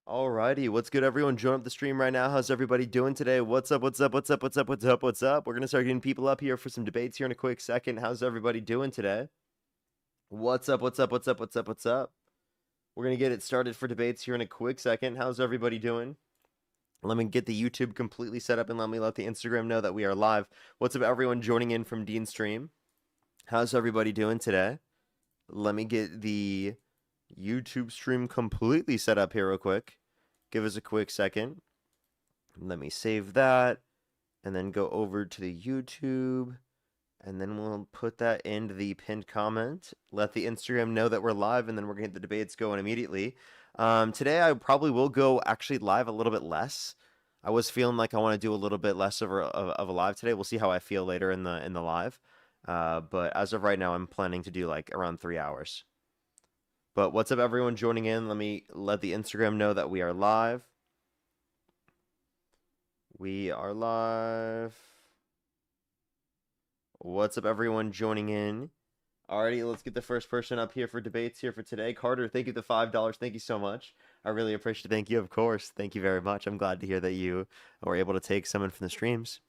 Alrighty, what's good, everyone? Join up the stream right now. How's everybody doing today? What's up? What's up? What's up? What's up? What's up? What's up? We're gonna start getting people up here for some debates here in a quick second. How's everybody doing today? What's up? What's up? What's up? What's up? What's up? We're gonna get it started for debates here in a quick second. How's everybody doing? Let me get the YouTube completely set up and let me let the Instagram know that we are live. What's up, everyone joining in from Dean Stream? How's everybody doing today? Let me get the YouTube stream completely set up here real quick. Give us a quick second. Let me save that and then go over to the YouTube and then we'll put that into the pinned comment. Let the Instagram know that we're live and then we're going to get the debates going immediately. Today I probably will go actually live a little bit less. I was feeling like I want to do a little bit less of a live today. We'll see how I feel later in the live. But as of right now, I'm planning to do like around 3 hours. But what's up, everyone joining in? Let me let the Instagram know that we are live. We are live. What's up, everyone joining in? Alrighty, let's get the first person up here for debates here for today. Carter, thank you for the $5. Thank you so much. I really appreciate it. Thank you, of course. Thank you very much. I'm glad to hear that you were able to take someone from the streams.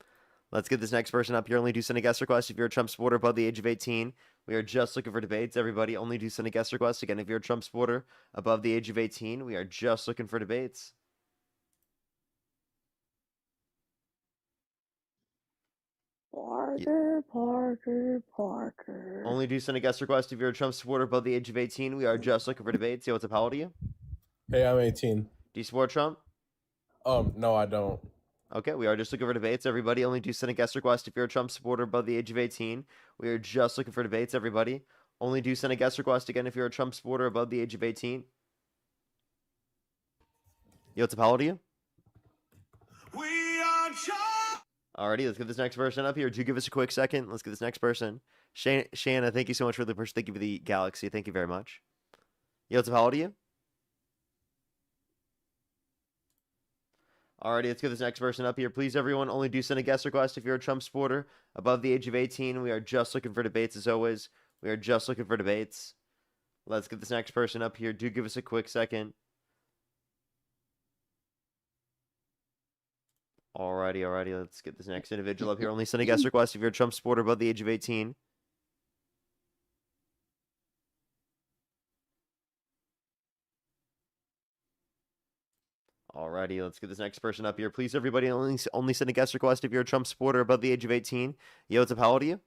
Let's get this next person up here. Only do send a guest request if you're a Trump supporter above the age of 18. We are just looking for debates, everybody. Only do send a guest request. Again, if you're a Trump supporter above the age of 18, we are just looking for debates. Parker. Only do send a guest request if you're a Trump supporter above the age of 18. We are just looking for debates. Yo, what's up? How old are you? Hey, I'm 18. Do you support Trump? No, I don't. Okay, we are just looking for debates, everybody. Only do send a guest request if you're a Trump supporter above the age of 18. We are just looking for debates, everybody. Only do send a guest request again if you're a Trump supporter above the age of 18. Yo, what's up? How old are you? We are Alrighty, let's get this next person up here. Do give us a quick second. Let's get this next person. Shanna, thank you so much for the person. Thank you for the galaxy. Thank you very much. Yo, what's up? How old are you? Alrighty, let's get this next person up here. Please, everyone, only do send a guest request if you're a Trump supporter above the age of 18. We are just looking for debates, as always. We are just looking for debates. Let's get this next person up here. Do give us a quick second. Alrighty. Let's get this next individual up here. Only send a guest request if you're a Trump supporter above the age of 18. Alrighty, let's get this next person up here. Please, everybody, only send a guest request if you're a Trump supporter above the age of 18. Yo, what's up? How old are you?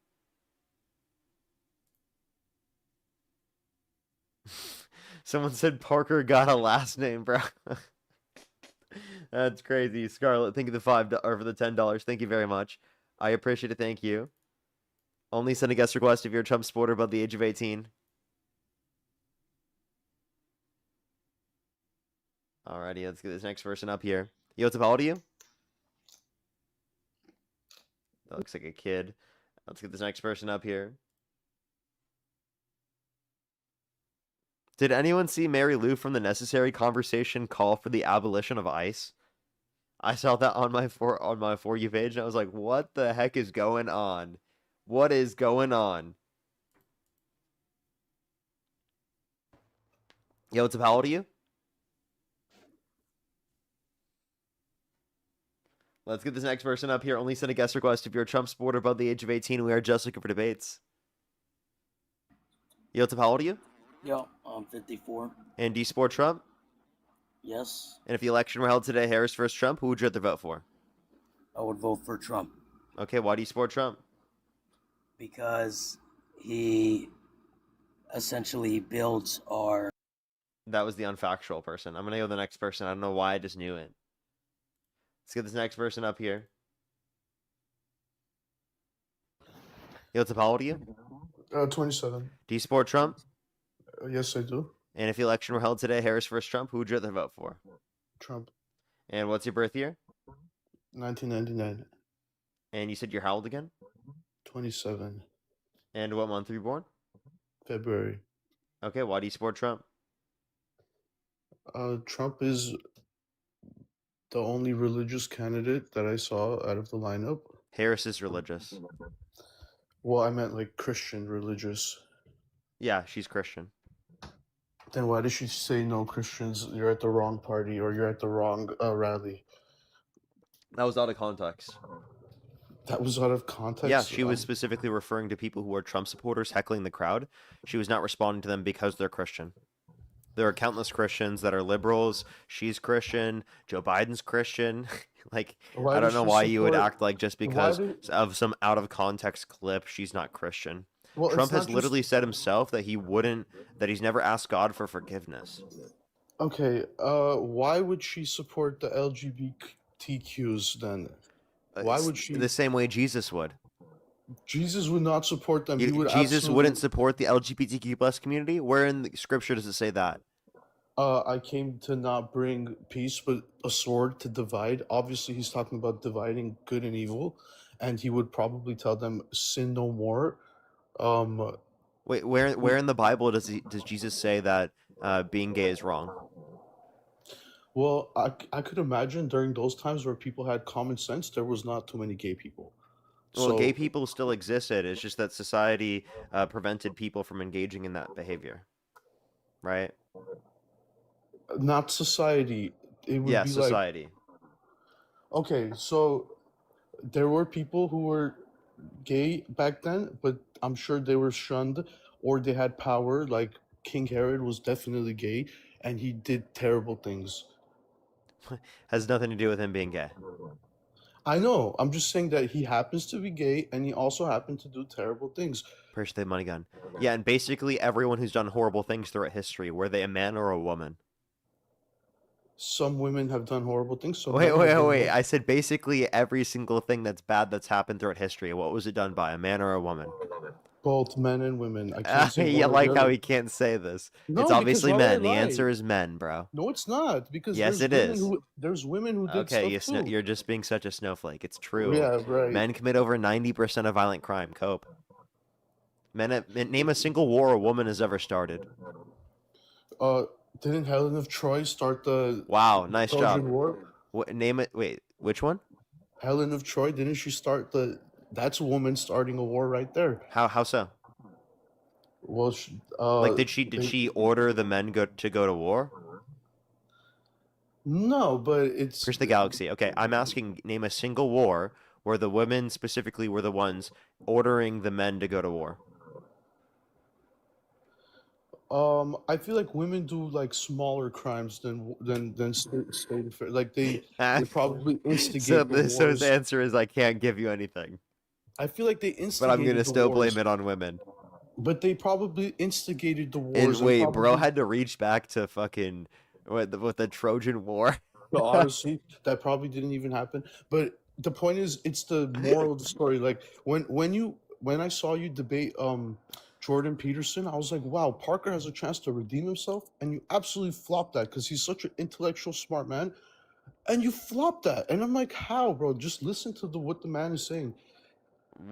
Someone said Parker got a last name, bro. That's crazy. Scarlett, thank you for the $10. Thank you very much. I appreciate it. Thank you. Only send a guest request if you're a Trump supporter above the age of 18. Alrighty, let's get this next person up here. Yo, what's up? How old are you? That looks like a kid. Let's get this next person up here. Did anyone see Mary Lou from The Necessary Conversation call for the abolition of ICE? I saw that on my For You page, and I was like, what the heck is going on? What is going on? Yo, what's up? How old are you? Let's get this next person up here. Only send a guest request if you're a Trump supporter above the age of 18. We are just looking for debates. Yo, what's up? How old are you? Yo, I'm 54. And do you support Trump? Yes, And if the election were held today, Harris versus Trump, who would you rather vote for? I would vote for Trump Okay, why do you support Trump? because he essentially builds our. That was the unfactual person. I'm going to go to the next person. I don't know why I just knew it. Let's get this next person up here. Yo, what's up? How old are you? 27. Do you support Trump? Yes, I do. And if the election were held today, Harris versus Trump, who would you rather vote for? Trump. And what's your birth year? 1999. And you said you're how old again? 27. And what month were you born? February. Okay, why do you support Trump? Trump is the only religious candidate that I saw out of the lineup. Harris is religious. Well, I meant like Christian religious. Yeah, she's Christian. Then why did she say no Christians? You're at the wrong party or you're at the wrong rally. That was out of context. That was out of context. Yeah, she was specifically referring to people who are Trump supporters heckling the crowd. She was not responding to them because they're Christian. There are countless Christians that are liberals. She's Christian. Joe Biden's Christian. Like, Why I don't does know she why you would support- act like just why because do- of some out of context clip, she's not Christian. Well, it's Trump not has just- literally said himself that he's never asked God for forgiveness. Okay, why would she support the LGBTQs then? Why would she? The same way Jesus would. Jesus would not support them. He would Jesus absolutely... wouldn't support the LGBTQ plus community. Where in the scripture does it say that? I came to not bring peace, but a sword to divide. Obviously, he's talking about dividing good and evil, and he would probably tell them, "Sin no more." Wait, where in the Bible does Jesus say that being gay is wrong? Well, I could imagine during those times where people had common sense, there was not too many gay people. Well, gay people still existed. It's just that society prevented people from engaging in that behavior, right? Not society. It would Yeah, be society. like, okay, so there were people who were gay back then, but I'm sure they were shunned or they had power. Like King Herod was definitely gay, and he did terrible things. Has nothing to do with him being gay. I know. I'm just saying that he happens to be gay, and he also happened to do terrible things. Appreciate the money gun. Yeah, and basically everyone who's done horrible things throughout history, were they a man or a woman? Some women have done horrible things. Some Wait. men have done I said basically every single thing that's bad that's happened throughout history. What was it done by, a man or a woman? both men and women. I can't say You one or like the how other. he can't say this. No, It's because obviously why would I men. The lie? answer is men, bro. No, it's not, because Yes, there's it women is. there's women who did Okay, stuff too. you're just being such a snowflake. It's true. Yeah, right. Men commit over 90% of violent crime. Cope. Name a single war a woman has ever started. Didn't Helen of Troy start the Wow, nice Trojan job. War? Name it. Wait, which one? Helen of Troy, didn't she start the? That's a woman starting a war right there. How so? Well, Like, did she order the men to go to war? No, but it's Here's the galaxy. Okay, I'm asking, name a single war where the women specifically were the ones ordering the men to go to war. I feel like women do like smaller crimes than state affairs. Like they probably instigate So the so wars. the answer is I can't give you anything, I feel like they instigated but I'm gonna the still wars. blame it on women. But they probably instigated the And wars. wait, probably, bro had to reach back to fucking with the Trojan War. honestly, that probably didn't even happen. But the point is, it's the moral of the story. Like when I saw you debate Jordan Peterson, I was like, wow, Parker has a chance to redeem himself, and you absolutely flopped that because he's such an intellectual, smart man, and you flopped that. And I'm like, how, bro? Just listen to what the man is saying.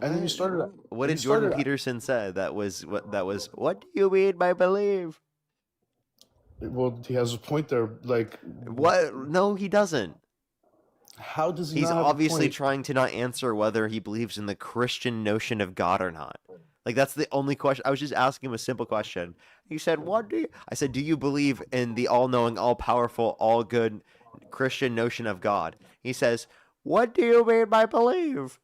And then you started. What did Jordan Peterson say? That was what do you mean by believe? Well, he has a point there. Like, What? No, he doesn't. how does he? He's not have a obviously point? trying to not answer whether he believes in the Christian notion of God or not. Like, that's the only question. I was just asking him a simple question. He said, "What do you?" I said, "Do you believe in the all-knowing, all-powerful, all-good Christian notion of God?" He says, "What do you mean by believe?"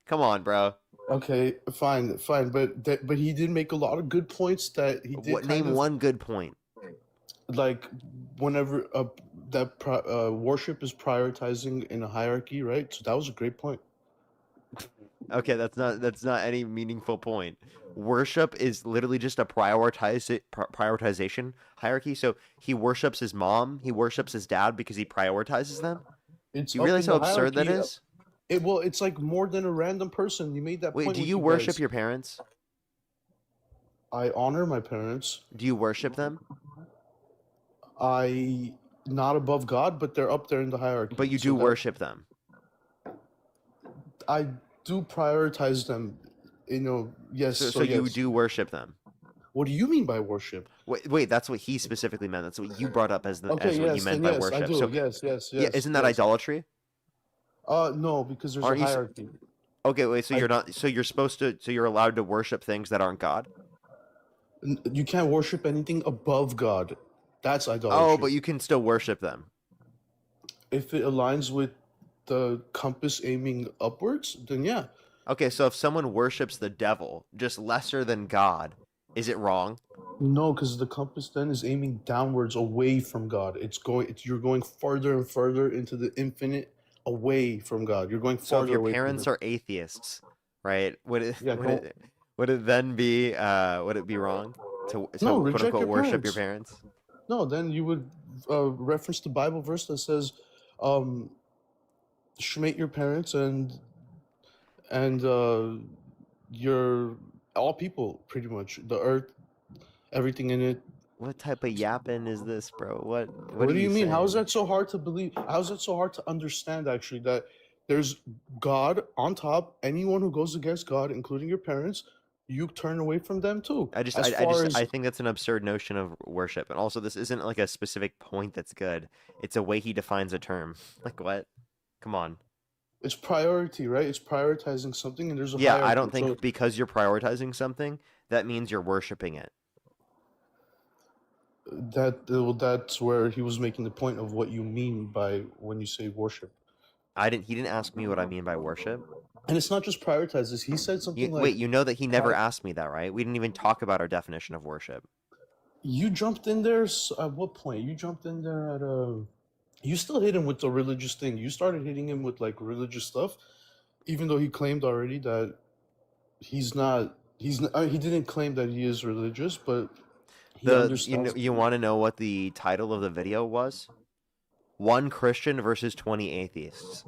Come on, bro. Okay, fine, but he did make a lot of good points that he did. Name one good point. Like whenever worship is prioritizing in a hierarchy, right? So that was a great point. Okay, that's not any meaningful point. Worship is literally just a prioritization hierarchy. So he worships his mom, he worships his dad because he prioritizes them. It's Do you up realize in how the absurd that hierarchy. is? It's like more than a random person. You made that Wait, point. do with you worship guys. your parents? I honor my parents. Do you worship them? I not above God, but they're up there in the hierarchy. But you So do that- worship them. I do prioritize them. Yes. So you yes. do worship them. What do you mean by worship? Wait, that's what he specifically meant. That's what you brought up as Okay, as what you meant then by yes, worship. I do. So yes. yeah, isn't that yes. idolatry? No, because there's Aren't a you s- hierarchy. Okay, wait. So I- you're not. So you're supposed to. So you're allowed to worship things that aren't God. You can't worship anything above God. That's idolatry. Oh, but you can still worship them. If it aligns with the compass aiming upwards, then yeah. Okay, so if someone worships the devil, just lesser than God, is it wrong? No, because the compass then is aiming downwards, away from God. You're going farther and further into the infinite, away from God. You're going So if farther your away from parents Him. are atheists, right? Would it Yeah, would it would it then be would it be wrong to No, quote reject unquote your worship your parents. parents? No, then you would reference the Bible verse that says, um, "Shmate your parents and your all people, pretty much the earth, everything in it." What type of yapping is this, bro? What What are do you you mean? How is saying? that so hard to believe? How is that so hard to understand? Actually, that there's God on top. Anyone who goes against God, including your parents, you turn away from them too. As far as I think that's an absurd notion of worship. And also this isn't like a specific point that's good. It's a way he defines a term. Like what? Come on. it's priority, right? It's prioritizing something, and there's a Yeah, I hierarchy. don't So think because you're prioritizing something, that means you're worshiping it. that's where he was making the point of what you mean by when you say worship. He didn't ask me what I mean by worship. And it's not just prioritizes. He said something like, Wait, you know that he never pri- asked me that, right? We didn't even talk about our definition of worship. you jumped in there at what point? You jumped in there at you still hit him with the religious thing. You started hitting him with like religious stuff, even though he claimed already that he's not. He didn't claim that he is religious, but he understands. You want to know what the title of the video was? One Christian versus 20 atheists.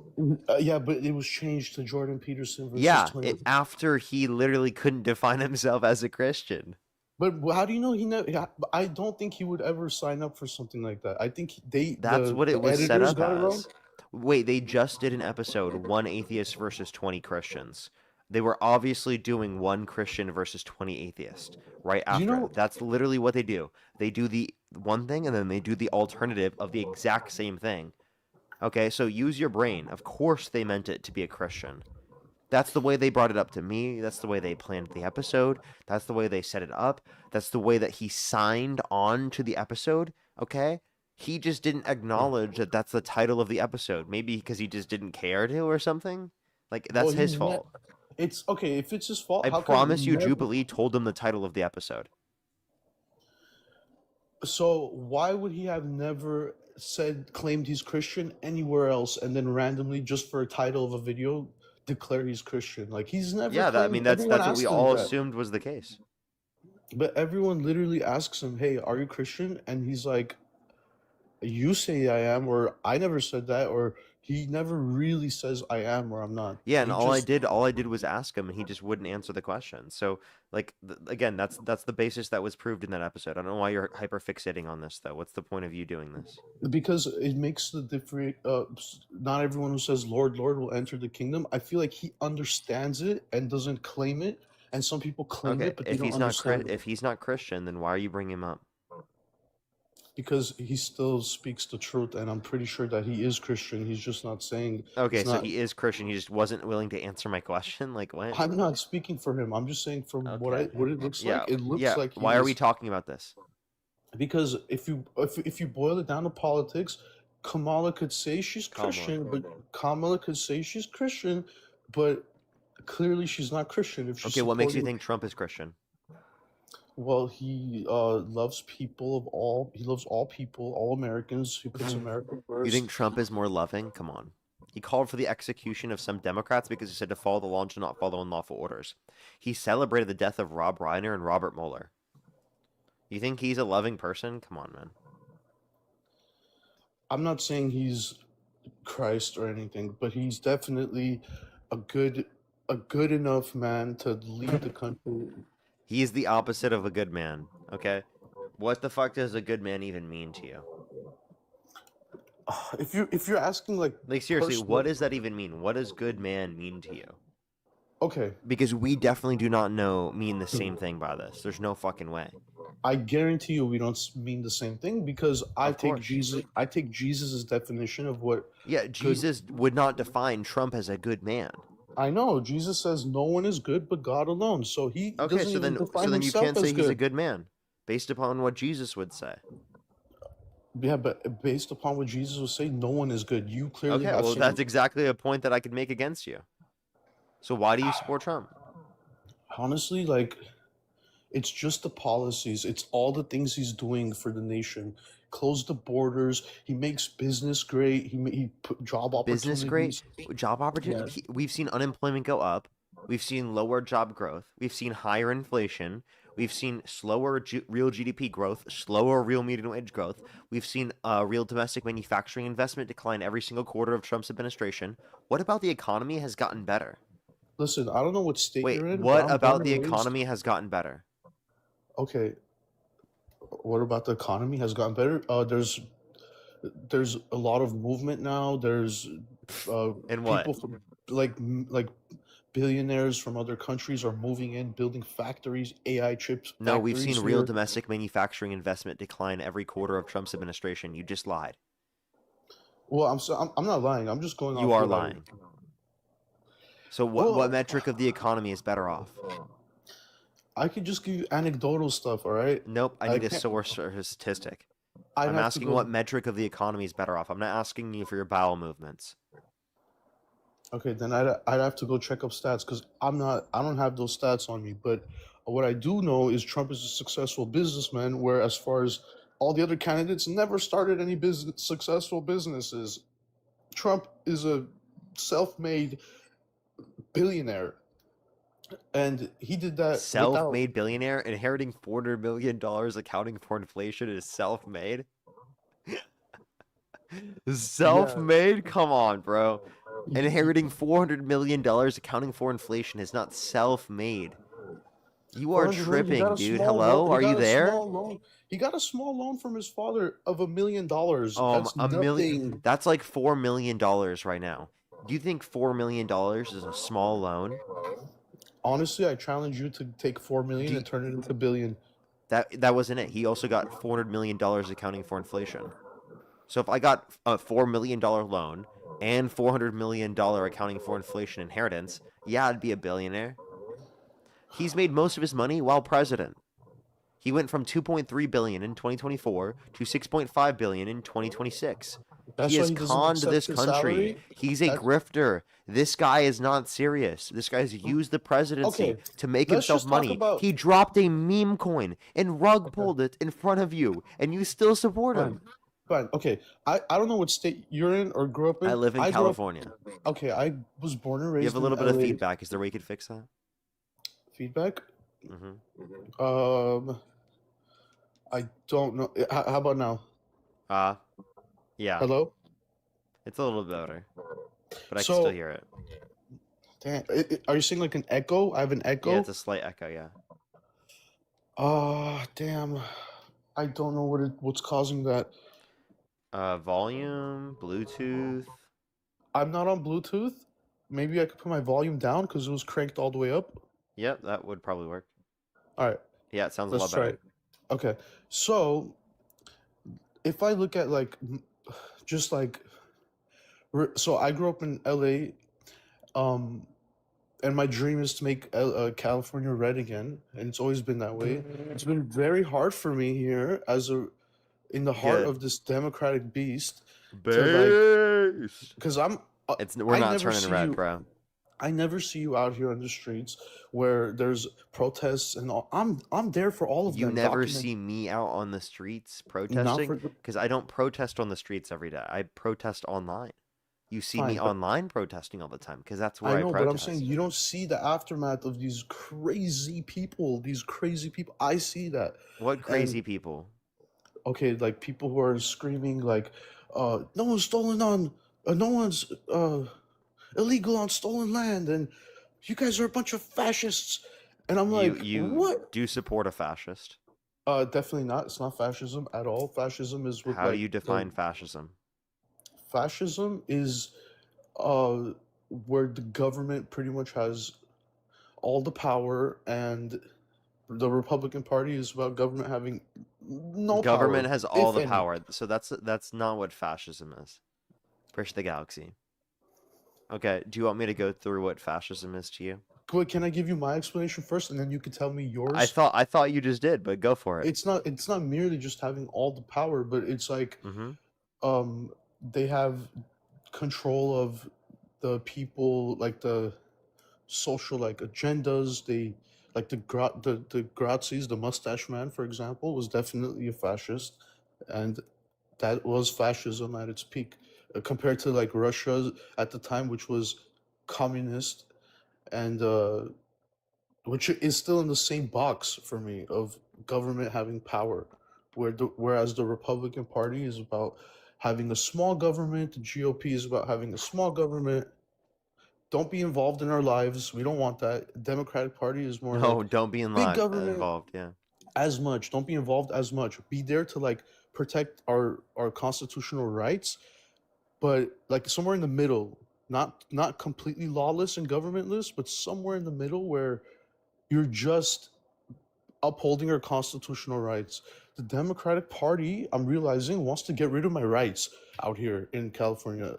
Yeah, but it was changed to Jordan Peterson versus Yeah, 20. after he literally couldn't define himself as a Christian. But how do you know he never? I don't think he would ever sign up for something like that. I think That's what it was set editors up got it wrong. as. Wait, they just did an episode, one atheist versus 20 Christians. They were obviously doing one Christian versus 20 atheists right Do you after. know? That's literally what they do. They do the one thing and then they do the alternative of the exact same thing. Okay, so use your brain. Of course they meant it to be a Christian. That's the way they brought it up to me. That's the way they planned the episode. That's the way they set it up. That's the way that he signed on to the episode. Okay? He just didn't acknowledge that that's the title of the episode. Maybe because he just didn't care to or something. Like, that's Well, his fault. It's okay if it's his fault. I How come promise you, never- Jubilee told him the title of the episode. So why would he have never claimed he's Christian anywhere else, and then randomly, just for a title of a video, declare he's Christian? Like he's never. Yeah, I claimed, mean, that's everyone what we asked him all that. assumed was the case. But everyone literally asks him, "Hey, are you Christian?" And he's like, "You say I am," or "I never said that," or he never really says I am or I'm not. Yeah, and He all I just did was ask him, and he just wouldn't answer the question. So, like, again, that's the basis that was proved in that episode. I don't know why you're hyper fixating on this, though. What's the point of you doing this? because it makes the different. Not everyone who says "Lord, Lord" will enter the kingdom. I feel like he understands it and doesn't claim it, and some people claim Okay, it, but they if don't he's not understand it if he's not Christian, then why are you bringing him up? because he still speaks the truth, and I'm pretty sure that he is Christian. He's just not saying. Okay, He's so not. he is Christian. He just wasn't willing to answer my question. Like, what? I'm not speaking for him. I'm just saying from Okay. what it looks Yeah, like. It looks yeah. like Why are he's- we talking about this? Because if you boil it down to politics, Kamala could say she's Kamala. Christian, but Kamala could say she's Christian, but clearly she's not Christian. If she's Okay, what makes you supporting- think Trump is Christian? Well, he loves people of all. He loves all people, all Americans. He puts America first. You think Trump is more loving? Come on. He called for the execution of some Democrats because he said to follow the law and to not follow unlawful orders. He celebrated the death of Rob Reiner and Robert Mueller. You think he's a loving person? Come on, man. I'm not saying he's Christ or anything, but he's definitely a good enough man to lead the country. He is the opposite of a good man, okay? What the fuck does a good man even mean to you? If you're asking like seriously, personal- what does that even mean? What does good man mean to you? Okay, Because we definitely do not mean the same thing by this. There's no fucking way. I guarantee you we don't mean the same thing because I Of take course. Jesus. I take Jesus's definition of what Yeah, Jesus would not define Trump as a good man. I know Jesus says no one is good but God alone. So he Okay, doesn't so even then define you himself can't say as he's a good. good man based upon what Jesus would say. Yeah, but based upon what Jesus was saying, no one is good. You clearly Okay, have well some. that's exactly a point that I could make against you. So why do you support Trump? Honestly, like, it's just the policies. It's all the things he's doing for the nation. Close the borders. He makes business great. He put job Business great, opportunities. job Yeah. opportunity. We've seen unemployment go up. We've seen lower job growth. We've seen higher inflation. We've seen slower real GDP growth, slower real median wage growth. We've seen real domestic manufacturing investment decline every single quarter of Trump's administration. What about the economy has gotten better? Listen, I don't know what state Wait, you're in, but what I'm born about the and raised. economy has gotten better? Okay, what about the economy has gotten better? There's a lot of movement now. There's And what? people from like billionaires from other countries are moving in, building factories, AI chips No, we've factories seen real here. domestic manufacturing investment decline every quarter of Trump's administration. You just lied. Well, I'm not lying. I'm just going You off are what I. lying. So what Well, metric of the economy is better off? I could just give you anecdotal stuff. All right. Nope, I I need a can't. source or a statistic. I'd I'm have to asking go. what metric of the economy is better off. I'm not asking you for your bowel movements. Okay, then I'd have to go check up stats because I don't have those stats on me. But what I do know is Trump is a successful businessman, where as far as all the other candidates never started any successful businesses. Trump is a self-made billionaire, and he did that without. Self-made billionaire inheriting $400 million accounting for inflation is self-made? Yeah. Self-made? Come on, bro. Inheriting $400 million accounting for inflation is not self-made. You are 400 million. He got tripping, a dude. small loan. Hello? He Are you got a there? small loan. He got a small loan from his father of $1 million. That's A million. nothing. That's like $4 million right now. Do you think $4 million is a small loan? Honestly, I challenge you to take 4 million Do and turn it into billion. that wasn't it. He also got $400 million accounting for inflation. So if I got a $4 million loan and $400 million accounting for inflation inheritance, yeah, I'd be a billionaire. He's made most of his money while president. He went from 2.3 billion in 2024 to 6.5 billion in 2026. That's He why has he doesn't conned accept this his country. salary. He's a That's grifter. This guy is not serious. This guy's used the presidency okay. to make Let's himself just talk money. about. He dropped a meme coin and rug Okay, pulled it in front of you, and you still support fine, him. fine. Okay, I don't know what state you're in or grew up I in. live in I grew up. California. Okay, I was born and You have raised a in little bit of LA. feedback. Is there a way you could fix that? Feedback. Mm-hmm. I don't know. How about now? Yeah. Hello. It's a little better, but I can still So, hear it. damn, are you saying like an echo? I have an Yeah, echo. it's a slight echo, yeah. Damn. I don't know what's causing that. Volume, Bluetooth. I'm not on Bluetooth. Maybe I could put my volume down because it was cranked all the way up. Yep, that would probably work. All right, Yeah, it sounds a let's lot try better. it. Okay, so if I look at like just like so I grew up in LA, um, and my dream is to make California red again, and it's always been that way. It's been very hard for me here as a in the heart Good. of this democratic beast to like Based. because I'm We're I not never turning see red, you. bro. I never see you out here on the streets where there's protests and all. I'm there for all of You them. never Document see me out on the streets not protesting for the because I don't protest on the streets every day. I protest online. You see me fine, but online protesting all the time because that's I where I know, but I'm saying protest. you don't see the aftermath of these crazy people. These crazy people. I see that, What and crazy people? okay, like people who are screaming like, no one's stolen on, no one's illegal on stolen land, and you guys are a bunch of fascists. And I'm like, You what? do support a fascist. Definitely not. It's not fascism at all. Fascism is How do like you define fascism? fascism is uh where the government pretty much has all the power, and the Republican Party is about government having no Government power, has all if the any. power, so that's not what fascism is. Push the galaxy. Okay, do you want me to go through what fascism is to you? Wait, can I give you my explanation first, and then you can tell me I yours? thought you just did, but go for it. It's not merely just having all the power, but it's like Mm-hmm. they have control of the people, like the social like agendas. They like the Grazis, the mustache man, for example, was definitely a fascist, and that was fascism at its peak, compared to like Russia at the time, which was communist, and which is still in the same box for me of government having power, whereas the Republican Party is about having a small government, the GOP is about having a small government. Don't be involved in our lives. We don't want that. Democratic Party is more No, like don't be big government involved. Yeah. as much. Don't be involved as much. Be there to like protect our constitutional rights, but like somewhere in the middle, not completely lawless and governmentless, but somewhere in the middle where you're just upholding our constitutional rights. The Democratic Party, I'm realizing, wants to get rid of my rights out here in California.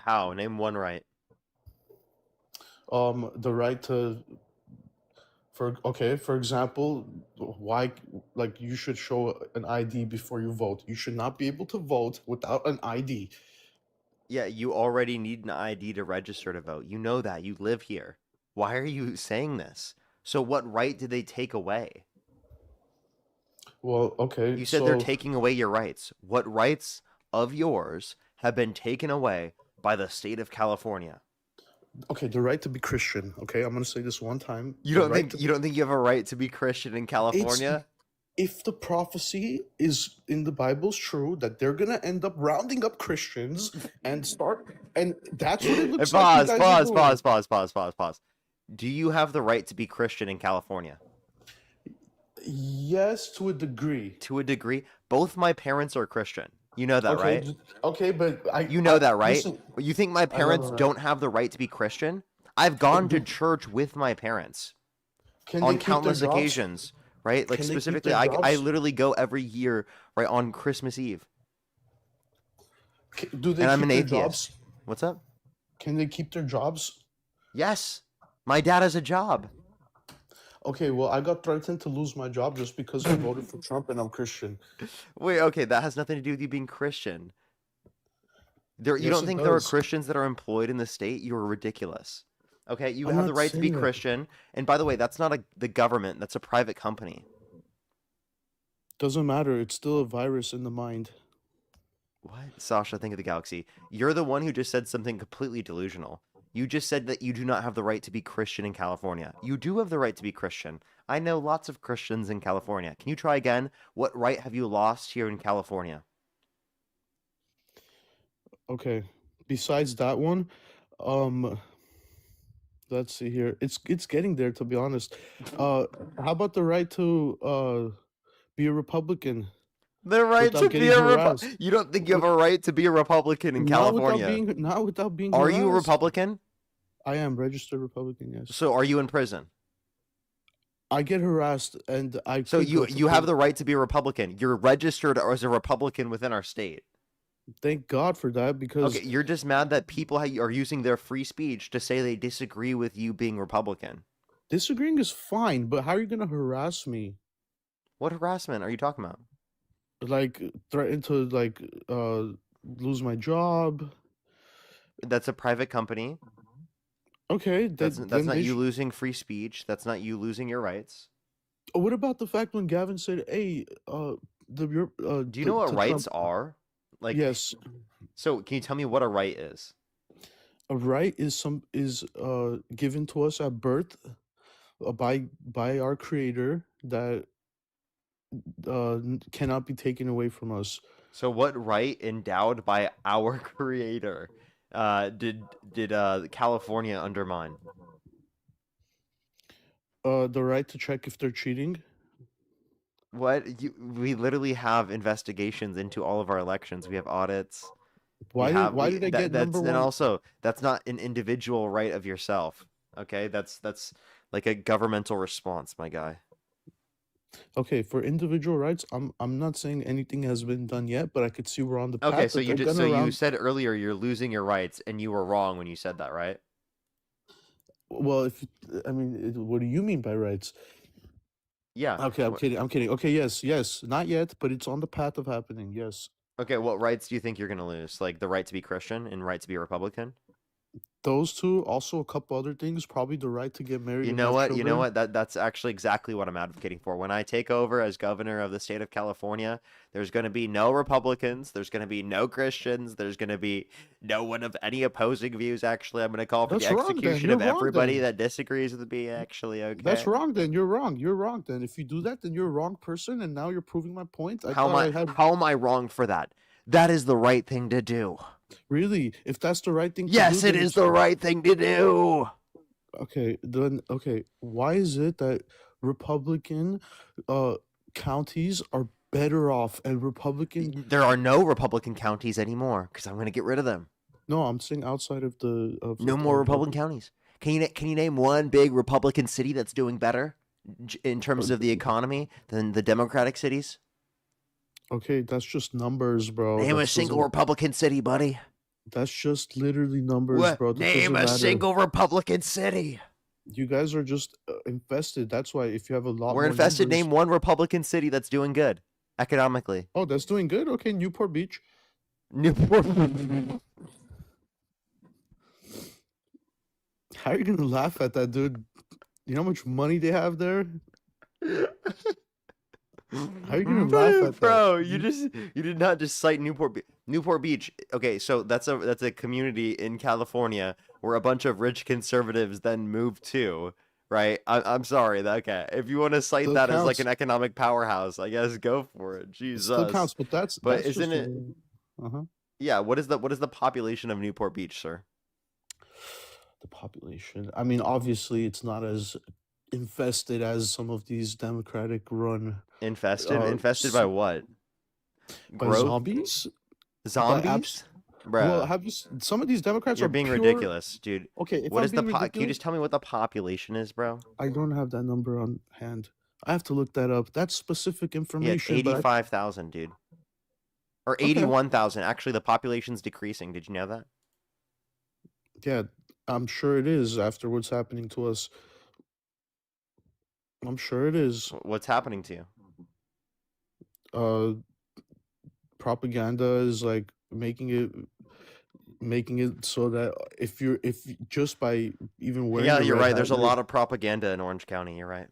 How? Name one right. The right to, for example, why, like, you should show an ID before you vote. You should not be able to vote without an ID. Yeah, you already need an ID to register to vote. You know that. You live here. Why are you saying this? So what right did they take away? Well, okay, You said they're so taking away your rights. What rights of yours have been taken away by the state of California? okay, the right to be Christian. Okay, I'm gonna say this one time. You The don't right think you don't think you have a right to be Christian in it's California? if the prophecy is in the Bible's true that they're gonna end up rounding up Christians and start, and that's what it And looks like you guys are doing. pause. Do you have the right to be Christian in California? Yes, to a degree. To a degree. Both my parents are Christian. You know that, Okay, right? okay, but You know that, right? listen. But you think my I know parents that. don't have the right to be Christian? I've gone to church with my parents Can they on keep their countless jobs? occasions, right? Like Can they keep specifically, their I jobs? literally go every year, right, on Christmas Eve. Do they And I'm keep an their atheist. jobs? What's up? Can they keep their jobs? Yes. My dad has a job. Okay, well, I got threatened to lose my job just because I voted for Trump and I'm Christian. Wait, okay, that has nothing to do with you being Christian. You Yes, don't it think there are does. Christians that are employed in the state? You are ridiculous. Okay, you I'm have the not right to be saying that. Christian. And by the way, that's not the government, that's a private company. Doesn't matter. It's still a virus in the mind. What? Sasha, think of the galaxy. You're the one who just said something completely delusional. You just said that you do not have the right to be Christian in California. You do have the right to be Christian. I know lots of Christians in California. Can you try again? What right have you lost here in California? Okay. Besides that one, um, let's see here. It's getting there, to be honest. How about the right to be a Republican The right to without be getting a harassed? You don't think you have Wi- a right to be a Republican in California? Not without being Are you a harassed. Republican? I am registered Republican, yes. So are you in prison? I get harassed and I So could go to you have prison. the right to be a Republican. You're registered as a Republican within our state. Thank God for that, because Okay, you're just mad that people are using their free speech to say they disagree with you being Republican. disagreeing is fine, but how are you gonna harass me? What harassment are you talking about? Like threaten to like lose my job? That's a private company. Okay, That's then not they you losing free speech. That's not you losing your rights. What about the fact when Gavin said, "Hey, Do you know what to rights Trump, are? Like, yes, so can you tell me what a right is? a right is given to us at birth by our Creator that cannot be taken away from us. So what right endowed by our creator did California undermine? The right to check if they're cheating. We literally have investigations into all of our elections. We have audits. Why did I get That's number and one? also that's not an individual right of yourself. Okay? That's like a governmental response, my guy. Okay, for individual rights, I'm not saying anything has been done yet, but I could see we're on the Okay, path so that they're so gonna you round. said earlier you're losing your rights, and you were wrong when you said that, right? Well, if I mean, what do you mean by rights? Yeah. Okay, I'm kidding. I'm kidding. Okay, yes, yes, not yet, but it's on the path of happening. Yes, Okay, what rights do you think you're gonna lose? Like the right to be Christian and right to be a Republican? those two. Also, a couple other things. Probably the right to get married You and know have what? You know children. what? That's actually exactly what I'm advocating for. When I take over as governor of the state of California, there's going to be no Republicans, there's going to be no Christians, there's going to be no one of any opposing views. Actually, I'm going to call for the That's wrong. Then execution you're of wrong. everybody Then that disagrees with me. Actually, that's okay? wrong. Then you're wrong. You're wrong. Then if you do that, then you're a wrong person. And now you're proving my point. I thought I had How am I wrong for that? That is the right thing to do. really. If that's the right thing to do, Yes, it then is it's the right thing to do. okay. Then okay. Why is it that Republican uh counties are better off and Republican? There are no Republican counties anymore because I'm going to get rid of them. No, I'm saying outside of the No more Republican counties. Can you name one big Republican city that's doing better in terms of the economy than the Democratic cities? Okay, that's just numbers, bro. Name a That single doesn't. Republican city, buddy. That's just literally numbers, What? bro. That Name doesn't a matter. single Republican city. You guys are just infested. That's why if you have a lot We're more infested. numbers. Name one Republican city that's doing good economically. Oh, that's doing good. Okay, Newport Beach. Newport. How are you gonna laugh at that, dude? You know how much money they have there? How are you gonna laugh at that? Bro, you did not just cite Newport Beach. Okay, so that's a community in California where a bunch of rich conservatives then moved to, right? I'm sorry. Okay, if you want to cite Still that as like counts. an economic powerhouse, I guess go for it. It still Jesus. counts, but that's But just isn't it? uh-huh. Yeah. What is the population of Newport Beach, sir? The population. I mean, obviously, it's not as infested as some of these Democratic run Infested? Infested by what? by Growth? zombies. Zombies? Well, Bruh. have you? Some of these Democrats You're are being pure. ridiculous, dude. Okay, if What I'm is the being Can you ridiculous, just tell me what the population is, bro? I don't have that number on hand. I have to look that up. That's specific Yeah, it's information, but 85,000, dude. Or okay. 81,000. Actually, the population's decreasing. Did you know that? Yeah, I'm sure it is after what's happening to us. I'm sure it is. What's happening to you? Propaganda is like making it so that if just by even wearing Yeah, a you're red right. hat, There's a you're- lot of propaganda in Orange County. You're right.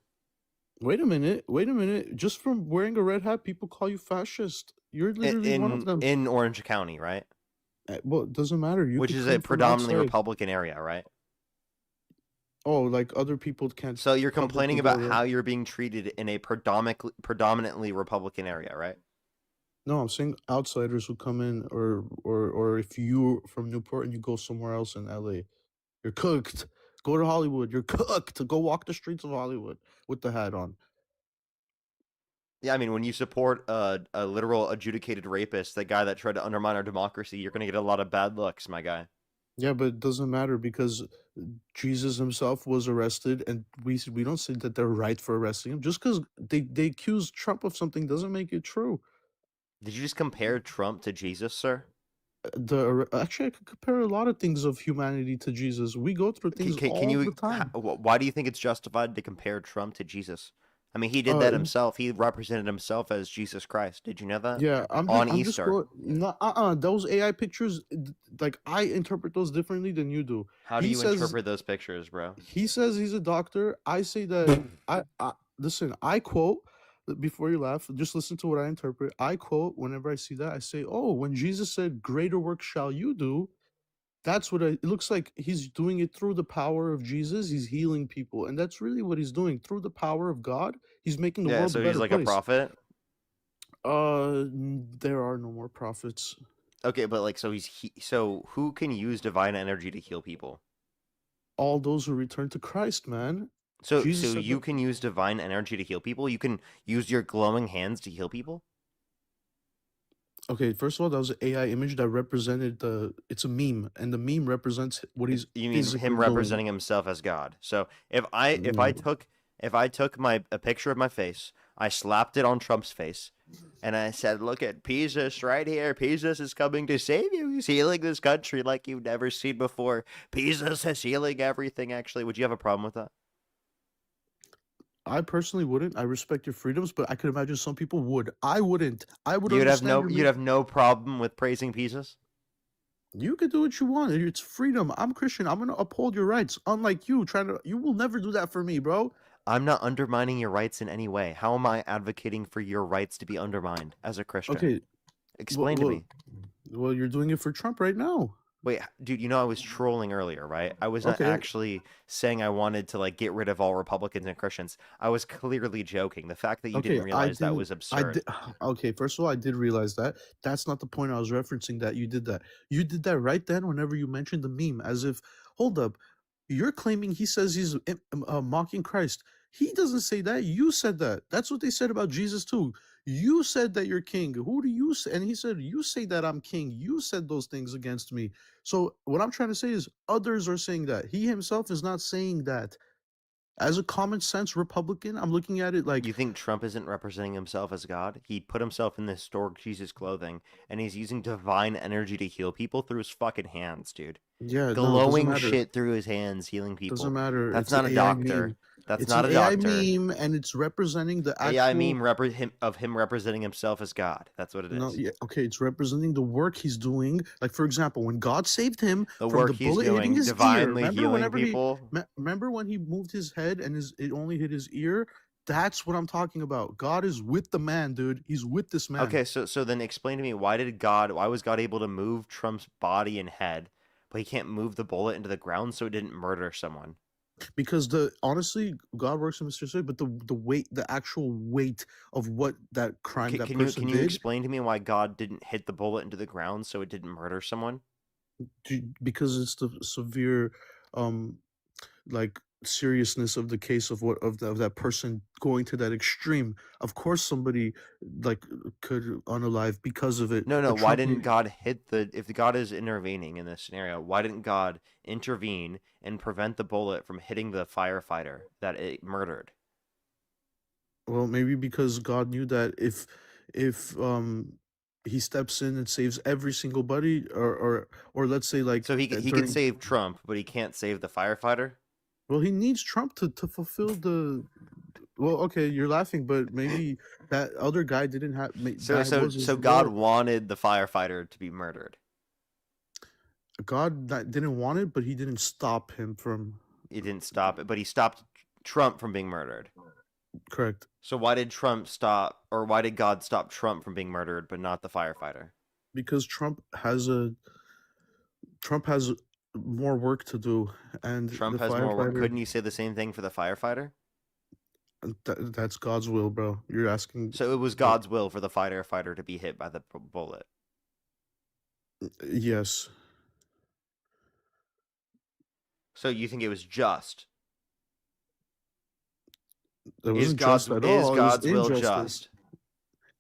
Wait a minute. Just from wearing a red hat, people call you fascist. You're literally one of them. In Orange County, right? Well, it doesn't matter. You Which could is come a from predominantly outside. Republican area, right? Oh, like other people can't. So you're complaining publicly about go how there. you're being treated in a predominantly Republican area, right? No, I'm saying outsiders who come in, or if you from Newport and you go somewhere else in LA, you're cooked. Go to Hollywood. You're cooked. Go walk the streets of Hollywood with the hat on. Yeah, I mean, when you support a literal adjudicated rapist, the guy that tried to undermine our democracy, you're gonna get a lot of bad looks, my guy. Yeah, but it doesn't matter because Jesus himself was arrested, and we don't say that they're right for arresting him. Just because they accuse Trump of something doesn't make it true. Did you just compare Trump to Jesus, sir? Actually, I could compare a lot of things of humanity to Jesus. We go through things Can all you? the time. Why do you think it's justified to compare Trump to Jesus? I mean, he did that himself. He represented himself as Jesus Christ. Did you know that? Yeah, On I'm just Easter. going. No, those AI pictures, like I interpret those differently than you do. How do He you says- interpret those pictures, bro? He says he's a doctor. I say that I listen. I quote before you laugh. Just listen to what I interpret. I quote whenever I see that. I say, "Oh, when Jesus said, 'Greater work shall you do,' that's what it looks like. He's doing it through the power of Jesus. He's healing people, and that's really what he's doing through the power of God. He's making the Yeah, world so a better he's like place. a prophet. There are no more prophets. Okay, but like, so who can use divine energy to heal people? All those who return to Christ, man. So Jesus said you that- can use divine energy to heal people. You can use your glowing hands to heal people. Okay, first of all, that was an AI image that represented it's a meme, and the meme represents what he's You mean physically him doing. representing himself as God? So if I Mm. took a picture of my face, I slapped it on Trump's face. And I said, look at Jesus right here. Jesus is coming to save you. He's healing this country like you've never seen before. Jesus is healing everything, actually. Would you have a problem with that? I personally wouldn't. I respect your freedoms, but I could imagine some people would. I wouldn't. I would You'd have understand no you'd have no problem with praising Jesus? You can do what you want. It's freedom. I'm Christian. I'm gonna uphold your rights. Unlike you, you will never do that for me, bro. I'm not undermining your rights in any way. How am I advocating for your rights to be undermined as a Christian? Okay. Explain to me. Well, you're doing it for Trump right now. Wait, dude, I was trolling earlier, right? I was not Okay. actually saying I wanted to like get rid of all Republicans and Christians. I was clearly joking. The fact that you didn't realize that was absurd. Okay, first of all, I did realize that. That's not the point I was referencing, that you did that. You did that right then whenever you mentioned the meme, as if, hold up, you're claiming he says he's mocking Christ. He doesn't say that. You said that. That's what they said about Jesus too. You said that you're king. Who do you say? And he said, you say that I'm king. You said those things against me. So what I'm trying to say is others are saying that. He himself is not saying that. As a common sense Republican, I'm looking at it like... You think Trump isn't representing himself as God? He put himself in the historic Jesus clothing, and he's using divine energy to heal people through his fucking hands, dude. Yeah, glowing shit through his hands, healing people. Doesn't matter. That's not a doctor. Meme. That's not a doctor. It's an AI meme, and it's representing the actual... AI meme of him representing himself as God. That's what it is. No, yeah, okay, it's representing the work he's doing. Like, for example, when God saved him the from work the he's bullet doing, hitting his divinely ear. healing people. Remember when he moved his head and it only hit his ear? That's what I'm talking about. God is with the man, dude. He's with this man. Okay, so then explain to me, why was God able to move Trump's body and head, but he can't move the bullet into the ground so it didn't murder someone? Because honestly, God works in mysterious way, but the actual weight of what that crime that person did. Can you explain to me why God didn't hit the bullet into the ground so it didn't murder someone? Because it's the severe, like, seriousness of the case of that person going to that extreme. Of course, somebody like could unalive because of it. No. Why didn't God if God is intervening in this scenario, why didn't God intervene and prevent the bullet from hitting the firefighter that it murdered? Well, maybe because God knew that if he steps in and saves every single buddy, or let's say, like, so he can save Trump, but he can't save the firefighter. Well, he needs Trump to fulfill the... Well, okay, you're laughing, but maybe that other guy didn't have... So God wanted the firefighter to be murdered. God didn't want it, but he didn't stop him from... He didn't stop it, but he stopped Trump from being murdered. Correct. So why did God stop Trump from being murdered, but not the firefighter? Because Trump has more work to do, and Trump has more work. Couldn't you say the same thing for the firefighter? That's God's will, bro. You're asking... So it was God's will for the firefighter to be hit by the bullet? Yes. So you think it was just? It wasn't just at all. Is God's will just?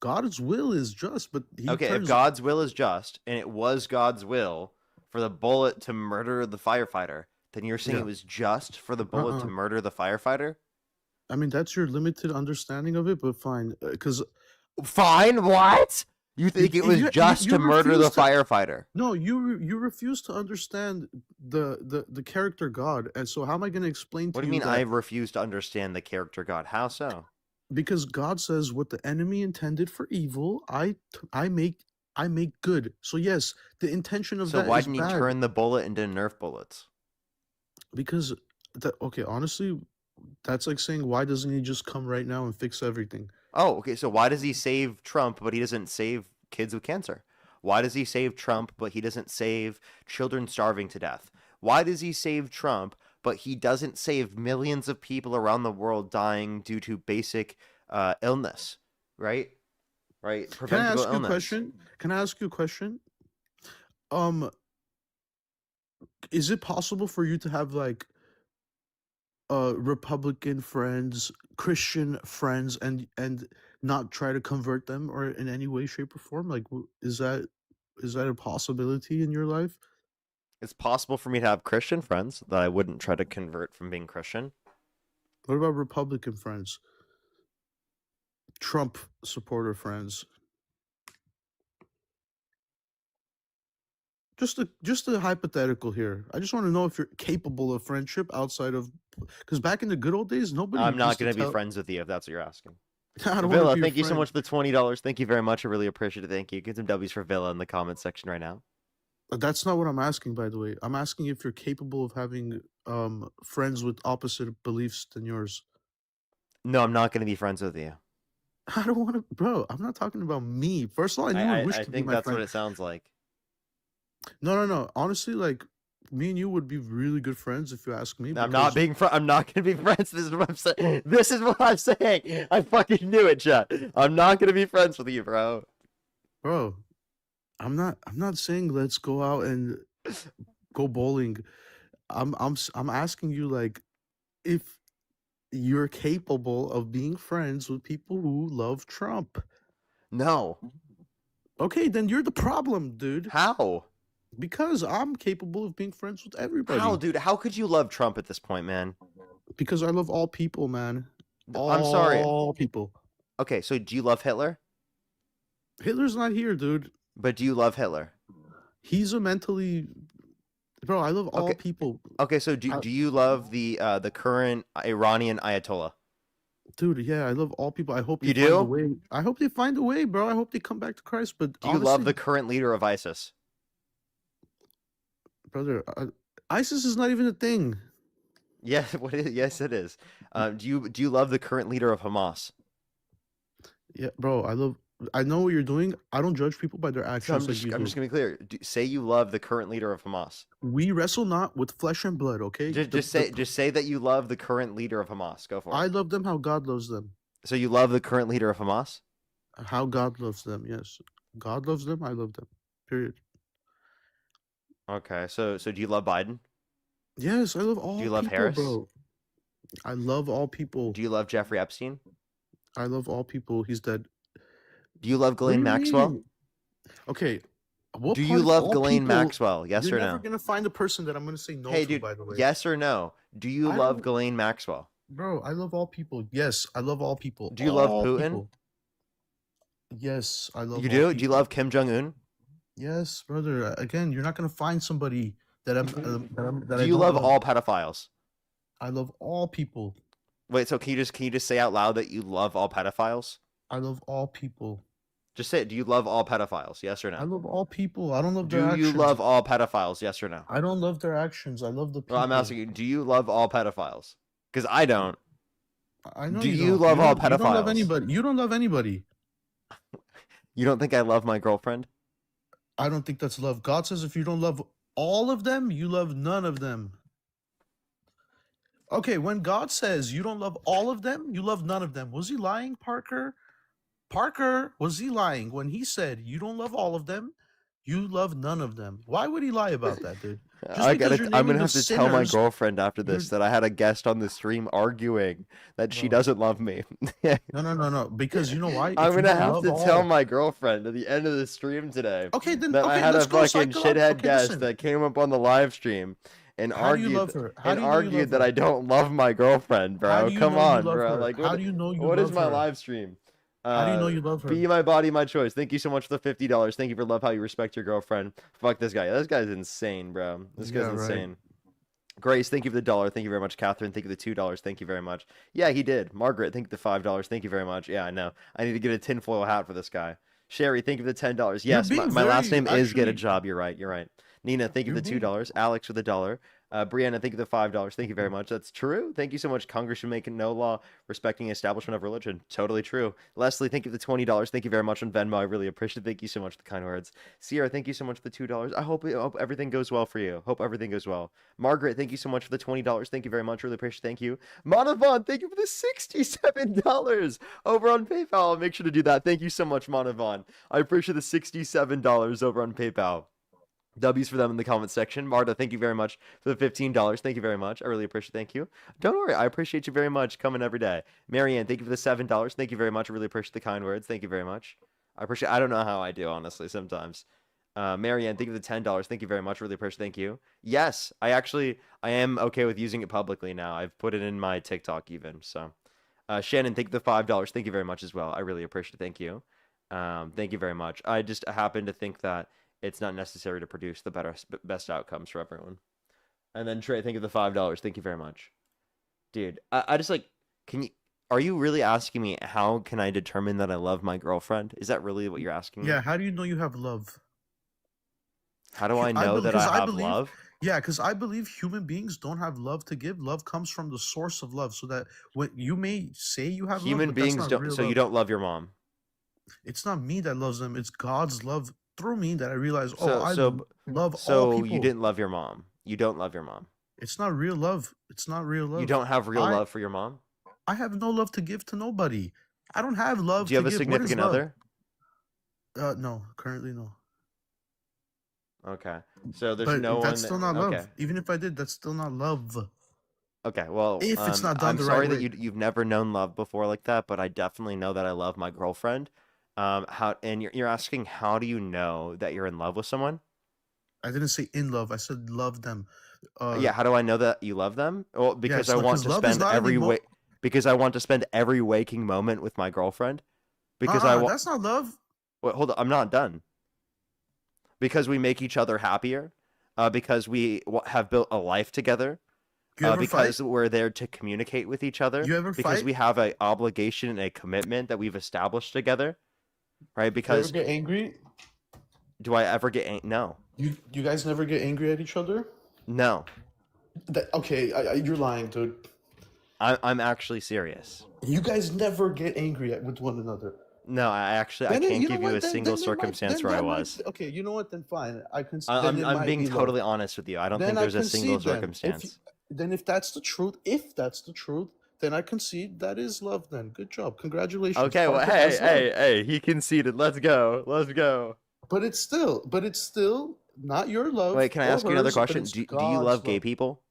God's will is just, but if God's will is just, and it was God's will for the bullet to murder the firefighter, then you're saying it was just for the bullet to murder the firefighter? I mean, that's your limited understanding of it, but fine. Fine, what? You think it was just to murder the firefighter? No, you refuse to understand the character God, and so how am I going to explain to you? What do you mean I refuse to understand the character God? How so? Because God says what the enemy intended for evil, I make good. So yes, the intention of that is bad. So why didn't he turn the bullet into Nerf bullets? Because okay, honestly, that's like saying, why doesn't he just come right now and fix everything? Oh, okay. So why does he save Trump, but he doesn't save kids with cancer? Why does he save Trump, but he doesn't save children starving to death? Why does he save Trump, but he doesn't save millions of people around the world dying due to basic illness? Right? Can I ask you a question? Can I ask you a question? Is it possible for you to have like Republican friends, Christian friends, and not try to convert them or in any way, shape, or form? Like, is that a possibility in your life? It's possible for me to have Christian friends that I wouldn't try to convert from being Christian. What about Republican friends? Trump supporter friends. Just a hypothetical here. I just want to know if you're capable of friendship outside of, because back in the good old days, nobody I'm not used to going to be tell. friends with you if that's what you're asking. I don't want to Villa, be your thank you so friend. much for the $20. Thank you very much. I really appreciate it. Thank you. Get some W's for Villa in the comment section right now. That's not what I'm asking, by the way. I'm asking if you're capable of having friends with opposite beliefs than yours. No, I'm not going to be friends with you. I don't want to, bro. I'm not talking about me. First of all, you would wish I to be think my that's friend. what it sounds like. No. Honestly, like me and you would be really good friends if you ask me. I'm not being I'm not gonna be friends. This is what I'm saying. This is what I'm saying. I fucking knew it, chat. I'm not gonna be friends with you, bro. Bro, I'm not saying let's go out and go bowling. I'm asking you, like, if you're capable of being friends with people who love Trump. No. Okay, then you're the problem, dude. How? Because I'm capable of being friends with everybody. How, dude? How could you love Trump at this point, man? Because I love all people, man. I'm sorry. All people. Okay, so do you love Hitler? Hitler's not here, dude. But do you love Hitler? He's a mentally, bro. I love all Okay. people, Okay, so do you love the current Iranian Ayatollah? dude. Yeah, I love all people. I hope they You find do? a way. I hope they find a way, bro. I hope they come back to Christ. But Do you love the current leader of ISIS? brother, ISIS is not even a thing. Yes, yes, it is. Do you love the current leader of Hamas? Yeah, bro. I know what you're doing. I don't judge people by their So actions. I'm just gonna be clear. Say you love the current leader of Hamas. We wrestle not with flesh and blood. Okay. Just say that you love the current leader of Hamas. Go for it. I love them how God loves them. So you love the current leader of Hamas? How God loves them. Yes, God loves them. I love them. Period. Okay. So do you love Biden? Yes, I love all. Do you love people, Harris? bro? I love all people. Do you love Jeffrey Epstein? I love all people. He's dead. Do you love What do Ghislaine you Maxwell? mean? Okay. What Do part you of love all Ghislaine people- Maxwell? Yes You're or never no? gonna find a person that I'm gonna say no Hey, to. dude. By the way, Yes or no? Do you I love don't- Ghislaine Maxwell? bro, I love all people. Yes, I love all people. Do you love All Putin? people. Yes, I love. You all do? Do you people. love Kim Jong Un? Yes, brother. Again, you're not gonna find somebody that I'm. That Do I you don't love all pedophiles? I love all people. Wait, so can you just say out loud that you love all pedophiles? I love all people. Just say it. Do you love all pedophiles? Yes or I no? love all people. I don't love their Do actions. you love all pedophiles? Yes or no? I don't love their actions. I love the people. Well, I'm asking you, do you love all pedophiles? Because I don't. I know do you you don't. love all You don't love pedophiles? anybody. You don't love anybody. You don't think I love my girlfriend? I don't think that's love. God says if you don't love all of them, you love none of them. Okay, when God says you don't love all of them, you love none of them. Was he lying, Parker? Parker, was he lying when he said you don't love all of them, you love none of them? Why would he lie about that, dude? I'm gonna have to tell my sinners, girlfriend after this that I had a guest on the stream arguing that she Bro. doesn't love me. No. Because you know why? If I'm you gonna don't have love to all- tell my girlfriend at the end of the stream today Okay, then that I okay, had a let's go fucking psychological. shithead Okay, guest listen. that came up on the live stream and How do you argued love her? How and do you know you love argued that her? I don't love my girlfriend, How bro. do you Come know you on, love bro. her? Like, How do you know you what is love my her? live stream? How do you know you love her? Be my body, my choice. Thank you so much for the $50. Thank you for love how you respect your girlfriend. Fuck this guy. This guy's insane, bro. This guy's Yeah, right. insane. Grace, thank you for the $1. Thank you very much. Catherine, thank you for the $2. Thank you very much. Yeah, he did. Margaret, thank you for the $5. Thank you very much. Yeah, I know. I need to get a tinfoil hat for this guy. Sherry, thank you for the $10. Yes, being my last very- name is Get a actually- Job. You're right. You're right. Nina, thank you for the You're being- $2. Alex with the $1. Brianna, thank you for the $5. Thank you very much. That's true. Thank you so much. Congress should make no law respecting establishment of religion. Totally true. Leslie, thank you for the $20. Thank you very much on Venmo. I really appreciate it. Thank you so much for the kind words. Sierra, thank you so much for the $2. I hope everything goes well for you. Hope everything goes well. Margaret, thank you so much for the $20. Thank you very much. Really appreciate it. Thank you. Monavon, thank you for the $67 over on PayPal. I'll make sure to do that. Thank you so much, Monavon. I appreciate the $67 over on PayPal. W's for them in the comment section. Marta, thank you very much for the $15. Thank you very much. I really appreciate it. Thank you. Don't worry. I appreciate you very much coming every day. Marianne, thank you for the $7. Thank you very much. I really appreciate the kind words. Thank you very much. I don't know how I do, honestly, sometimes. Marianne, thank you for the $10. Thank you very much. Really appreciate it. Thank you. Yes, I am okay with using it publicly now. I've put it in my TikTok even. So Shannon, thank you for the $5. Thank you very much as well. I really appreciate it. Thank you. Thank you very much. I just happen to think that it's not necessary to produce the best outcomes for everyone. And then Trey, thank you for the $5. Thank you very much. Dude, I just like, are you really asking me how can I determine that I love my girlfriend? Is that really what you're asking me? Yeah, how do you know you have love? How do I know that I have love? Yeah, because I believe human beings don't have love to give. Love comes from the source of love. So that what you may say you have Human love, but that's beings not don't, real so you love. don't love your mom. It's not me that loves them. It's God's love through me that I realize, So I so love all so people. you didn't love your mom. You don't love your mom. It's not real love. It's not real love. You don't have real I- love for your mom? I have no love to give to nobody. I don't have love Do you have to a give. What is significant love? other? No, currently no. Okay. So there's But no one that's still not love. okay. Even if I did, that's still not love. Okay, well, If it's not done I'm the sorry right that way. you've never known love before like that, but I definitely know that I love my girlfriend. And you're asking how do you know that you're in love with someone? I didn't say in love. I said love them. Yeah, how do I know that you love them? Well, because Yes, I want 'cause to love is spend not an because I want to spend every waking moment with my girlfriend. Because I want that's not love. Wait, hold on, I'm not done. Because we make each other happier, because we have built a life together, You ever because fight? we're there to communicate with each other, You ever because fight? we have an obligation and a commitment that we've established together, right? You ever Because get angry? do I ever get no, You guys never get angry at each other? no, Okay, you're lying, dude. I'm actually serious. You guys never get angry with one another. No, I Then can't you know give you what? a single there might- circumstance then where I that might- was. Okay, you know what? Then fine. I'm being totally honest with you. I don't think Then I there's a single concede then. circumstance. Then if that's the truth, then I concede that is love. Then good job, congratulations. Okay, well, Parker hey, has love. hey, he conceded. Let's go. But it's still not your love. Wait, can I or ask you another hers, but question? it's Do you God's love gay love. people?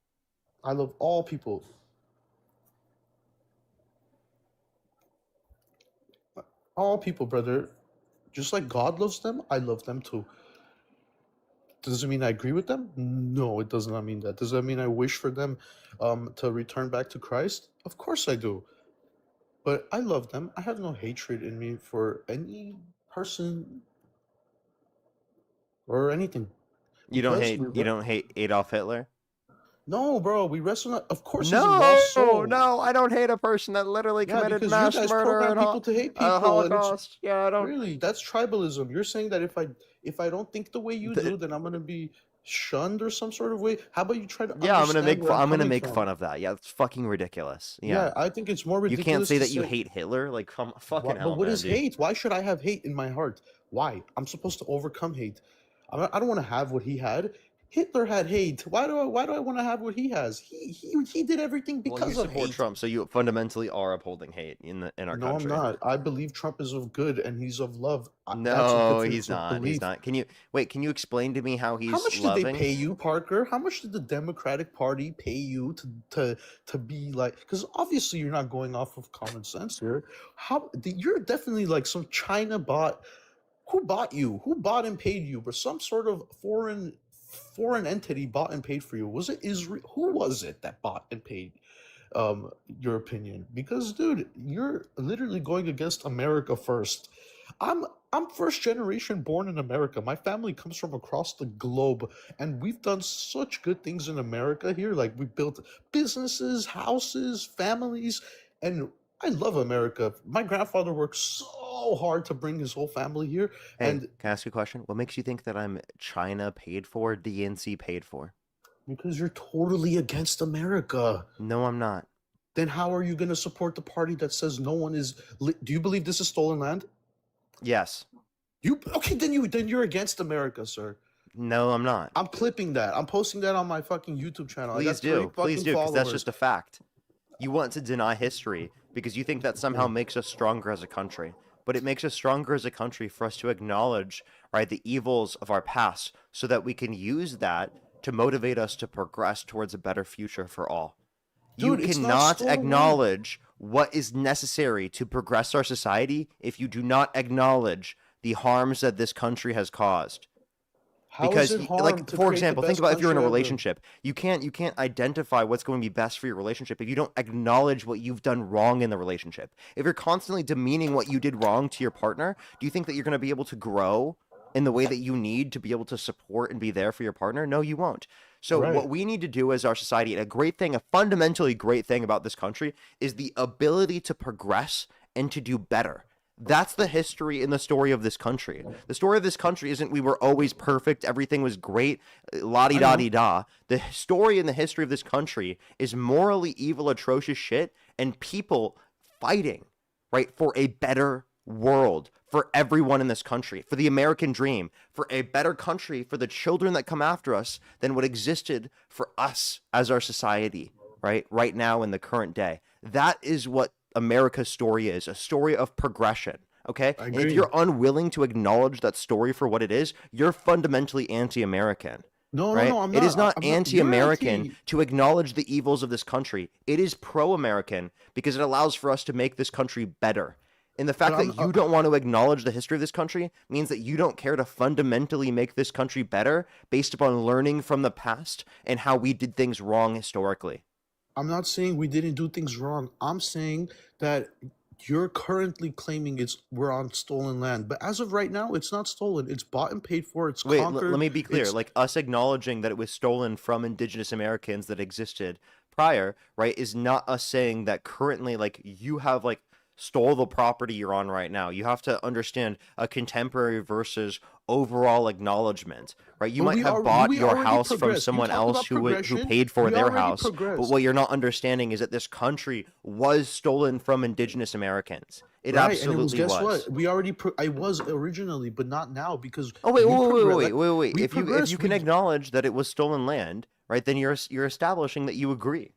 I love all people. All people, brother. Just like God loves them, I love them too. Does it mean I agree with them? No, it does not mean that. Does that mean I wish for them to return back to Christ? Of course I do. But I love them. I have no hatred in me for any person or anything. You don't Because hate we you re- don't hate Adolf Hitler? No, bro, we wrestle. Of course, he's a lost soul. No, I don't hate a person that literally Yeah, committed because you mass guys murder program and people to hate people, and it's Holocaust. Yeah, I don't. really that's tribalism. You're saying that if I don't think the way you The- do, then I'm gonna be shunned or some sort of way. How about you try to Yeah, I'm gonna understand make where I'm gonna coming make from? fun of that. Yeah, it's fucking ridiculous. Yeah, Yeah, I think it's more you ridiculous. can't say to that you hate Hitler. Like, come fucking But hell, what man, is dude. hate? Why should I have hate in my heart? Why? I'm supposed to overcome hate. I don't want to have what he had. Hitler had hate. Why do I want to have what he has? He did everything Well, because you of support hate. Trump, so you fundamentally are upholding hate in our No, I'm country. not. I believe Trump is of good and he's of love. That's a No, difference he's of not. He's belief. not. Can you explain to me how he's How much did loving? they pay you, Parker? How much did the Democratic Party pay you to be like? Because obviously you're not going off of common sense here. You're definitely like some China bought. Who bought you? Who bought and paid you? But some sort of foreign entity bought and paid for you. Was it Israel? Who was it that bought and paid your opinion? Because dude, you're literally going against America first. I'm first generation born in America. My family comes from across the globe, and we've done such good things in America here. Like we built businesses, houses, families, and I love America. My grandfather worked so hard to bring his whole family here, Hey, and can I ask you a question? What makes you think that I'm China paid for, DNC paid for? because you're totally against America. No, I'm not. Then how are you going to support the party that says no one is? Do you believe this is stolen land? Yes. Okay? Then you're against America, sir. No, I'm not. I'm clipping that. I'm posting that on my fucking YouTube channel. I got Please do. 3 Please fucking do, because that's followers. just a fact. You want to deny history because you think that somehow makes us stronger as a country. But it makes us stronger as a country for us to acknowledge, right, the evils of our past so that we can use that to motivate us to progress towards a better future for all. Dude, You it's not cannot stolen land. acknowledge what is necessary to progress our society if you do not acknowledge the harms that this country has caused. How is it Like, harm to for create the example, think best about if you're in a country ever? relationship. You can't identify what's going to be best for your relationship if you don't acknowledge what you've done wrong in the relationship. If you're constantly demeaning what you did wrong to your partner, do you think that you're going to be able to grow in the way that you need to be able to support and be there for your partner? No, you won't. So Right. what we need to do as our society, and a great thing, a fundamentally great thing about this country, is the ability to progress and to do better. That's the history and the story of this country. The story of this country isn't we were always perfect, everything was great, la di I da know. di da. The story and the history of this country is morally evil, atrocious shit, and people fighting, right, for a better world for everyone in this country, for the American dream, for a better country for the children that come after us than what existed for us as our society, right now in the current day. That is what America's story is, a story of progression. Okay. I And if agree. you're unwilling to acknowledge that story for what it is, you're fundamentally anti-American. No, no, Right? no. I'm It is not. not I'm not. You're anti-American anti. to acknowledge the evils of this country. It is pro-American because it allows for us to make this country better. And the But fact I'm. that you don't want to acknowledge the history of this country means that you don't care to fundamentally make this country better based upon learning from the past and how we did things wrong historically. I'm not saying we didn't do things wrong. I'm saying that you're currently claiming we're on stolen land, but as of right now, it's not stolen. It's bought and paid for. It's Wait, let conquered. me be clear. It's Like us acknowledging that it was stolen from indigenous Americans that existed prior, right, is not us saying that currently, like, you have, like, stole the property you're on right now. You have to understand a contemporary versus overall acknowledgement, right? You but might have bought we your already house from progressed. You someone talk else about who progression. paid for We their already house, but progressed. what you're not understanding is that this country was stolen from indigenous Americans. It Right, and it was. absolutely Guess was. what? We already. I was originally, but not now because Oh wait, we wait, wait, wait, progress. wait, wait, wait. We If you progressed. can We acknowledge that it was stolen land, right, then you're establishing that you agree.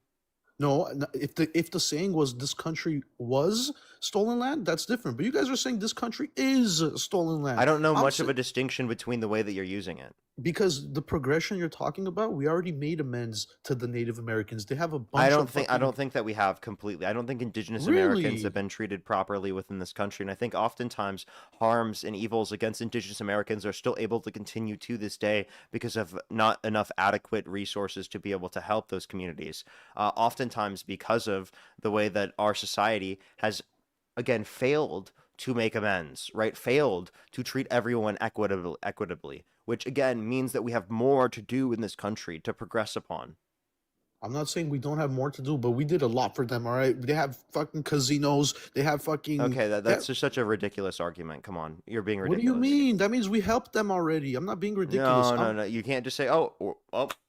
no. If the saying was this country was stolen land, that's different. But you guys are saying this country is stolen land. I don't know I'm much of sa- a distinction between the way that you're using it. because the progression you're talking about, we already made amends to the Native Americans. They have a I bunch don't of think fucking. that we have completely. I don't think indigenous Americans have Really? been treated properly within this country, and I think oftentimes harms and evils against indigenous Americans are still able to continue to this day because of not enough adequate resources to be able to help those communities. Oftentimes because of the way that our society has again failed to make amends, right? Failed to treat everyone equitably, which again means that we have more to do in this country to progress upon. I'm not saying we don't have more to do, but we did a lot for them. All right, they have fucking casinos. They have fucking. Okay, They have, that's just such a ridiculous argument. Come on, you're being what do you ridiculous. mean? That means we helped them already. I'm not being ridiculous. No. You can't just say, "Oh,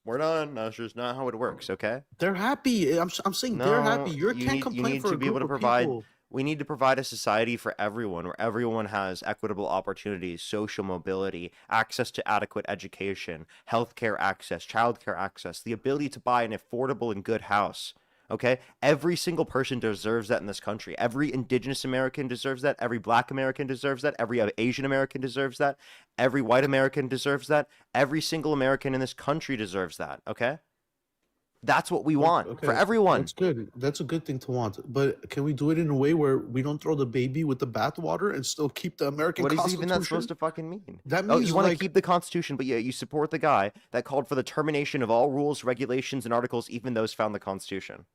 we're done." That's just not how it works. Okay. They're happy. I'm saying they're happy. No, You you can't need complain for to a be able group to of provide. people. We need to provide a society for everyone where everyone has equitable opportunities, social mobility, access to adequate education, healthcare access, childcare access, the ability to buy an affordable and good house. Okay? Every single person deserves that in this country. Every indigenous American deserves that. Every black American deserves that. Every Asian American deserves that. Every white American deserves that. Every single American in this country deserves that. Okay? That's what we want for Okay, everyone. that's good. That's a good thing to want. But can we do it in a way where we don't throw the baby with the bathwater and still keep the American What is even that Constitution? supposed to fucking mean? That Oh, means you want to like keep the Constitution, but yeah, you support the guy that called for the termination of all rules, regulations, and articles, even those found in the Constitution.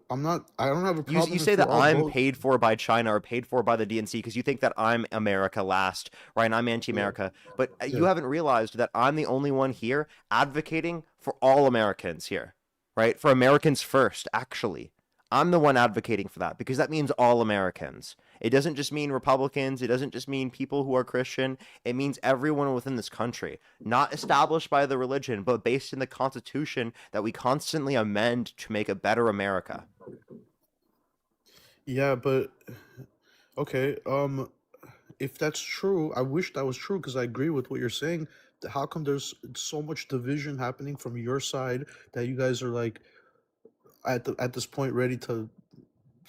I'm not. I don't have a You problem say if that we're all I'm vote. paid for by China or paid for by the DNC because you think that I'm America last, right? And I'm anti-America. But you Yeah. haven't realized that I'm the only one here advocating for all Americans here, right? For Americans first, actually. I'm the one advocating for that because that means all Americans. It doesn't just mean Republicans. It doesn't just mean people who are Christian. It means everyone within this country, not established by the religion, but based in the Constitution that we constantly amend to make a better America. Yeah, but okay. If that's true, I wish that was true because I agree with what you're saying. How come there's so much division happening from your side that you guys are like at this point ready to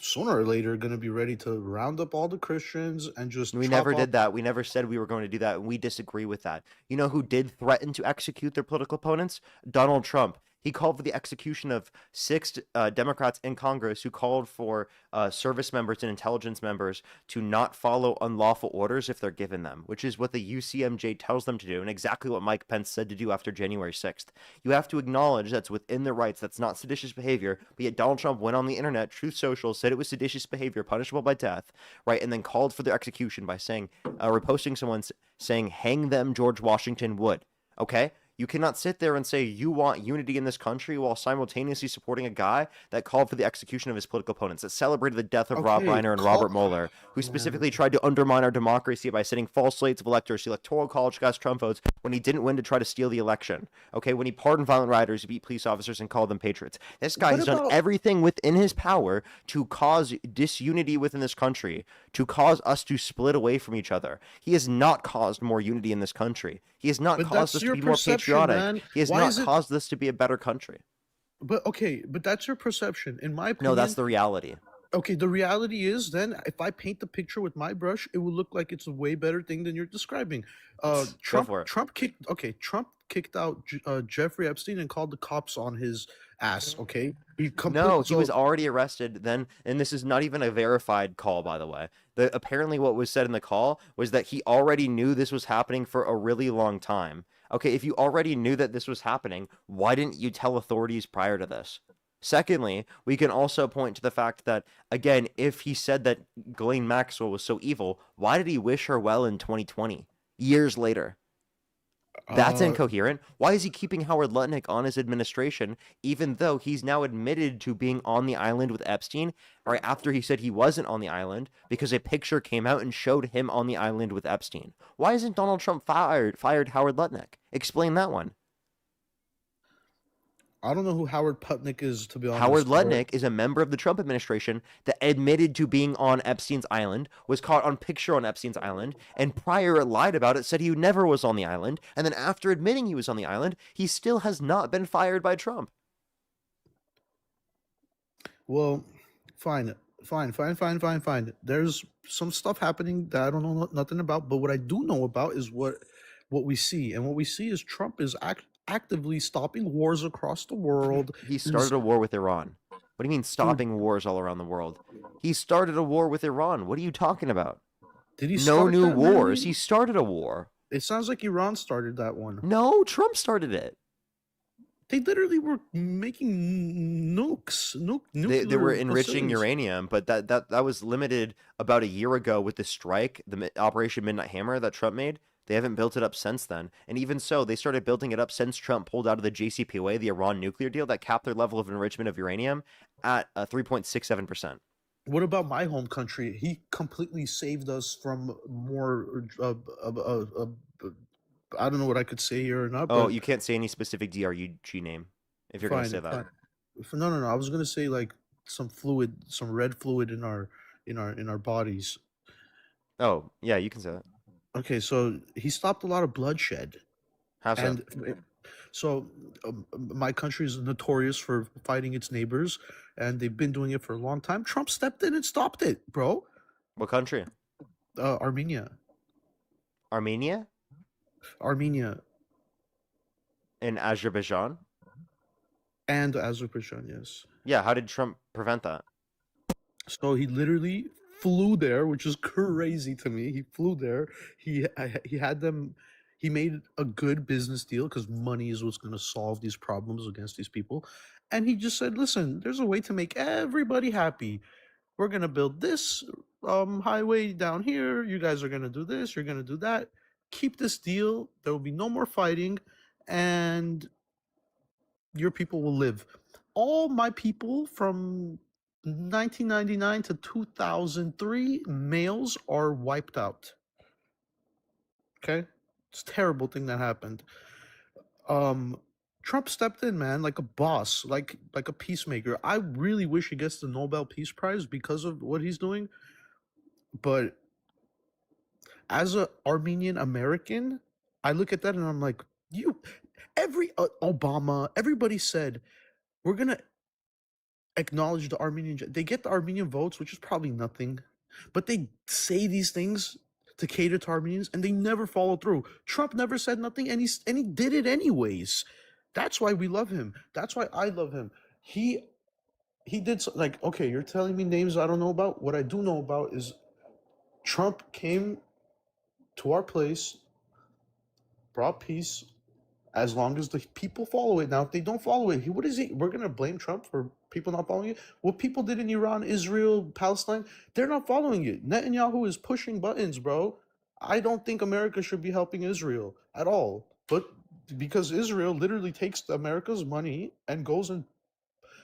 sooner or later going to be ready to round up all the Christians and just We chop never off. did that. We never said we were going to do that, and we disagree with that. You know who did threaten to execute their political opponents? Donald Trump. He called for the execution of 6 Democrats in Congress who called for service members and intelligence members to not follow unlawful orders if they're given them, which is what the UCMJ tells them to do, and exactly what Mike Pence said to do after January 6th. You have to acknowledge that's within their rights. That's not seditious behavior. But yet Donald Trump went on the internet, Truth Social, said it was seditious behavior, punishable by death, right? And then called for their execution by saying, reposting someone saying, hang them, George Washington would. Okay? You cannot sit there and say you want unity in this country while simultaneously supporting a guy that called for the execution of his political opponents, that celebrated the death of Rob Okay, Reiner and Robert Mueller, who specifically tried to undermine our democracy by sending false slates of electors to electoral college cast Trump votes when he didn't win to try to steal the election. Okay, when he pardoned violent rioters, beat police officers, and called them patriots. This guy What has done about- everything within his power to cause disunity within this country, to cause us to split away from each other. He has not caused more unity in this country. He has not But caused that's us to your be more perception, patriotic. man. He has Why not is it- caused this to be a better country. But okay, but that's your perception. In my opinion, No, that's the reality. okay, the reality is then if I paint the picture with my brush, it will look like it's a way better thing than you're describing. Trump for it. Trump kicked out Jeffrey Epstein and called the cops on his ass, okay? No, he was so- already arrested then, and this is not even a verified call, by the way. Apparently what was said in the call was that he already knew this was happening for a really long time. Okay, if you already knew that this was happening, why didn't you tell authorities prior to this? Secondly, we can also point to the fact that, again, if he said that Ghislaine Maxwell was so evil, why did he wish her well in 2020, years later? That's Uh, incoherent. Why is he keeping Howard Lutnick on his administration, even though he's now admitted to being on the island with Epstein, right after he said he wasn't on the island, because a picture came out and showed him on the island with Epstein? Why isn't Donald Trump fired Howard Lutnick? Explain that one. I don't know who Howard Putnick is, to be honest. Howard Lutnick is a member of the Trump administration that admitted to being on Epstein's island, was caught on picture on Epstein's island, and prior lied about it, said he never was on the island, and then after admitting he was on the island, he still has not been fired by Trump. Well, fine. There's some stuff happening that I don't know nothing about, but what I do know about is what we see, and what we see is Trump is actively stopping wars across the world. He started a war with Iran. What do you mean stopping wars all around the world? He started a war with Iran. What are you talking about? Did he No start new that, wars. really? He started a war. It sounds like Iran started that one. No, Trump started it. They literally were making nukes. They were nuclear enriching facilities. uranium, but that was limited about a year ago with the strike, Operation Midnight Hammer that Trump made. They haven't built it up since then. And even so, they started building it up since Trump pulled out of the JCPOA, the Iran nuclear deal, that capped their level of enrichment of uranium at 3.67%. What about my home country? He completely saved us from more. I don't know what I could say here or not. Oh, but you can't say any specific DRUG name if you're going to say that. No. I was gonna say like some fluid, some red fluid in our bodies. Oh, yeah, you can say that. Okay, so he stopped a lot of bloodshed. How so? And so my country is notorious for fighting its neighbors, and they've been doing it for a long time. Trump stepped in and stopped it, bro. What country? Armenia. Armenia? In Azerbaijan? And Azerbaijan, yes. Yeah, how did Trump prevent that? So he literally flew there, which is crazy to me. He flew there. He had them. He made a good business deal because money is what's going to solve these problems against these people. And he just said, "Listen, there's a way to make everybody happy. We're going to build this highway down here. You guys are going to do this. You're going to do that. Keep this deal. There will be no more fighting, and your people will live." All my people from 1999 to 2003, males are wiped out. Okay? It's a terrible thing that happened. Trump stepped in, man, like a boss, like a peacemaker. I really wish he gets the Nobel Peace Prize because of what he's doing. But as a Armenian American, I look at that and I'm like, Obama, everybody said, we're going to acknowledge the Armenian. They get the Armenian votes, which is probably nothing. But they say these things to cater to Armenians, and they never follow through. Trump never said nothing, and he did it anyways. That's why we love him. That's why I love him. He did like, okay, you're telling me names I don't know about. What I do know about is Trump came to our place, brought peace, as long as the people follow it. Now, if they don't follow it, what is he? We're gonna blame Trump for people not following it. What people did in Iran, Israel, Palestine, they're not following it. Netanyahu is pushing buttons, bro. I don't think America should be helping Israel at all, but because Israel literally takes America's money and goes and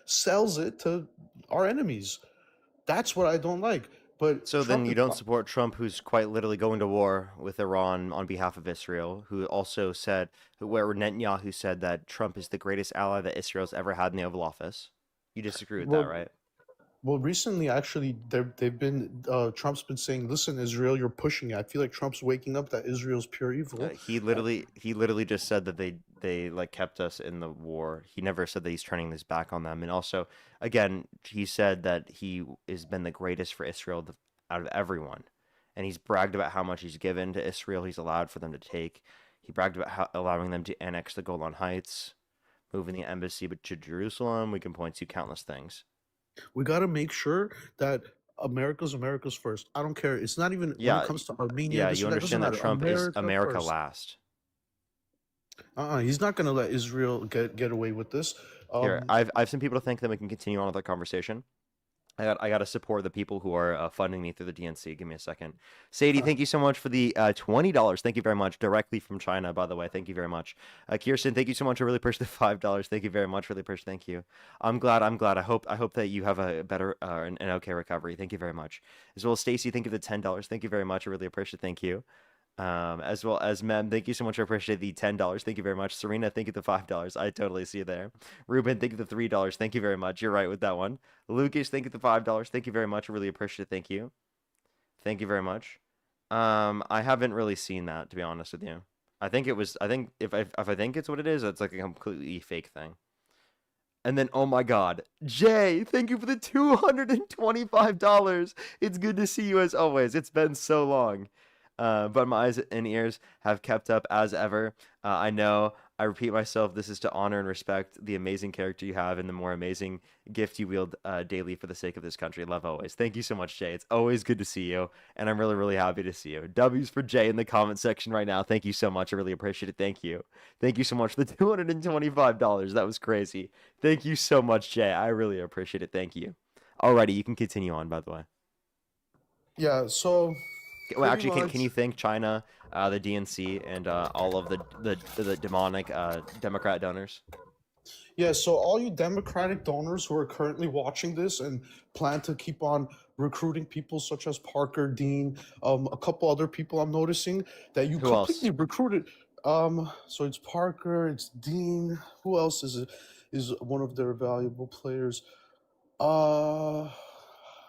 sells it to our enemies. That's what I don't like. But So then Trump you is don't support Trump, who's quite literally going to war with Iran on behalf of Israel, who also said, where Netanyahu said that Trump is the greatest ally that Israel's ever had in the Oval Office. You disagree with that, well, right? well, recently, actually, they've been Trump's been saying, "Listen, Israel, you're pushing it." I feel like Trump's waking up that Israel's pure evil. He literally just said that they like kept us in the war. He never said that he's turning his back on them. And also, again, he said that he has been the greatest for Israel out of everyone, and he's bragged about how much he's given to Israel. He's allowed for them to take. He bragged about allowing them to annex the Golan Heights, moving the embassy to Jerusalem. We can point to countless things. We got to make sure that America's first. I don't care. It's not even when it Yeah, comes to Armenia. yeah, This you or that doesn't understand that matter. Trump is America America first. last. He's not gonna let Israel get away with this. Here, Um, I've seen people think that we can continue on with our conversation. I got to support the people who are funding me through the DNC. Give me a second. Sadie, thank you so much for the $20. Thank you very much. Directly from China, by the way. Thank you very much. Kirsten, thank you so much. I really appreciate the $5. Thank you very much. Really appreciate. Thank you. I'm glad. I hope that you have a better an okay recovery. Thank you very much. As well as Stacy, thank you for the $10. Thank you very much. I really appreciate. Thank you. As well as Mem, thank you so much. I appreciate the $10. Thank you very much. Serena, thank you for the $5. I totally see you there. Ruben, thank you for the $3. Thank you very much. You're right with that one. Lucas, thank you for the $5. Thank you very much. I really appreciate it. Thank you. Thank you very much. I haven't really seen that, to be honest with you. I think it was. I think if I think it's what it is, it's like a completely fake thing. And then, oh my God, Jay, thank you for the $225. It's good to see you as always. It's been so long. But my eyes and ears have kept up as ever. I know, I repeat myself, this is to honor and respect the amazing character you have and the more amazing gift you wield daily for the sake of this country. Love always. Thank you so much, Jay. It's always good to see you, and I'm really, really happy to see you. W's for Jay in the comment section right now. Thank you so much. I really appreciate it. Thank you. Thank you so much for the $225. That was crazy. Thank you so much, Jay. I really appreciate it. Thank you. Alrighty, you can continue on, by the way. yeah. So Well, pretty actually, can you much. thank China, the DNC, and all of the demonic Democrat donors? Yeah, so all you Democratic donors who are currently watching this and plan to keep on recruiting people such as Parker, Dean, a couple other people I'm noticing that you Who else? completely recruited. So it's Parker, it's Dean. Who else is one of their valuable players? Uh,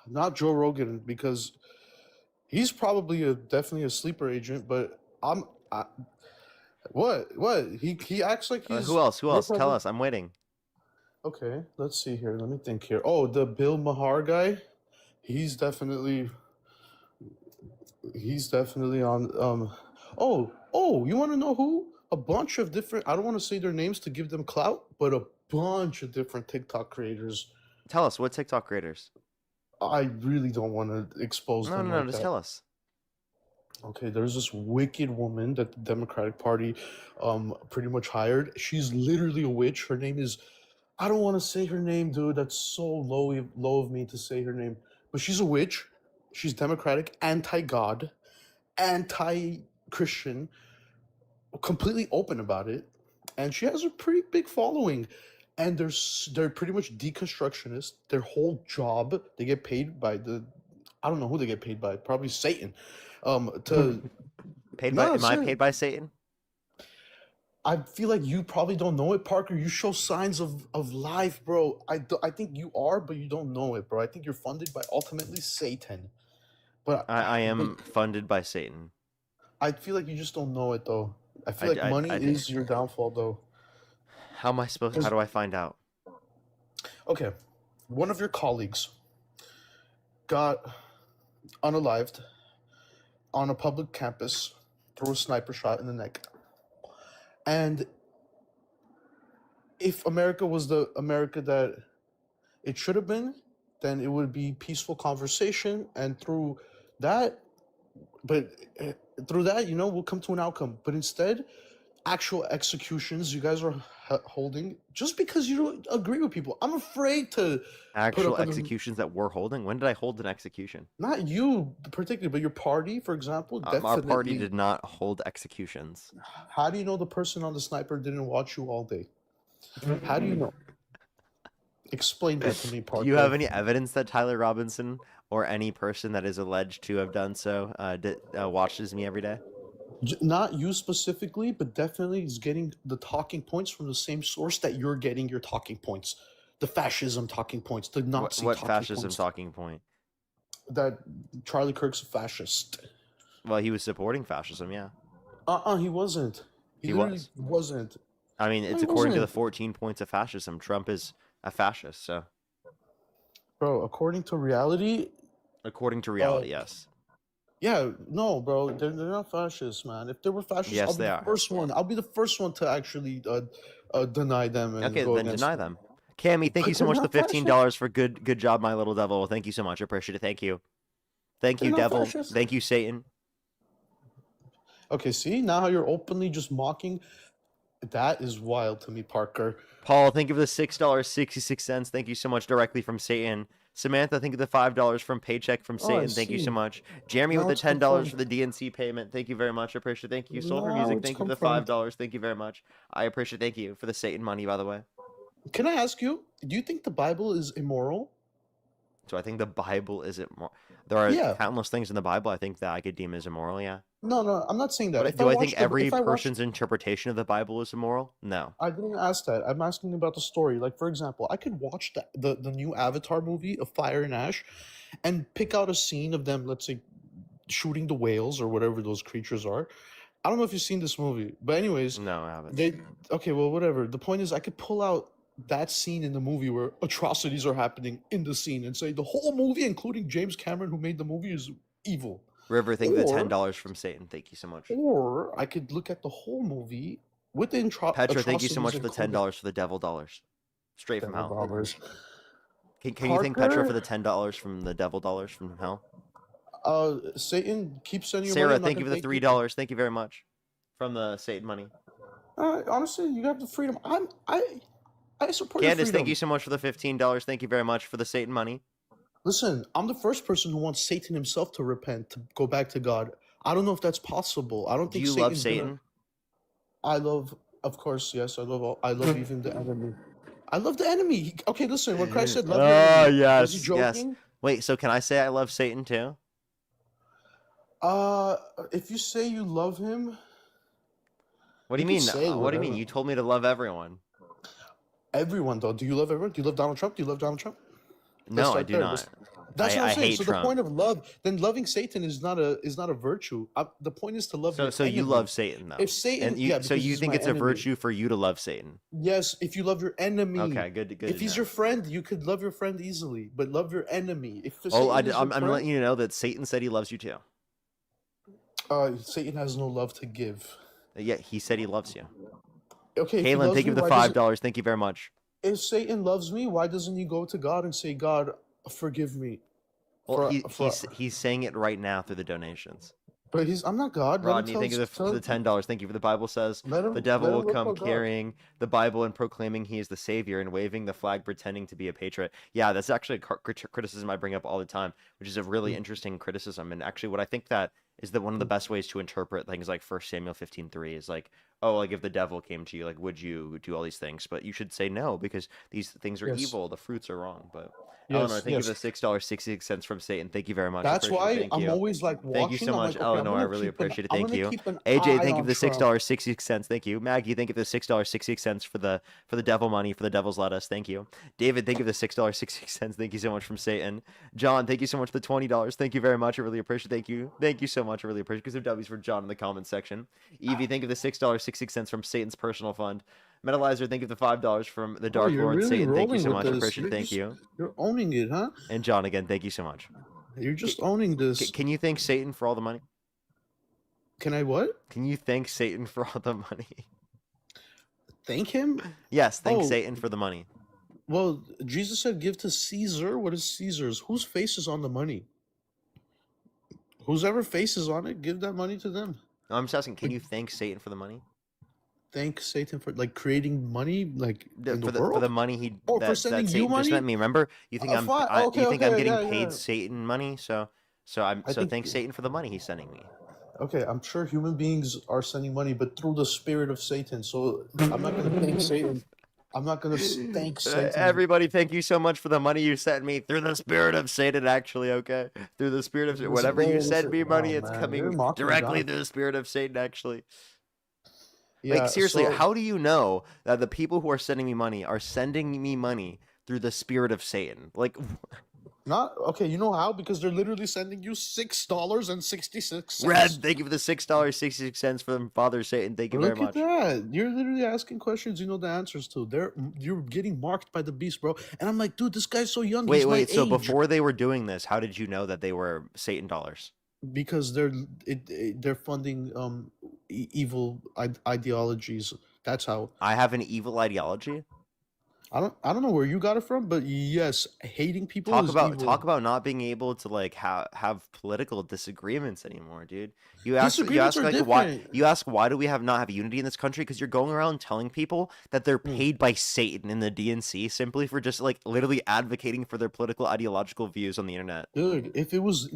Not Joe Rogan because he's probably definitely a sleeper agent. But what he acts like Who he's else? Who else? Tell Republican. us. I'm waiting. Okay, let's see here. Let me think here. Oh, the Bill Maher guy. He's definitely he's definitely on oh, you want to know who? A bunch of different, I don't want to say their names to give them clout, but a bunch of different TikTok creators. Tell us what TikTok creators. I really don't want to expose No, them no, no. like Just that. tell us. Okay, there's this wicked woman that the Democratic Party pretty much hired. She's literally a witch. Her name is, I don't want to say her name, dude. That's so low of me to say her name. But she's a witch. She's Democratic, anti-God, anti-Christian, completely open about it. And she has a pretty big following. And they're pretty much deconstructionists. Their whole job, they get paid by I don't know who they get paid by, probably Satan. To Paid by? No, Am I seriously. paid by Satan? I feel like you probably don't know it, Parker. You show signs of life, bro. I think you are, but you don't know it, bro. I think you're funded by ultimately Satan. But I but am funded by Satan. I feel like you just don't know it though. I I, feel like I, money I, is your downfall though. how am I supposed? How 'Cause- do I find out? okay, one of your colleagues got unalived on a public campus through a sniper shot in the neck. And if America was the America that it should have been, then it would be peaceful conversation, and that, but through that, we'll come to an outcome. But instead, actual executions you guys are holding just because you don't agree with people. I'm afraid to put Actual up with executions that we're holding. When did I hold an execution? not you particularly, but your party, for example, Our party definitely. did not hold executions. How do you know the person on the sniper didn't watch you all day? How do you know? Explain that to me, Do Parker. you have any evidence that Tyler Robinson or any person that is alleged to have done so watches me every day? Not you specifically, but definitely is getting the talking points from the same source that you're getting your talking points. The fascism talking points, the Nazi What talking fascism points. talking point? That Charlie Kirk's a fascist. Well, he was supporting fascism, yeah. He wasn't. He literally was. wasn't. I mean, No, it's he according to the wasn't. 14 points of fascism. Trump is a fascist, so Bro, according to reality, according to reality, yes. yeah, no, bro, they're not fascists, man. If they were fascists, Yes, I'll be they the are. first one. I'll be the first one to actually deny them and Okay, go then against deny them. Cammy, thank But you so they're much for the not $15 for good job, my little devil. Thank you so much. I appreciate it. Thank you. Thank They're you, not devil. fascists. Thank you, Satan. Okay, see, now how you're openly just mocking. That is wild to me, Parker. Paul, thank you for the $6.66. Thank you so much directly from Satan. Samantha, thank you for the $5 from Paycheck from Oh, I Satan. Thank you so see. much. Jeremy Now with the it's $10 confirmed. for the DNC payment. Thank you very much. I appreciate it. Thank you. Soul for Now Music, it's thank you for the confirmed. $5. Thank you very much. I appreciate it. Thank you for the Satan money, by the way. Can I ask you, do you think the Bible is immoral? So I think the Bible is immoral. There are Yeah. countless things in the Bible I think that I could deem as immoral, yeah. No, I'm not saying that. But If do I think watched every if I watched, person's interpretation of the Bible is immoral? No. I didn't ask that. I'm asking about the story. Like, for example, I could watch the new Avatar movie of Fire and Ash and pick out a scene of them, let's say, shooting the whales or whatever those creatures are. I don't know if you've seen this movie, but anyways, No, I haven't. okay, well, whatever. The point is, I could pull out that scene in the movie where atrocities are happening in the scene and say the whole movie, including James Cameron, who made the movie, is evil. River, thank you for the Or- $10 from Satan. Thank you so much. Or I could look at the whole movie with the Petra, thank you so much for the atrocities $10 for the devil dollars. Straight from hell. dollars. Can you thank Petra Parker- for the $10 from the devil dollars from hell? Satan, keep sending your Sarah, money. I'm not thank you for gonna the take $3. Thank you very much. From the Satan money. Honestly, you have the freedom. I support your Candace, freedom. thank you so much for the $15. Thank you very much for the Satan money. Listen, I'm the first person who wants Satan himself to repent, to go back to God. I don't know if that's possible. I don't Do think you Satan's love gonna- Satan? I love, of course, yes. I love even the enemy. I love the enemy. Okay, listen. When Christ said, "Love your enemy," was he yes. joking? Wait, so can I say I love Satan too? If you say you love him, What do you You mean? can say What do you mean? whatever. You told me to love everyone. everyone though. Do you love everyone? Do you love Donald Trump? Do you love Donald Trump? No, I start do there. not. That's I what I'm saying. hate So Trump. the point of love, then loving Satan is not a virtue. The point is to love. your So you enemy. love Satan though. If Satan, And you, yeah, so because you he's think my it's a enemy. virtue for you to love Satan? Yes, if you love your enemy. Okay, good. If to he's know. your friend, you could love your friend easily, but love your enemy. If Oh, Satan is your I'm friend, letting you know that Satan said he loves you too. Satan has no love to give. Yeah, he said he loves you. Okay, if he Kaylin, loves thank you me, for the why doesn't- $5. Thank you very much. If Satan loves me, why doesn't he go to God and say, "God, forgive me"? Well, For- he's saying it right now through the donations. But I'm not God. Let him Rodney, thank you for the $10. Thank you for the Bible says Let him- the devil let him will look come for God. carrying the Bible and proclaiming he is the savior and waving the flag pretending to be a patriot. Yeah, that's actually a criticism I bring up all the time, which is a really interesting criticism. And actually, what I think that is that one of the best ways to interpret things like 1 Samuel 15:3 is like, oh, like if the devil came to you, like would you do all these things? But you should say no because these things are Yes. evil. The fruits are wrong. But Yes, Eleanor, thank you yes. for the $6.66 from Satan. Thank you very much. That's Appreciate it. why Thank I'm you. always like watching. Thank you so I'm much, like, okay, Eleanor. I'm I gonna really keep an- appreciate it. I'm Thank gonna you. keep an AJ, eye thank you on for the Trump. $6.66. Thank you. Maggie, thank you for the $6.66 for the devil money for the devil's lettuce. Thank you. David, thank you for the $6.66. Thank you so much from Satan. John, thank you so much for the $20. Thank you very much. I really appreciate it. Thank you. Thank you so much. I really appreciate it. Because of W's for John in the comments section. Evie, thank you for the $6.66 from Satan's personal fund. Metalizer, thank you for the $5 from the Dark you're Lord. really Satan, thank you rolling so with much. I this. appreciate it. Thank you. You're owning it, huh? And John again, thank you so much. You're just owning this. Can you thank Satan for all the money? Can I what? Can you thank Satan for all the money? Thank him? Yes, thank Oh, Satan for the money. well, Jesus said, "Give to Caesar what is Caesar's." Whose face is on the money? Whoever face is on it, give that money to them. No, I'm just asking, can Like, you thank Satan for the money? thank Satan for like creating money, like in the For the world, money he or for that sending you Satan just money. sent me. Remember? Fine. Okay, You think I'm okay, getting yeah, paid yeah. Satan money? So I think thank Satan for the money he's sending me. okay. I'm sure human beings are sending money, but through the spirit of Satan. So I'm not gonna thank Satan. I'm not gonna thank Satan. Everybody, thank you so much for the money you sent me through the spirit of Satan. Actually, okay, through the spirit of whatever you send me money, Oh it's man, you're coming mocking directly God. through the spirit of Satan. Actually, like Yeah. seriously, So how do you know that the people who are sending me money are sending me money through the spirit of Satan? Like, not okay. You know how? Because they're literally sending you $6.66. Red, thank you for the $6.66 from Father Satan. Thank you very Look at much. that. You're literally asking questions you know the answers to. You're getting marked by the beast, bro. And I'm like, dude, this guy's so young. He's my Wait. So age. before they were doing this, how did you know that they were Satan dollars? Because they're funding evil ideologies. That's how. I have an evil ideology. I don't know where you got it from, but yes, hating people is Talk evil. about not being able to like have political disagreements anymore, dude. You Disagreements ask are like different. why do we not have unity in this country? Because you're going around telling people that they're Hmm. paid by Satan in the DNC simply for just like literally advocating for their political ideological views on the internet. Dude, if it was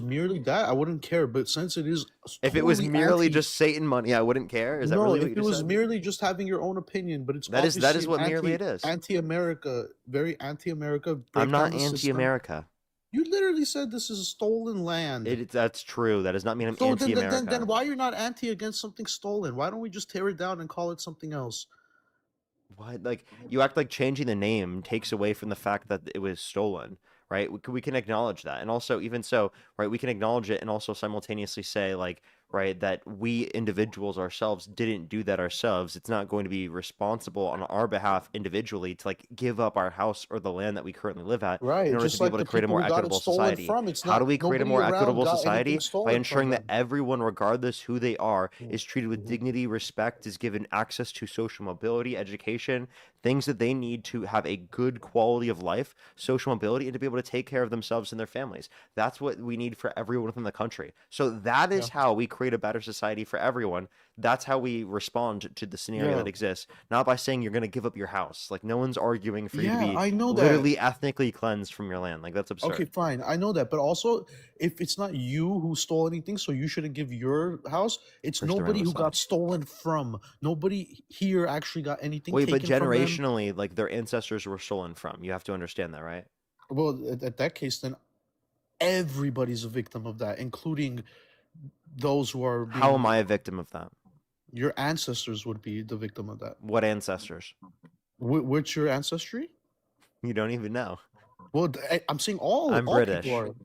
merely that, I wouldn't care. But since it is If it was totally merely anti, just Satan money, I wouldn't care. Is that no, really what if you it just was said? merely just having your own opinion, but it's That is obviously what merely it is. anti-America, very anti-America, break I'm down not the system. anti-America. You literally said this is stolen land. That's true. That does not mean I'm So anti-America. then why you're not anti against something stolen? Why don't we just tear it down and call it something else? What? Like you act like changing the name takes away from the fact that it was stolen, right? We can acknowledge that, and also even so, right? We can acknowledge it and also simultaneously say like, right, that we individuals ourselves didn't do that ourselves. It's not going to be responsible on our behalf individually to like give up our house or the land that we currently live at in Right, order to just be like able to the create a people more who got it equitable stolen society. from. It's How do not we create a nobody more around equitable got anything society? By stolen from ensuring that them. everyone, regardless who they are, is treated with Mhm. dignity, respect, is given access to social mobility, education, things that they need to have a good quality of life, social mobility, and to be able to take care of themselves and their families. That's what we need for everyone within the country. So that is Yeah. how we create a better society for everyone. That's how we respond to the scenario Yeah. that exists. Not by saying you're going to give up your house. Like no one's arguing for you to Yeah, be I know that. literally ethnically cleansed from your land. Like that's absurd. Okay, fine. I know that. But also, if it's not you who stole anything, so you shouldn't give your house, it's Christian nobody who Renaissance. got stolen from. Nobody here actually got anything Wait, but taken from them. generationally, like their ancestors were stolen from. You have to understand that, right? Well, at that case, then everybody's a victim of that, including those who are How am being. I a victim of that? Your ancestors would be the victim of that. What ancestors? What's your ancestry? You don't even know. Well, I'm saying all. I'm all British. People are.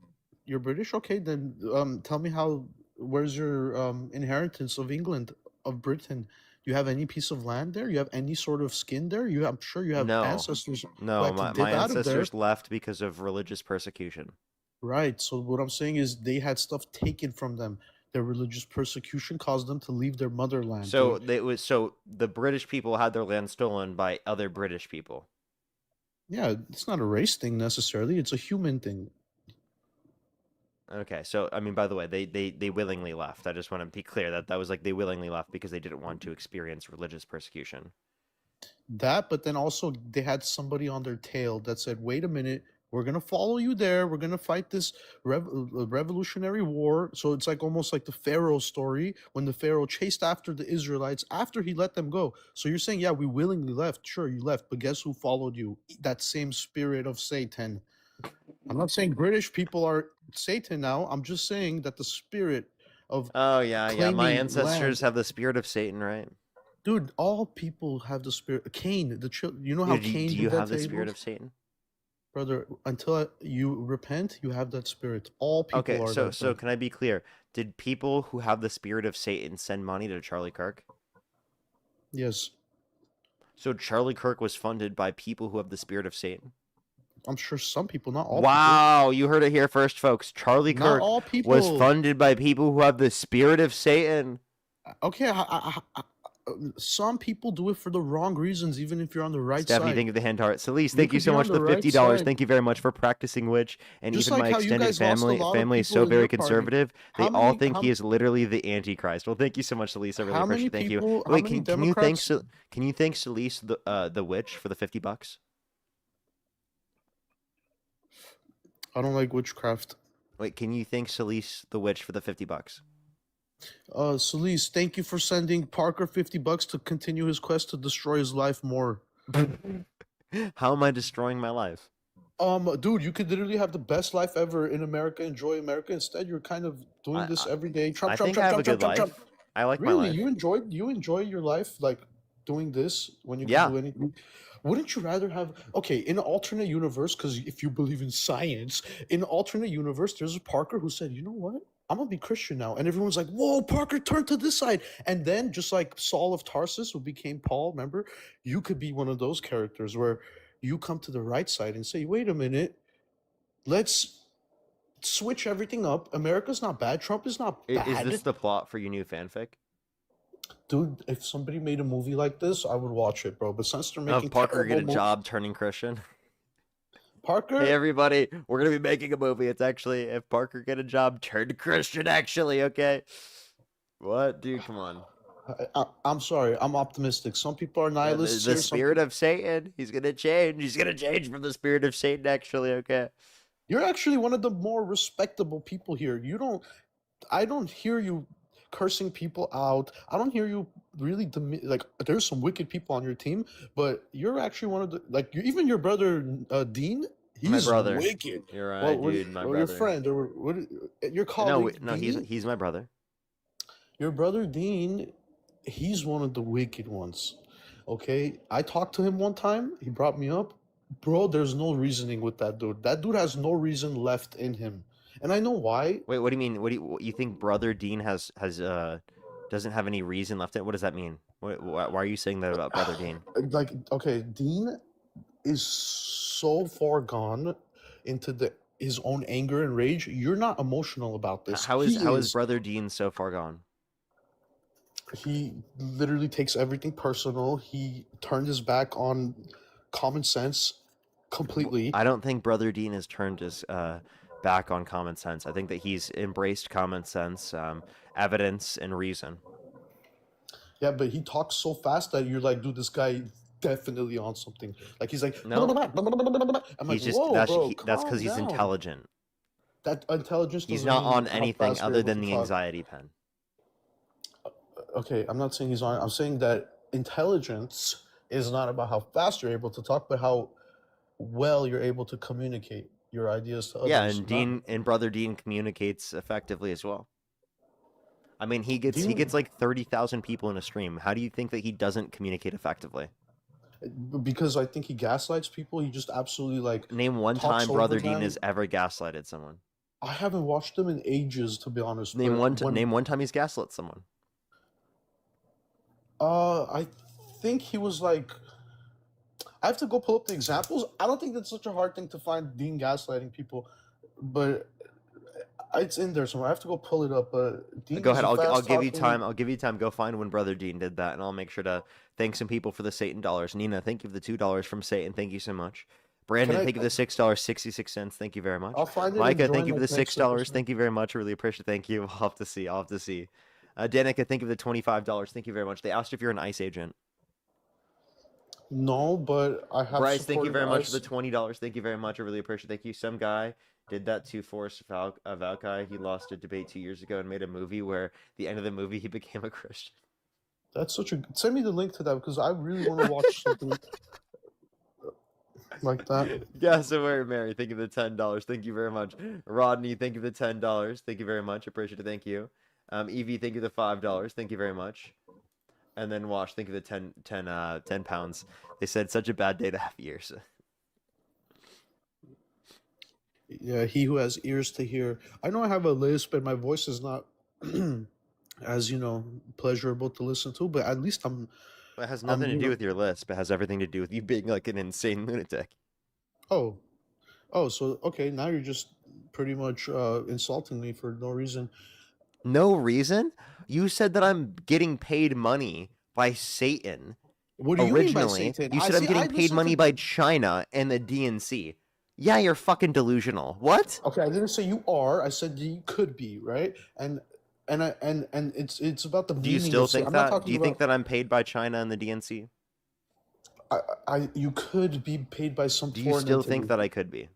You're British, okay? Then tell me how. Where's your inheritance of England, of Britain? Do you have any piece of land there? You have any sort of skin there? I'm sure you have No. ancestors who No, had to dip my out of there. ancestors left because of religious persecution. Right. So what I'm saying is they had stuff taken from them. Their religious persecution caused them to leave their motherland. So the British people had their land stolen by other British people. Yeah, it's not a race thing necessarily. It's a human thing. Okay, so I mean, by the way, they willingly left. I just want to be clear that was like they willingly left because they didn't want to experience religious persecution. That, but then also they had somebody on their tail that said, "Wait a minute, we're gonna follow you there. We're gonna fight this revolutionary war." So it's like almost like the Pharaoh story when the Pharaoh chased after the Israelites after he let them go. So you're saying, yeah, we willingly left. Sure, you left, but guess who followed you? That same spirit of Satan. I'm not saying British people are Satan now. I'm just saying that the spirit of Oh yeah. My claiming ancestors land. have the spirit of Satan, right? Dude, all people have the spirit. Cain, you know how Do Cain you did that have the to spirit Abel? of Satan? Brother, until you repent, you have that spirit. All people Okay, are that so way. can I be clear? Did people who have the spirit of Satan send money to Charlie Kirk? Yes, So Charlie Kirk was funded by people who have the spirit of Satan? I'm sure some people, not all Wow, you heard it here first, folks. Charlie people. Not Kirk all was people. funded by people who have the spirit of Satan. Okay, some people do it for the wrong reasons, even if you're on the right Stephanie, side. thank you for the hand heart. Celise, You thank you could so be much on for the the right $50. side. Thank you very much for practicing Witch. And Just even like my how you extended guys lost a lot of family is people so in very your party. conservative. They How all many think how, he is literally the Antichrist. Well, thank you so much, Celise. I really how many appreciate it. Thank you. people? How Wait, many can you thank Democrats? can you thank Celise the Witch for the $50? I don't like witchcraft. Wait, can you thank Celise the Witch for the $50? Celise, thank you for sending Parker $50 to continue his quest to destroy his life more. How am I destroying my life? Dude, you could literally have the best life ever in America, enjoy America. Instead, you're kind of doing I this I, every day. Trump, I Trump, think I Trump, have a Trump, Trump, good Trump, Trump. life. I like my Really, life. you enjoy your life like doing this when you can Yeah. do anything. Wouldn't you rather have in an alternate universe? Because if you believe in science, in an alternate universe, there's a Parker who said, "You know what? I'm gonna be Christian now," and everyone's like, "Whoa, Parker, turn to this side." And then, just like Saul of Tarsus, who became Paul, remember, you could be one of those characters where you come to the right side and say, "Wait a minute, let's switch everything up. America's not bad. Trump is not Is this bad." the plot for your new fanfic? Dude, if somebody made a movie like this, I would watch it, bro. But since they're making Of Parker get a terrible job turning Christian? Parker, Hey everybody, we're gonna be making a movie. It's actually if Parker get a job turned Christian. Actually, okay. What, dude? Come on. I'm sorry. I'm optimistic. Some people are The nihilists here. Some spirit of Satan. He's gonna change. He's gonna change from the spirit of Satan. Actually, okay. You're actually one of the more respectable people here. I don't hear you cursing people out. I don't hear you really like. There's some wicked people on your team, but you're actually one of the even your brother Dean. My He's brother. wicked. You're right, Well, dude. My your brother. friend or your No, colleague. no, Dean? he's my brother. Your brother Dean, he's one of the wicked ones. Okay, I talked to him one time. He brought me up, bro. There's no reasoning with that dude. That dude has no reason left in him, and I know why. Wait, what do you mean? What you think brother Dean has doesn't have any reason left in? What does that mean? Why are you saying that about brother Dean? Like, okay, Dean is so far gone into his own anger and rage. You're not emotional about this. How He is brother Dean so far gone? He literally takes everything personal. He turned his back on common sense completely. I don't think brother Dean has turned his back on common sense. I think that he's embraced common sense, evidence, and reason. Yeah, but he talks so fast that you're like, dude, this guy definitely on something. Like he's like, No. I'm like, He's just whoa, that's bro, that's calm because he's down. intelligent. That intelligence. He's doesn't not mean on how anything fast you're other able than to the talk. anxiety pen. Okay, I'm not saying he's on. I'm saying that intelligence is not about how fast you're able to talk, but how well you're able to communicate your ideas to others. Yeah, and brother Dean communicates effectively as well. I mean, he gets like 30,000 people in a stream. How do you think that he doesn't communicate effectively? Because I think he gaslights people. He just absolutely like Name one talks time over brother Dean them. has ever gaslighted someone. I haven't watched him in ages, to be honest. Name but name one time he's gaslit someone. I think he was like. I have to go pull up the examples. I don't think that's such a hard thing to find Dean gaslighting people, but it's in there somewhere. I have to go pull it up. But Dean Go ahead. is a I'll give you fast-talking- time. I'll give you time. Go find when brother Dean did that, and I'll make sure to thank some people for the Satan dollars. Nina, thank you for the $2 from Satan. Thank you so much. Brandon, thank you for the $6.66. Thank you very much. I'll find it. Micah, and thank join you for the next $6. episode. Thank you very much. I really appreciate it. Thank you. I'll have to see. I'll have to see. Danica, thank you for the $25. Thank you very much. They asked if you're an ICE agent. No, but I have. Bryce, thank you supported very much for ICE. the $20. Thank you very much. I really appreciate it. Thank you. Some guy did that to Forrest Valkai. He lost a debate 2 years ago and made a movie where the end of the movie he became a Christian. That's such a. Send me the link to that because I really want to watch something like that. Yeah, so we're Mary. Thank you for the $10. Thank you very much. Rodney, thank you for the $10. Thank you very much. Appreciate it. Thank you. Evie, thank you for the $5. Thank you very much. And then Wash, thank you for the 10 pounds. They said such a bad day to have ears. Yeah, he who has ears to hear. I know I have a lisp and my voice is not as pleasurable to listen to, but at least I'm. It has nothing to you do know- with your lisp. It has everything to do with you being like an insane lunatic. Oh, so okay. Now you're just pretty much insulting me for no reason. No reason? You said that I'm getting paid money by Satan. What do you mean by Originally, Satan? you said I'm getting paid money by China and the DNC. Yeah, you're fucking delusional. What? Okay, I didn't say you are. I said you could be, right? And it's about the Do you meaning still of Satan. think I'm not that? talking Do you think about. that I'm paid by China and the DNC? You could be paid by some Do you foreign still entity. think that I could be?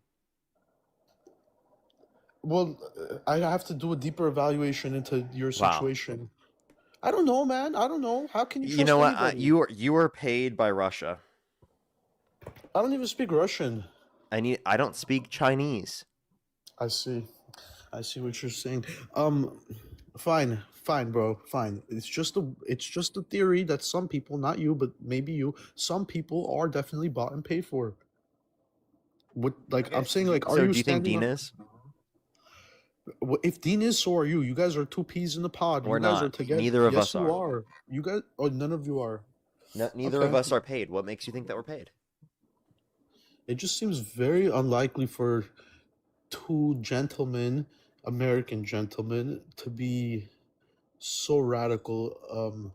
Well, I have to do a deeper evaluation into your Wow. situation. I don't know, man. I don't know. How can you trust You know what? anybody? You are paid by Russia. I don't even speak Russian. I don't speak Chinese. I see what you're saying. Fine, bro. Fine. It's just a theory that some people, not you, but maybe you, some people are definitely bought and paid for. What, like, I'm saying, like, are So you do you think standing Dean up? is? If Dean is, so are you. You guys are two peas in the pod. We're You guys not. are together. Neither of Yes, us you are. are. You guys, oh, none of you are. No, neither of Okay. us are paid. What makes you think that we're paid? It just seems very unlikely for two gentlemen, American gentlemen, to be so radical,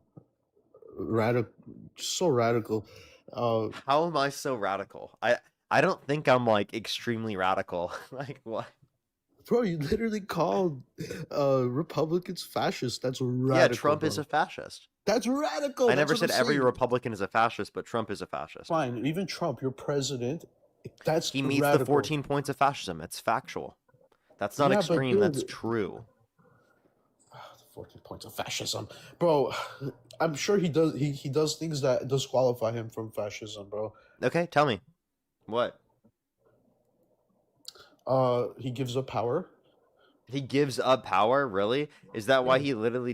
so radical. How am I so radical? I don't think I'm like extremely radical. Like what? Bro, you literally called Republicans fascists. That's radical. Yeah, Trump is bro. a fascist. That's radical. I That's never what said I'm every saying. Republican is a fascist, but Trump is a fascist. Fine, even Trump, your president, that's He meets radical. the 14 points of fascism. It's factual. That's not Yeah, but extreme. That's dude- true. 14 points of fascism, bro. I'm sure he does. He does things that disqualify him from fascism, bro. Okay, tell me. What? He gives up power. He gives up power? Really? Is that why Yeah. he literally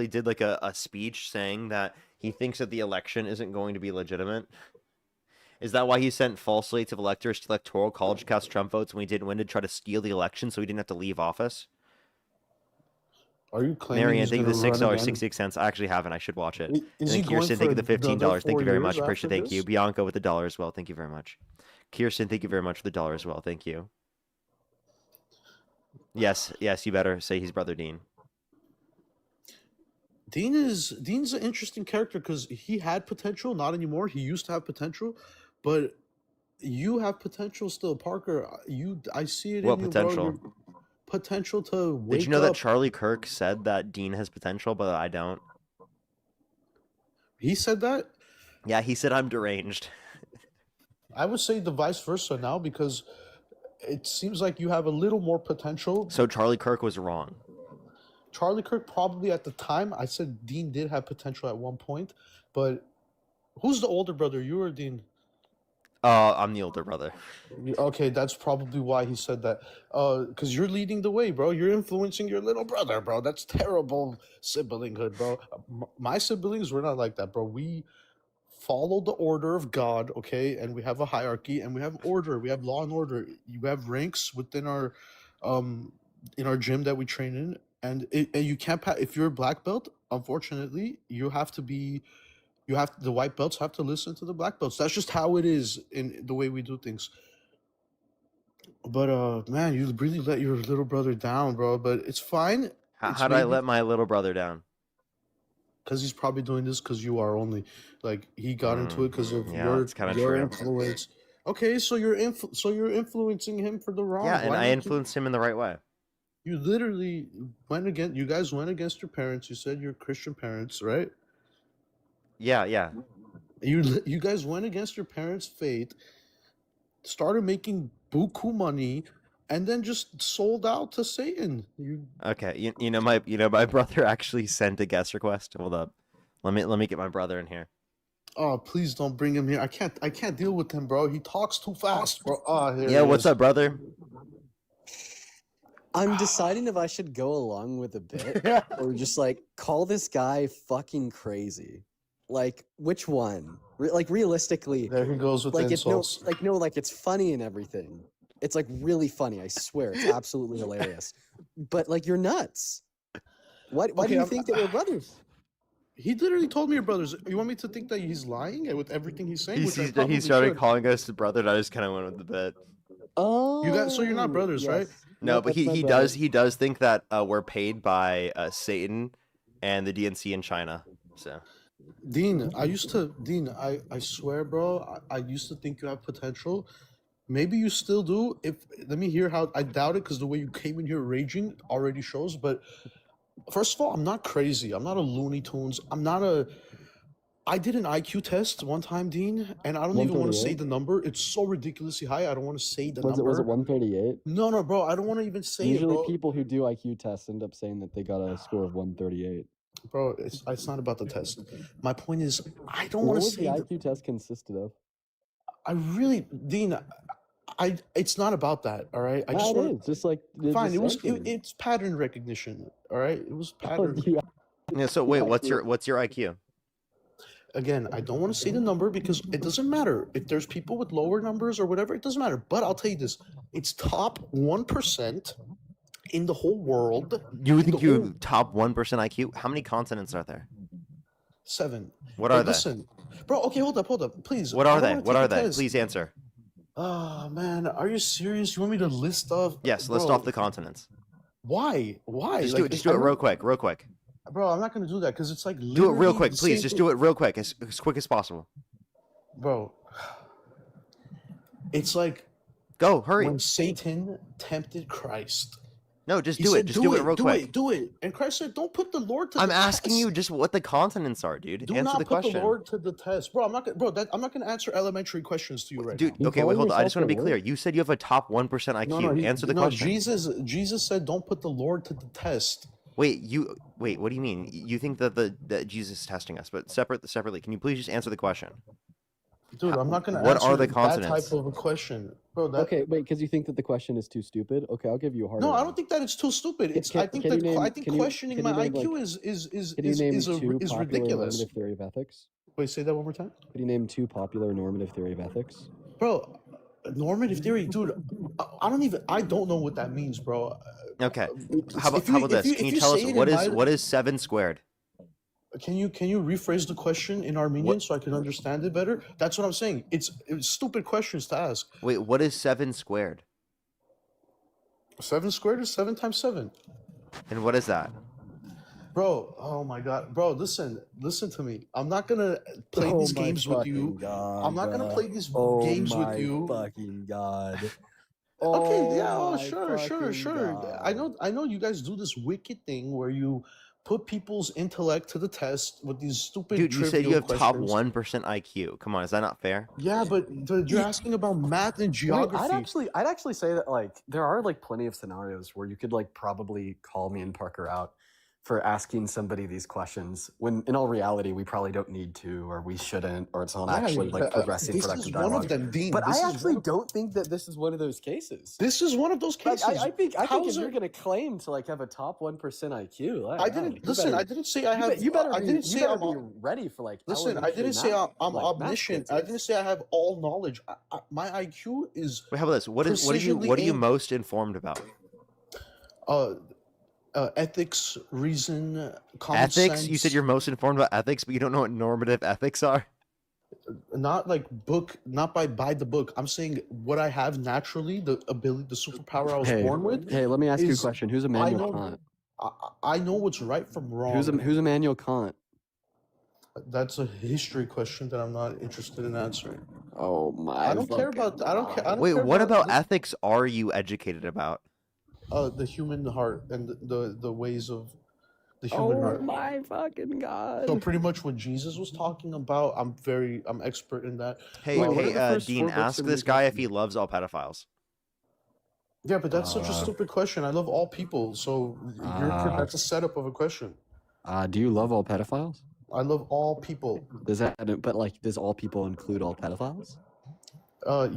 did like a speech saying that he thinks that the election isn't going to be legitimate? Is that why he sent false slates of electors to electoral college to cast Trump votes when he didn't win to try to steal the election so he didn't have to leave office? Are you claiming Marianne, he's thank you gonna for the run $6, again? 66 cents. I actually haven't. I should watch it. Is And he then Kirsten, going thank you for for the $15. another Thank 4 you very years much. after Appreciate Thank you. this? Bianca with the dollar as well. Thank you very much. Kirsten, thank you very much for the dollar as well. Thank you. Yes, you better say he's Brother Dean. Dean's an interesting character because he had potential, not anymore. He used to have potential, but you have potential still, Parker. I see it What in you, potential? bro. Your potential to wake Did you know that up. Charlie Kirk said that Dean has potential, but I don't? He said that. Yeah, he said I'm deranged. I would say the vice versa now because it seems like you have a little more potential. So Charlie Kirk was wrong. Charlie Kirk probably at the time, I said Dean did have potential at one point, but who's the older brother, you or Dean? I'm the older brother. Okay, that's probably why he said that. Because you're leading the way, bro. You're influencing your little brother, bro. That's terrible siblinghood, bro. My siblings were not like that, bro. We follow the order of God, okay? And we have a hierarchy, and we have order. We have law and order. You have ranks within our, in our gym that we train in, and you can't if you're a black belt. Unfortunately, you have to be. The white belts have to listen to the black belts. That's just how it is in the way we do things. But man, you really let your little brother down, bro. But it's fine. How did I let my little brother down? Because he's probably doing this because you are only like he got into it because of Yeah, it's kinda your true. influence. Okay, so you're influencing him for the wrong. Yeah, and Why I not you- influenced him in the right way. You literally went against. You guys went against your parents. You said you're Christian parents, right? Yeah. You guys went against your parents' faith, started making buku money, and then just sold out to Satan. Okay, you know my brother actually sent a guest request. Hold up, let me get my brother in here. Oh, please don't bring him here. I can't deal with him, bro. He talks too fast, bro. Oh, here Yeah, he what's is. up, brother? I'm deciding if I should go along with a bit or just like call this guy fucking crazy. Like which one? Like realistically, There he goes with like the it's no, insults. like it's funny and everything. It's like really funny. I swear, it's absolutely hilarious. But like you're nuts. Why do Okay, you I'm- think that we're brothers? He literally told me you're brothers. You want me to think that he's lying with everything he's saying? Which I probably He started should. calling us the brother, and I just kind of went with the bit. Oh, so you're not brothers, right? No, Yep, but that's my he brother. does think that we're paid by Satan and the DNC in China. So Dean, I swear, bro, I used to think you have potential. Maybe you still do. If let me hear how. I doubt it because the way you came in here raging already shows. But first of all, I'm not crazy. I'm not a Looney Tunes. I'm not a. I did an IQ test one time, Dean, and I don't even want to say 138? the number. It's so ridiculously high. I don't want to say the Was it number. 138? No, bro. I don't want to even say it, Usually bro. people who do IQ tests end up saying that they got a score of 138. Bro, it's not about the test. My point is, I don't What want to was the say. IQ test consisted of? I really, Dean. It's not about that. All right. I Yeah, just it want. is. Just like Fine. just It's pattern recognition. All right. It was Oh, pattern. you Yeah. So wait, what's your IQ? Again, I don't want to say the number because it doesn't matter if there's people with lower numbers or whatever. It doesn't matter. But I'll tell you this: it's top 1% in the whole world. You in think the whole you top 1% IQ? How many consonants are there? 7. What But are they? listen, bro. Okay, hold up, please. What I are don't they? wanna What take are a they? test. Please answer. Oh man, are you serious? You want me to list off? Yes, list Bro, off the consonants. Why? Just Like, do it. Just do it real quick. Real quick. Bro, I'm not gonna do that because it's like Do it literally real quick, the please. same Just thing. do it real quick, as quick as possible. Bro, it's like Go, hurry. when Satan tempted Christ. No, just He do said, it. Just do it real quick. Do it. And Christ said, don't put the Lord to I'm the asking test. you just what the consonants are, dude. Do Answer not the put question. the Lord to the test. Bro, I'm not gonna I'm not gonna answer elementary questions to you right Dude, now. okay, wait, hold on. I just want to be yourself the clear. Lord? You said you have a top 1% IQ. Answer the question. Jesus said, don't put the Lord to the test. Wait, what do you mean? You think that that Jesus is testing us, but separately. Can you please just answer the question? Dude, I'm not gonna What answer are the that consonants? type of a question. Bro, that Okay, wait, because you think that the question is too stupid? Okay, I'll give you a harder no, I one. don't think that it's too stupid. It's Can- I think can you that name- I think can you- questioning can my you name, IQ like- is Can you name two is popular ridiculous. normative theory of ethics? Wait, say that one more time. Could you name two popular normative theory of ethics? Bro, normative theory, dude. I don't know what that means, bro. Okay. It's- How about this? Can you tell us say it what in is my- what is 7 squared? Can you rephrase the question in Armenian so I can understand it better? That's what I'm saying. It's stupid questions to ask. Wait, what is 7 squared? 7 squared is 7 times 7. And what is that? Bro, oh my god. Bro, listen to me. I'm not gonna play these games with you. I'm not gonna play these games with you. Fucking god. Okay, yeah, Oh oh, my sure. fucking I know you guys do this wicked thing where you put people's intellect to the test with these stupid Dude, you said trivial you have top questions. 1% IQ. Come on, is that not fair? Yeah, but you're asking about math and geography. I'd actually say that like there are like plenty of scenarios where you could like probably call me and Parker out for asking somebody these questions when in all reality we probably don't need to or we shouldn't or it's not actually like progressing this productive is dialogue. one of them, Dean. But This I is actually one of- don't think that this is one of those cases. This is one of those Like, cases. I think How if is you're it- gonna claim to like have a top 1% IQ, I didn't listen. I didn't say I have. You better. I didn't say I'm. be ready for like. Listen, I didn't say I'm like, omniscient. I didn't say I have all knowledge. My IQ is Wait, how about this? What are you Precisionally aimed- most informed about? Ethics, reason, common Ethics? sense. You said you're most informed about ethics, but you don't know what normative ethics are? Not like not by the book. I'm saying what I have naturally, the ability, the superpower I was born with. Hey, let me ask you a is- question. Who's Immanuel Kant? I know what's right from wrong. Who's Immanuel Kant? That's a history question that I'm not interested in answering. Oh my! I don't care about. I don't care. I don't Wait, care what about the- ethics are you educated about? the human heart and the ways of the human heart. my fucking god! So pretty much what Jesus was talking about, I'm expert in that. Hey, Wait, what are the first Dean, 4 books ask of the this New guy if Testament? he loves all pedophiles. Yeah, but that's such a stupid question. I love all people, so that's a setup of a question. Do you love all pedophiles? I love all people. Does all people include all pedophiles?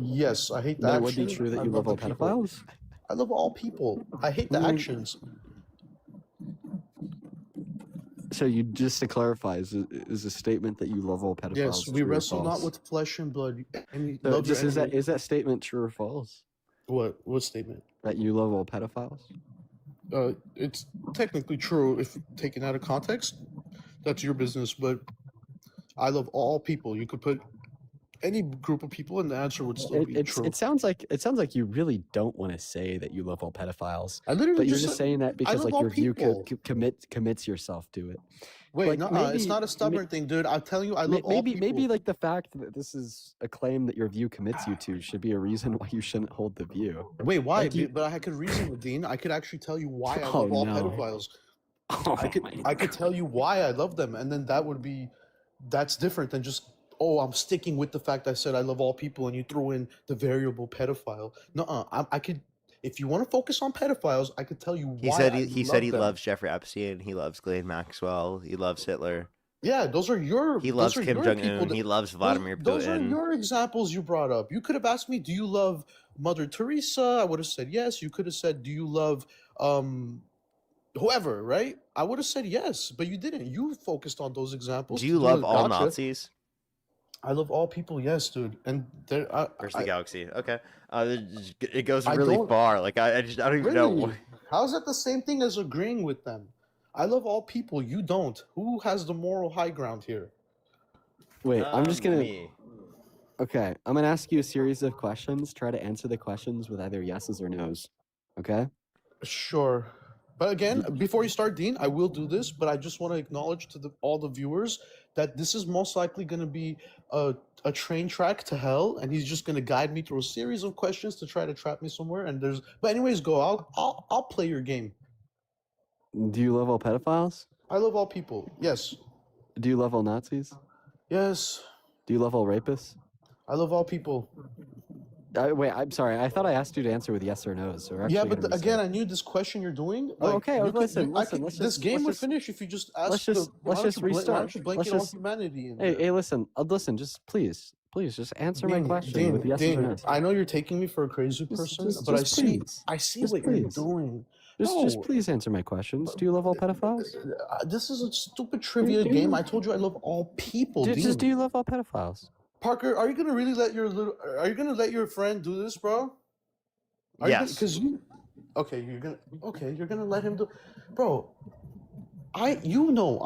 Yes, I hate the That action. would be true that I you love all the people. pedophiles. I love all people. I hate the Mm. actions. So you just to clarify, is a statement that you love all pedophiles? Yes, we true or wrestle not false? with flesh and blood. And So love your just is enemy. that statement true or false? What statement? That you love all pedophiles? It's technically true if taken out of context. That's your business, but I love all people. You could put any group of people, and the answer would still be true. It sounds like you really don't want to say that you love all pedophiles, I literally but you're just just said saying that because love like all your view people. commits yourself to it. Wait, Like, no, it's not a stubborn thing, dude. I'm telling you, I love all people. Maybe like the fact that this is a claim that your view commits you to should be a reason why you shouldn't hold the view. Wait, why? Like But I could reason with Dean. I could actually tell you why I Oh, love all no. pedophiles. Oh, I could tell you why I love them, and then that's different than just, oh, I'm sticking with the fact I said I love all people, and you throw in the variable pedophile. No, I could. If you want to focus on pedophiles, I could tell you why. He said he them. loves Jeffrey Epstein. He loves Ghislaine Maxwell. He loves Hitler. Yeah, those are your. He loves those are Kim your Jong people Un. that- He loves Vladimir those are Putin. your examples you brought up. You could have asked me, "Do you love Mother Teresa?" I would have said yes. You could have said, "Do you love whoever?" Right? I would have said yes, but you didn't. You focused on those examples. Do to you do love a all gotcha. Nazis? I love all people, yes, dude. And there, Versus the galaxy. Okay. It goes I really don't- far. Like I don't even know. really? How's that the same thing as agreeing with them? I love all people. You don't. Who has the moral high ground here? Wait, I'm just gonna. Me. Okay, I'm gonna ask you a series of questions. Try to answer the questions with either yeses or nos. Okay. Sure. But again, before you start, Dean, I will do this, but I just want to acknowledge to all the viewers that this is most likely going to be a train track to hell, and he's just going to guide me through a series of questions to try to trap me somewhere. But anyways, go. I'll play your game. Do you love all pedophiles? I love all people. Yes. Do you love all Nazis? Yes. Do you love all rapists? I love all people. Wait, I'm sorry. I thought I asked you to answer with yes or no. So we're Yeah, actually but gonna again, reset. I knew this question you're doing. Oh, okay, you could- listen, you- I listen, could- let's this just- game let's would just- finish if you just asked. let's just why don't you restart. blanket Let's all just- humanity in Hey, there? listen, listen. Just please, just answer my Dean, question with yeses or Dean, nos. I know you're taking me for a crazy person, just but I see, please. I see Just what you're please. doing. Just No. please answer my questions. Do you love all pedophiles? This is a stupid trivia Dude. game. I told you I love all people. Just Dean. do you love all pedophiles? Parker, are you gonna really let your friend do this, bro? Yes. Because you're gonna let him do, bro. I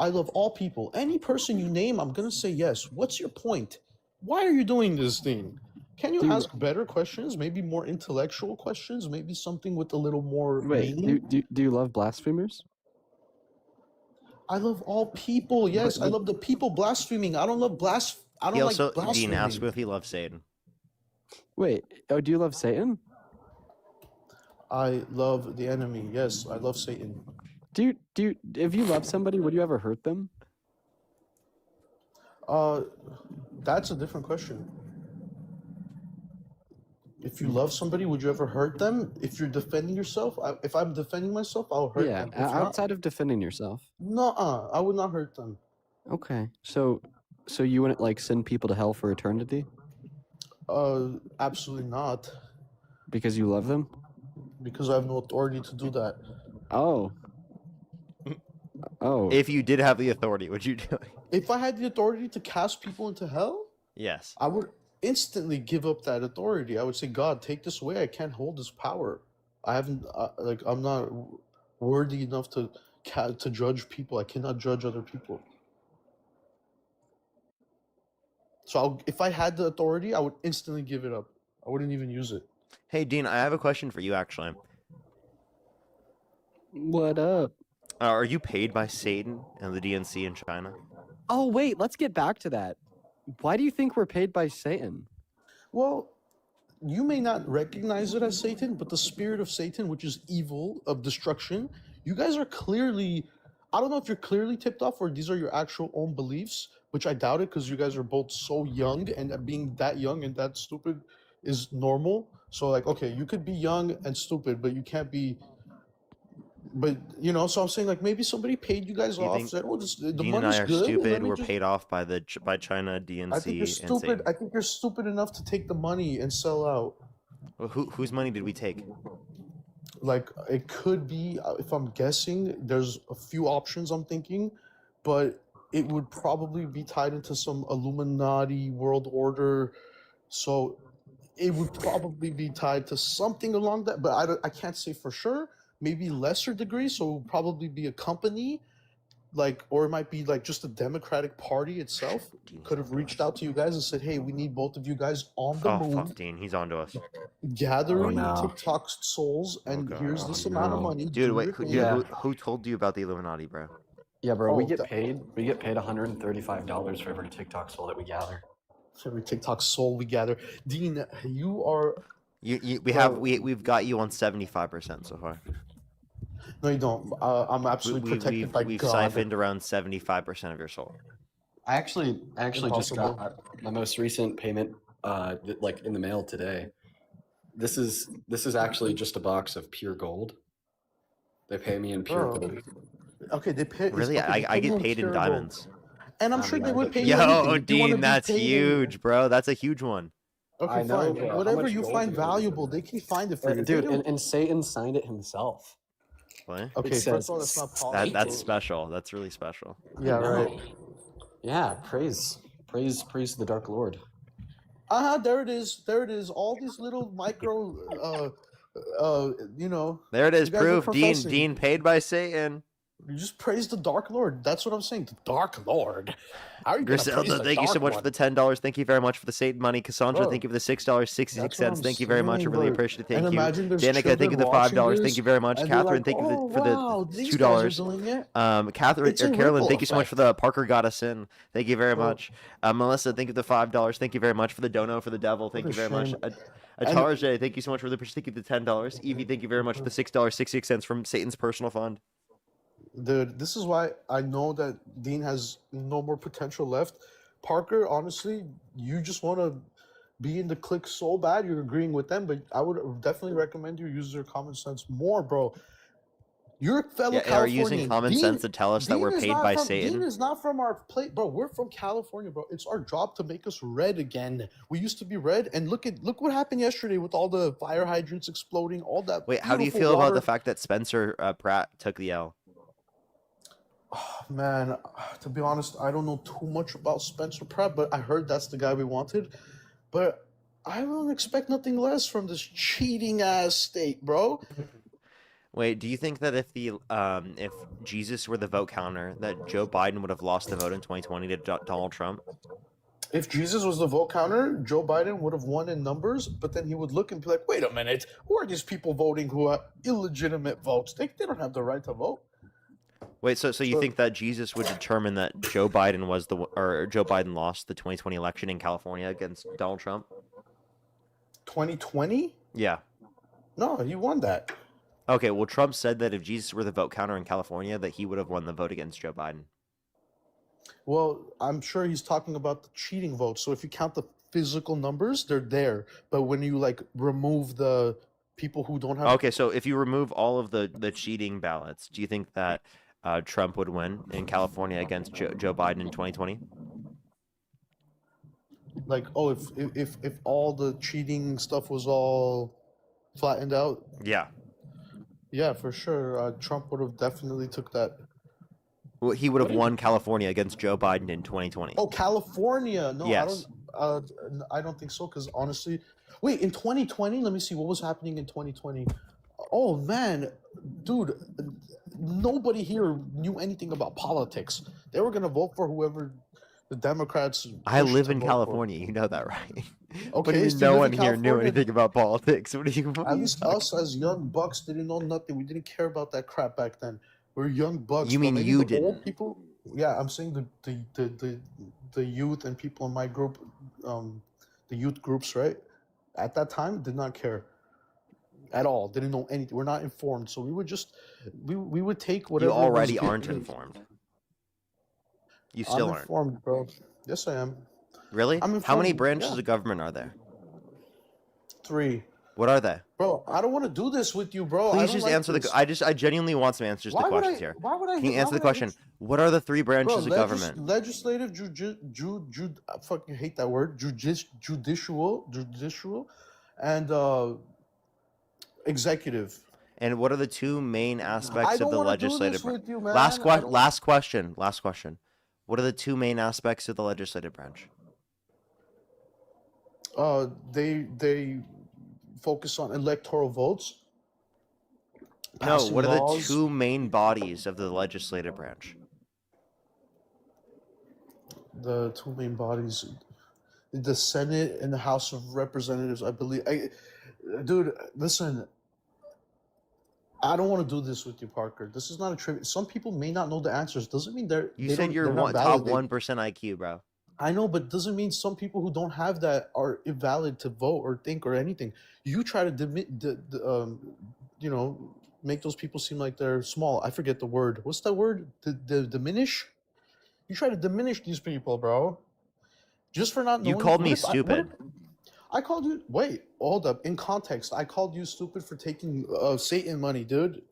love all people. Any person you name, I'm gonna say yes. What's your point? Why are you doing this thing? Can you Dude. ask better questions? Maybe more intellectual questions? Maybe something with a little more Wait, meaning? do you love blasphemers? I love all people. Yes, I love the people blaspheming. I don't love I don't He like also blasphemy. Dean asked if he loves Satan. Wait, oh, do you love Satan? I love the enemy. Yes, I love Satan. If you love somebody, would you ever hurt them? That's a different question. If you love somebody, would you ever hurt them? If you're defending yourself, if I'm defending myself, I'll hurt Yeah, them. If not, outside of defending yourself. no, I would not hurt them. Okay, so you wouldn't like send people to hell for eternity Absolutely not, because you love them? because I have no authority to do that. Oh. Oh. If you did have the authority, would you do it? If I had the authority to cast people into hell, Yes. I would instantly give up that authority. I would say, God, take this away. I can't hold this power. I haven't, I'm not worthy enough to judge people. I cannot judge other people. So if I had the authority, I would instantly give it up. I wouldn't even use it. Hey Dean, I have a question for you actually. What up? Are you paid by Satan and the DNC in China? Oh, wait, let's get back to that. Why do you think we're paid by Satan? Well, you may not recognize it as Satan, but the spirit of Satan, which is evil, of destruction, you guys are clearly, I don't know if you're clearly tipped off or these are your actual own beliefs, which I doubt it because you guys are both so young, and being that young and that stupid is normal. So like, okay, you could be young and stupid, but you can't be, but so I'm saying like maybe somebody paid you guys Do you off, think said, oh, the Dean and money's I are good. stupid. let me We're just- paid off by China, DNC, I think you're and stupid. Satan. I think you're stupid enough to take the money and sell out. Well, whose money did we take? Like it could be, if I'm guessing, there's a few options I'm thinking, but it would probably be tied into some Illuminati world order. So it would probably be tied to something along that, but I can't say for sure. Maybe lesser degree. So it would probably be a company like, or it might be like just the Democratic Party itself Dean, could have reached out to you guys and said, "Hey, we need both of you guys on the Oh moon, fuck, Dean, he's on to us. gathering Oh, no. TikTok souls, and God. here's Oh, this amount of no. money." Dude, do wait, your who, thing." dude, Yeah. who told you about the Illuminati, bro? Yeah, bro, we Oh, get paid. We get paid $135 for every TikTok soul that we gather. For every TikTok soul we gather. Dean, you are We've got you on 75% so far. no, you don't. I'm absolutely protected by We've God. siphoned around 75% of your soul. I actually just Impossible. got my most recent payment, like in the mail today. This is actually just a box of pure gold. They pay me in pure Bro. gold. Okay, they pay. Really? okay, they I pay get you paid in pure gold. diamonds. And I'm I sure mean, they I would get- pay you anything. Yo, If you wanna Dean, be that's paid in- huge, bro. That's a huge one. Okay, I know, fine. bro. How Whatever much you gold find do you valuable, they can find it for you. They Dude, don't- and Satan signed it himself. What? okay, it first says of all, that's not possible. That's special. That's really special. Yeah, I right. know. Yeah, praise the Dark Lord. There it is. There it is. All these little micro, you know, There it is, You guys are proof. professing. Dean paid by Satan. you just praise the Dark Lord. That's what I'm saying. The Dark Lord. How are you gonna praise Griselda, the thank you so Dark much for One? the $10. Thank you very much for the Satan money. Cassandra, Bro, thank you for the $6.66. That's what I'm Thank you very much. I saying, really bro. appreciate it. And Thank you. imagine there's Danica, thank you children for the watching $5. this, Thank you very much. and they're Catherine, like, thank you "Oh, for wow, the these guys are $2. doing it." Catherine It's a or Carolyn, ripple thank you so much for effect. the Parker got us in. Thank you very Bro. much. Melissa, thank you for the $5. Thank you very much for the dono for the devil. Thank What you a very much. shame. Atarjay, thank you so much for the thank you for the $10. Evie, thank you very much for the $6.66 from Satan's personal fund. Dude, this is why I know that Dean has no more potential left. Parker, honestly, you just want to be in the clique so bad. You're agreeing with them, but I would definitely recommend you use your common sense more, bro. You're a fellow Yeah, are you using Californian. common sense to tell us that we're is paid not by from, Satan? Dean is not from our plate, bro. We're from California, bro. It's our job to make us red again. We used to be red, and look what happened yesterday with all the fire hydrants exploding, all that. Wait, how do you beautiful feel about water. the fact that Spencer Pratt took the L? Oh, man, to be honest, I don't know too much about Spencer Pratt, but I heard that's the guy we wanted. But I don't expect nothing less from this cheating ass state, bro. Wait, do you think that if Jesus were the vote counter, that Joe Biden would have lost the vote in 2020 to Donald Trump? If Jesus was the vote counter, Joe Biden would have won in numbers, but then he would look and be like, wait a minute, who are these people voting who are illegitimate votes? They don't have the right to vote. Wait, so you think that Jesus would determine that Joe Biden Joe Biden lost the 2020 election in California against Donald Trump? 2020? Yeah. No, he won that. Okay, well, Trump said that if Jesus were the vote counter in California, that he would have won the vote against Joe Biden. Well, I'm sure he's talking about the cheating votes. So if you count the physical numbers, they're there. But when you like remove the people who don't have Okay, so if you remove all of the cheating ballots, do you think that Trump would win in California against Joe Biden in 2020? like, oh, if all the cheating stuff was all flattened out, Yeah. yeah, for sure, Trump would have definitely took that. Well, he would have won California against Joe Biden in 2020. Oh, California. No, Yes. I don't think so, because honestly, wait, in 2020, let me see what was happening in 2020. Oh man, dude, nobody here knew anything about politics. They were gonna vote for whoever the Democrats. I pushed live to in vote for. California. You know that, right? What do Okay, you so you no live one in here knew California? anything about politics. What are you At least us as young bucks didn't know nothing. We didn't care about that crap back then. We're young bucks. You but mean maybe you the old didn't? people? Yeah, I'm saying the youth and people in my group, the youth groups, right? At that time, did not care at all. Didn't know anything. We're not informed, so we would just we would take whatever. You was already given. aren't informed. You I'm still aren't. informed, bro. Yes, I am. Really? I'm How many informed, branches yeah. of government are there? 3. What are they? Bro, I don't want to do this with you, bro. I Please don't just like answer this. I genuinely want some answers to Why the would questions I? here. Why would I? Can you why answer the would I question? What are the 3 branches of government? Legislative, I fucking hate that word. Judicial, and executive. And what are the 2 main I aspects of don't the want to do legislative this branch? with you, man. Last I don't- question. What are the 2 main aspects of the legislative branch? They focus on electoral votes. No, passing what are the laws. 2 main bodies of the legislative branch? the two main bodies, the Senate and the House of Representatives. I believe. Dude, listen. I don't want to do this with you, Parker. This is not a trivia. Some people may not know the answers. Doesn't mean You said you're top 1% IQ, bro. I know, but doesn't mean some people who don't have that are invalid to vote or think or anything. You try to you know, make those people seem like they're small. I forget the word. What's that word? Diminish? You try to diminish these people, bro. Just for not knowing. You called me stupid. I called you. Wait, hold up. In context, I called you stupid for taking Satan money, dude.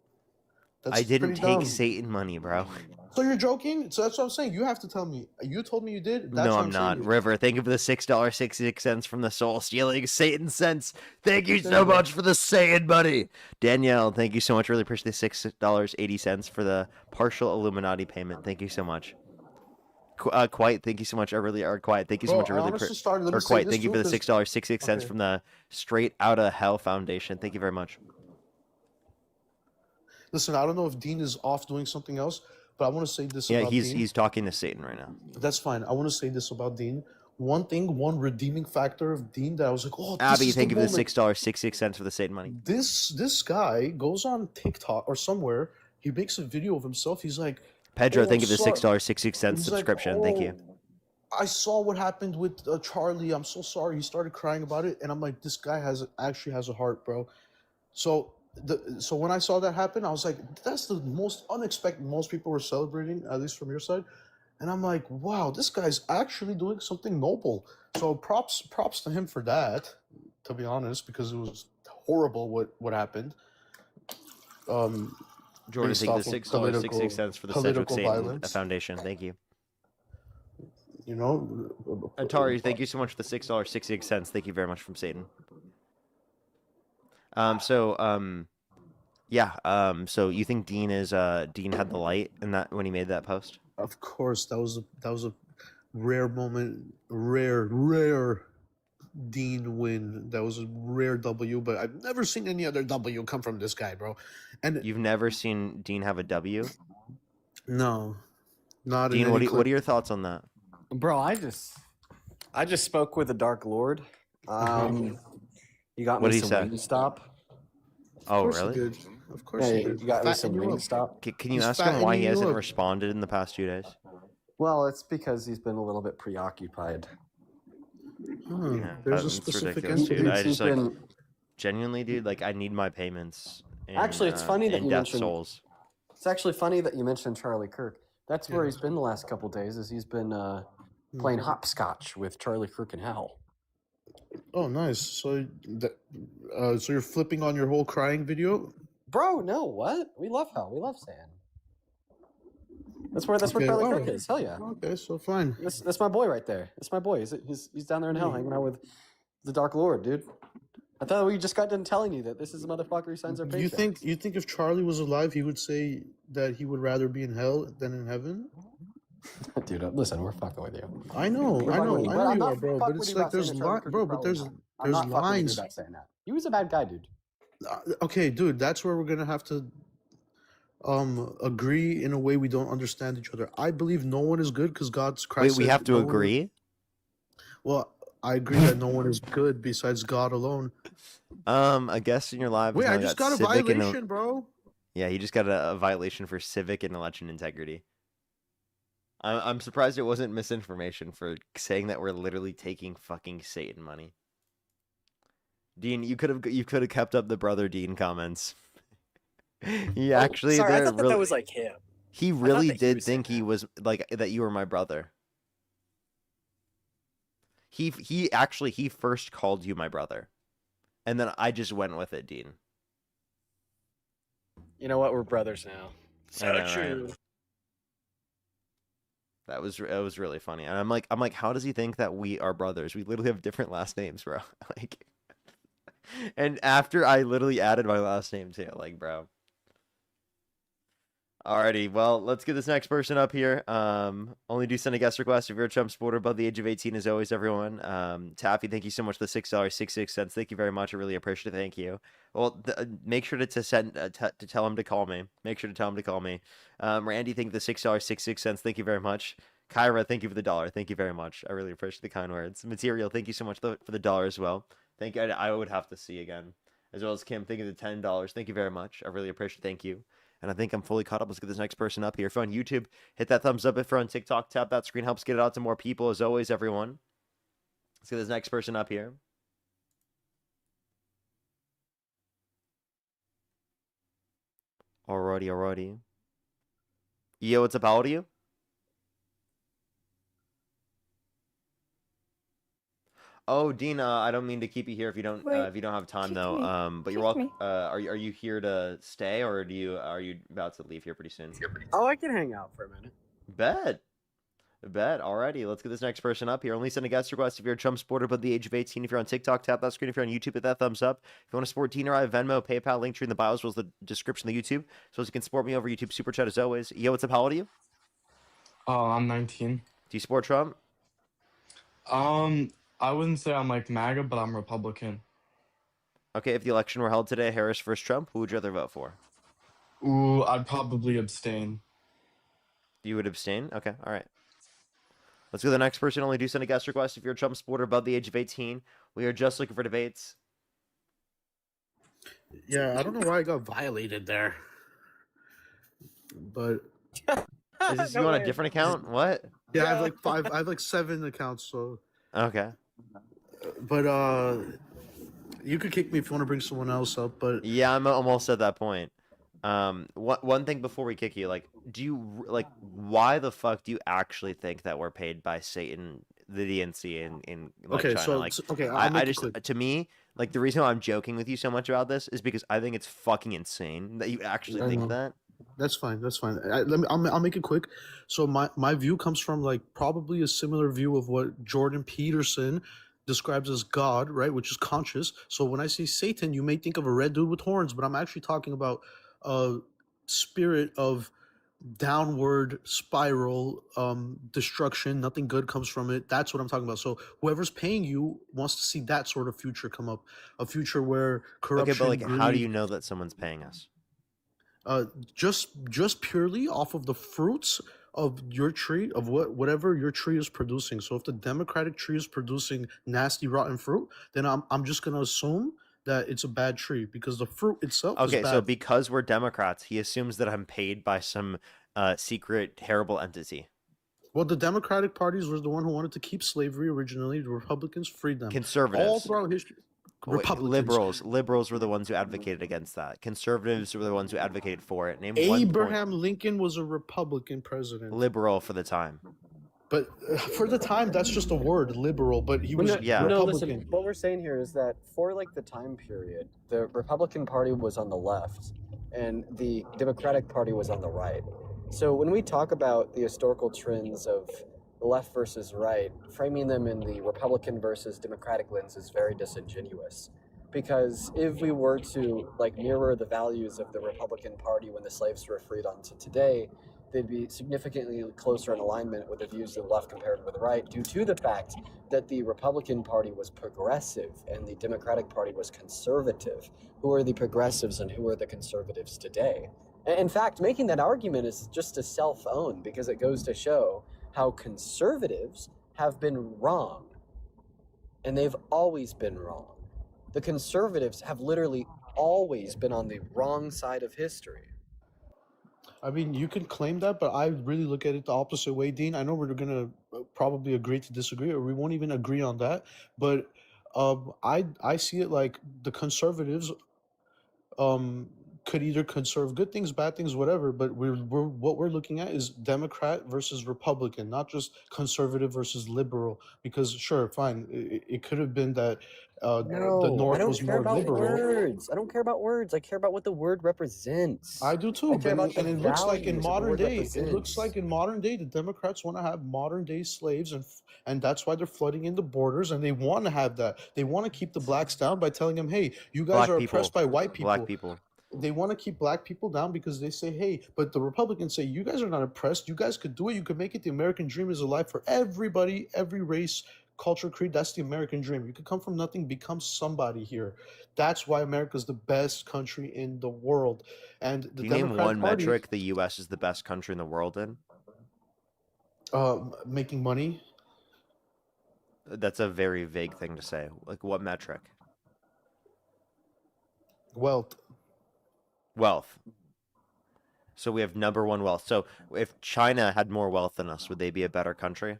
I didn't pretty take dumb. Satan money, bro. So you're joking? So that's what I'm saying. You have to tell me. You told me you did. That's No, what I'm not. saying. River, thank you for the $6.66 from the soul stealing Satan cents. Thank you so much for the Satan money. Danielle, thank you so much. Really appreciate the $6.80 for the partial Illuminati payment. Thank you so much. Quiet, thank you so much. Quiet, thank you so much. Thank Thank you for the $6.66 from the Straight Outta Hell Foundation. Thank you very much. Listen, I don't know if Dean is off doing something else, but I want to say this Yeah, about Dean. he's talking to Satan right now. That's fine. I want to say this about Dean. One redeeming factor of Dean that I was like, oh, Abby, thank you for the $6.66 for the Satan money. This guy goes on TikTok or somewhere. He makes a video of himself. He's like, Pedro, "Oh, thank you for the sorry." $6.66 He's like, subscription. Thank you. "Oh, I saw what happened with Charlie. I'm so sorry." He started crying about it, and I'm like, this guy actually has a heart, bro. So when I saw that happen, I was like, that's the most unexpected. Most people were celebrating, at least from your side, and I'm like, wow, this guy's actually doing something noble. So props to him for that, to be honest, because it was horrible what happened. Jordan, based thank you off the of $6.66 for the Cedric political Satan violence. Foundation. Thank you. You know, Atari, thank you so much for the $6.66. Thank you very much from Satan. So you think Dean had the light in that when he made that post? Of course, that was a rare moment, rare Dean win. That was a rare W, but I've never seen any other W come from this guy, bro. And You've never seen Dean have a W? no, not Dean, in what any are your thoughts on that? Bro, I just spoke with the Dark Lord. You got What me did he some say? Wingstop. Oh, really? Of course, Yeah, he did. you got me Fatten some you up. Wingstop. Can you He's ask him why he fattening you hasn't up. responded in the past 2 days? Well, it's because he's been a little bit preoccupied. Yeah, There's a that's specific ridiculous, dude. entity. I He's just like been genuinely, dude. Like, I need my payments. Actually, it's funny that in you Death mentioned- Souls. It's actually funny that you mentioned Charlie Kirk. That's where he's been the last couple days. Is he's been playing hopscotch with Charlie Kirk in hell. Oh, nice. So so you're flipping on your whole crying video? Bro, no, what? We love hell. We love sand. That's where Okay, Charlie oh. Kirk is. Hell yeah. Okay, so fine. That's my boy right there. That's my boy. He's down there in hell hanging out with the Dark Lord, dude. I thought we just got done telling you that this is a motherfucker who signs our paychecks. You think if Charlie was alive, he would say that he would rather be in hell than in heaven? Dude, listen, we're fucking with you. I know you I'm are, not bro. fucking But with it's you like about saying there's that Charlie Kirk is but there's probably I'm not fucking with you lines. about saying that. He was a bad guy, dude. Okay, dude, that's where we're gonna have to agree in a way we don't understand each other. I believe no one is good because God's Christ. Wait, we said have to no one- agree? Well, I agree that no one is good besides God alone. I guess in your live. Wait, I just got a violation, bro. Yeah, he just got a violation for civic and election integrity. I'm surprised it wasn't misinformation for saying that we're literally taking fucking Satan money. Dean, you could have kept up the brother Dean comments. He actually, sorry, I they're thought that really, was like him. he really that he did was think saying he was like that you were my brother. He first called you my brother, and then I just went with it, Dean. You know what? We're brothers now. I know, right? That was really funny, and I'm like, how does he think that we are brothers? We literally have different last names, bro. Like, and after I literally added my last name too, like, bro. Alrighty, well, let's get this next person up here. Only do send a guest request if you're a Trump supporter above the age of 18, as always, everyone. Taffy, thank you so much for the $6.66. Thank you very much. I really appreciate it. Thank you. Well, make sure to send to tell him to call me. Make sure to tell him to call me. Randy, thank you for the $6.66. Thank you very much. Kyra, thank you for the $1. Thank you very much. I really appreciate the kind words. Material, thank you so much for the $1 as well. Thank you. I would have to see again. As well as Kim, thank you for the $10. Thank you very much. I really appreciate it. Thank you. And I think I'm fully caught up. Let's get this next person up here. If you're on YouTube, hit that thumbs up. If you're on TikTok, tap that screen. Helps get it out to more people. As always, everyone. Let's get this next person up here. Alrighty. Yo, what's up? How old are you? Oh, Dina, I don't mean to keep you here if you don't Wait, have time kick though. me. But you're Kick welcome. me. Are you here to stay, or are you about to leave here pretty soon? Oh, I can hang out for a minute. Bet. Alrighty, let's get this next person up here. Only send a guest request if you're a Trump supporter above the age of 18. If you're on TikTok, tap that screen. If you're on YouTube, hit that thumbs up. If you want to support Dina or I, Venmo, PayPal, link tree in the bio, as well as the description of the YouTube. So as you can support me over YouTube Super Chat as always. Yo, what's up? How old are you? I'm 19. Do you support Trump? I wouldn't say I'm like MAGA, but I'm Republican. Okay, if the election were held today, Harris versus Trump, who would you rather vote for? Ooh, I'd probably abstain. You would abstain? Okay, all right. Let's go to the next person. Only do send a guest request if you're a Trump supporter above the age of 18. We are just looking for debates. Yeah, I don't know why I got violated there. But Is this you on a different account? What? yeah, I have like 7 accounts, so Okay. but you could kick me if you want to bring someone else up, but Yeah, I'm almost at that point. One thing before we kick you, like, why the fuck do you actually think that we're paid by Satan, the DNC, in like okay, China? so Like, okay, I'll I make it just, quick. to me, like, the reason why I'm joking with you so much about this is because I think it's fucking insane that you actually I think know. that. That's fine. I'll make it quick. So my view comes from like probably a similar view of what Jordan Peterson describes as God, right? Which is conscious. So when I say Satan, you may think of a red dude with horns, but I'm actually talking about a spirit of downward spiral destruction. Nothing good comes from it. That's what I'm talking about. So whoever's paying you wants to see that sort of future come up, a future where corruption. Okay, but like, how do greed, you know that someone's paying us? just purely off of the fruits of your tree, of whatever your tree is producing. So if the Democratic tree is producing nasty rotten fruit, then I'm just gonna assume that it's a bad tree because the fruit itself is Okay, bad. so because we're Democrats, he assumes that I'm paid by some secret terrible entity. Well, the Democratic parties was the one who wanted to keep slavery originally. The Republicans freed them. All Conservatives. throughout history. Wait, Republicans. liberals were the ones who advocated against that. Conservatives were the ones who advocated for it. Name one point. Abraham Lincoln was a Republican president. Liberal for the time. But for the time, that's just a word, liberal. But he was Yeah. No, Republican. listen. What we're saying here is that for like the time period, the Republican Party was on the left, and the Democratic Party was on the right. So when we talk about the historical trends of the left versus right, framing them in the Republican versus Democratic lens is very disingenuous. Because if we were to like mirror the values of the Republican Party when the slaves were freed onto today, they'd be significantly closer in alignment with the views of the left compared with the right, due to the fact that the Republican Party was progressive and the Democratic Party was conservative. Who are the progressives and who are the conservatives today? In fact, making that argument is just a self-own, because it goes to show how conservatives have been wrong, and they've always been wrong. The conservatives have literally always been on the wrong side of history. I mean, you can claim that, but I really look at it the opposite way, Dean. I know we're gonna probably agree to disagree, or we won't even agree on that. But I see it like the conservatives could either conserve good things, bad things, whatever. But what we're looking at is Democrat versus Republican, not just conservative versus liberal. Because sure, fine, it could have been that the No, I North don't was care more about liberal. words. I don't care about words. I care about what the word represents. I do too, care but about the and it looks like in values of the modern word day, it looks represents. like in modern day, the Democrats want to have modern day slaves, and that's why they're flooding in the borders, and they want to have that. They want to keep the blacks down by telling them, hey, you guys Black are people. oppressed by white people. Black people. They want to keep black people down because they say, hey, but the Republicans say, you guys are not oppressed. You guys could do it. You could make it. The American dream is alive for everybody, every race, culture, creed. That's the American dream. You could come from nothing, become somebody here. That's why America's the best country in the world. And the Can you name Democratic one Party, metric the U.S. is the best country in the world in? Making money. That's a very vague thing to say. Like, what metric? Wealth. Wealth. So we have number one wealth. So if China had more wealth than us, would they be a better country?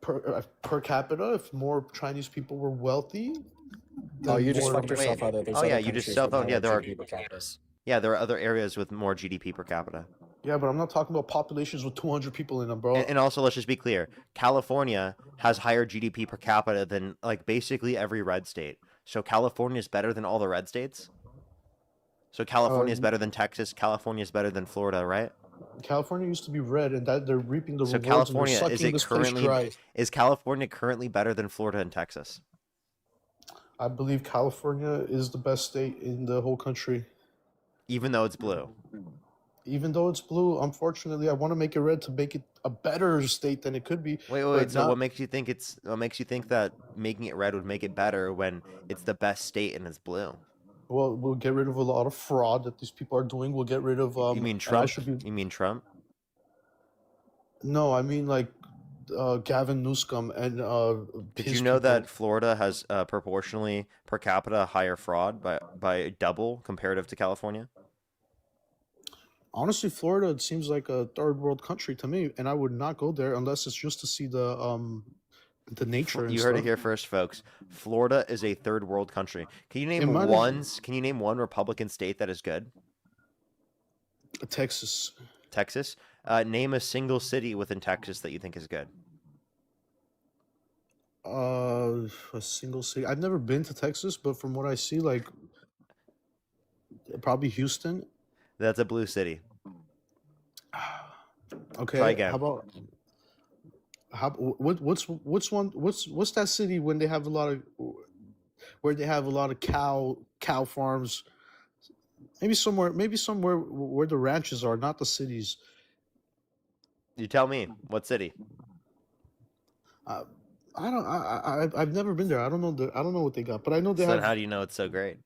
Per capita, if more Chinese people were wealthy, Oh, then you just more. fucked yourself Wait. out. There's Oh other yeah, you just countries self. with Oh yeah, higher there are. GDP per capita. Yeah, there are other areas with more GDP per capita. Yeah, but I'm not talking about populations with 200 people in them, bro. And also, let's just be clear: California has higher GDP per capita than like basically every red state. So California is better than all the red states. So California is better than Texas. California is better than Florida, right? California used to be red, and that they're reaping the So rewards, and they're California sucking this place dry. is California currently better than Florida and Texas? I believe California is the best state in the whole country. Even though it's blue. Even though it's blue, unfortunately, I want to make it red to make it a better state than it could be. Wait. So not- what makes you think that making it red would make it better when it's the best state and it's blue? Well, we'll get rid of a lot of fraud that these people are doing. We'll get rid of. You mean and I Trump? should be- You mean Trump? No, I mean like Gavin Newsom and. Did his you know people. that Florida has proportionally per capita higher fraud by double comparative to California? Honestly, Florida it seems like a third world country to me, and I would not go there unless it's just to see the nature. And You heard it stuff. here first, folks. Florida is a third world country. Can you name It might have- Can you name one Republican state that is good? Texas. Texas. Name a single city within Texas that you think is good. A single city. I've never been to Texas, but from what I see, like probably Houston. That's a blue city. Okay. Try again. How about what's that city when they have a lot of where they have a lot of cow farms? Maybe somewhere where the ranches are, not the cities. You tell me. What city? I've never been there. I don't know what they got, but I know they So then have. how do you know it's so great?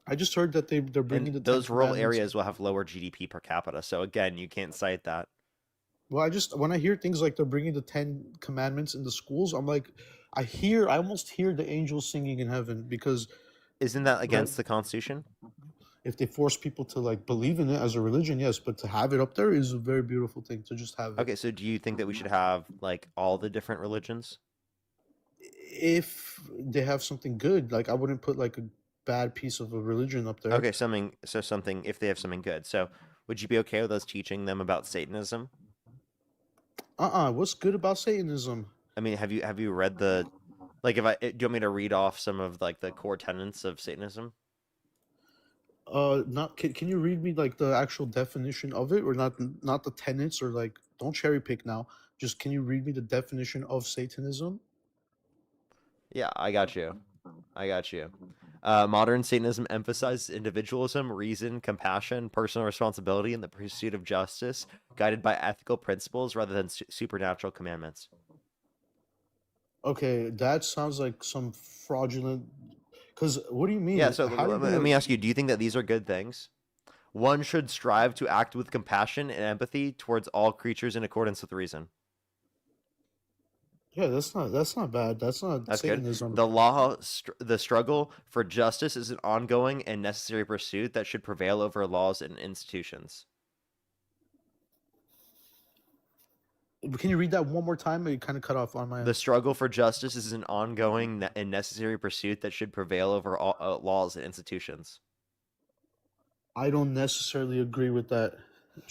I just heard that they're bringing And the those 10 rural Commandments. areas will have lower GDP per capita. So again, you can't cite that. Well, when I hear things like they're bringing the 10 Commandments in the schools, I'm like, I almost hear the angels singing in heaven because Isn't that against the Constitution? if they force people to like believe in it as a religion, yes, but to have it up there is a very beautiful thing to just have it. Okay, so do you think that we should have like all the different religions? If they have something good, like I wouldn't put like a bad piece of a religion up there. Okay, something if they have something good. So would you be okay with us teaching them about Satanism? What's good about Satanism? I mean, have you read the like do you want me to read off some of like the core tenets of Satanism? Not can you read me like the actual definition of it, or not the tenets, or like don't cherry pick now. Just can you read me the definition of Satanism? Yeah, I got you. Modern Satanism emphasizes individualism, reason, compassion, personal responsibility, and the pursuit of justice, guided by ethical principles rather than supernatural commandments. Okay, that sounds like some fraudulent. Because what do you mean? Yeah, so How do you let me ask you, do you think that these are good things? One should strive to act with compassion and empathy towards all creatures in accordance with reason. Yeah, that's not bad. That's not That's Satanism. good. The struggle for justice is an ongoing and necessary pursuit that should prevail over laws and institutions. Can you read that one more time? It kind of cut off on my end. The struggle for justice is an ongoing and necessary pursuit that should prevail over all laws and institutions. I don't necessarily agree with that.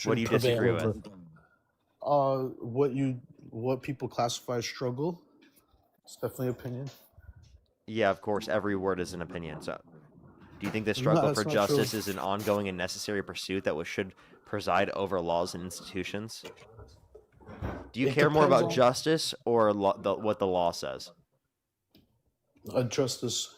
What do you Should disagree prevail with? over- what people classify as struggle. It's definitely opinion. Yeah, of course, every word is an opinion. So, do you think the struggle that's for not justice true. is an ongoing and necessary pursuit that should preside over laws and institutions? Do you It care more depends about on- justice or what the law says? Justice.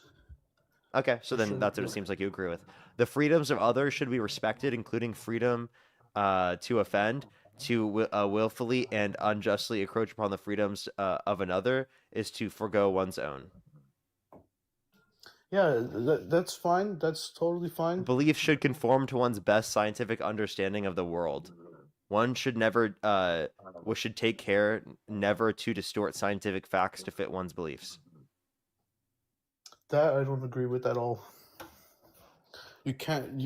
Okay, so then Sure. that's what it seems like you agree with. The freedoms of others should be respected, including freedom to offend, to willfully and unjustly encroach upon the freedoms of another is to forego one's own. Yeah, that's fine. That's totally fine. Belief should conform to one's best scientific understanding of the world. One should never we should take care never to distort scientific facts to fit one's beliefs. That I don't agree with at all. You can't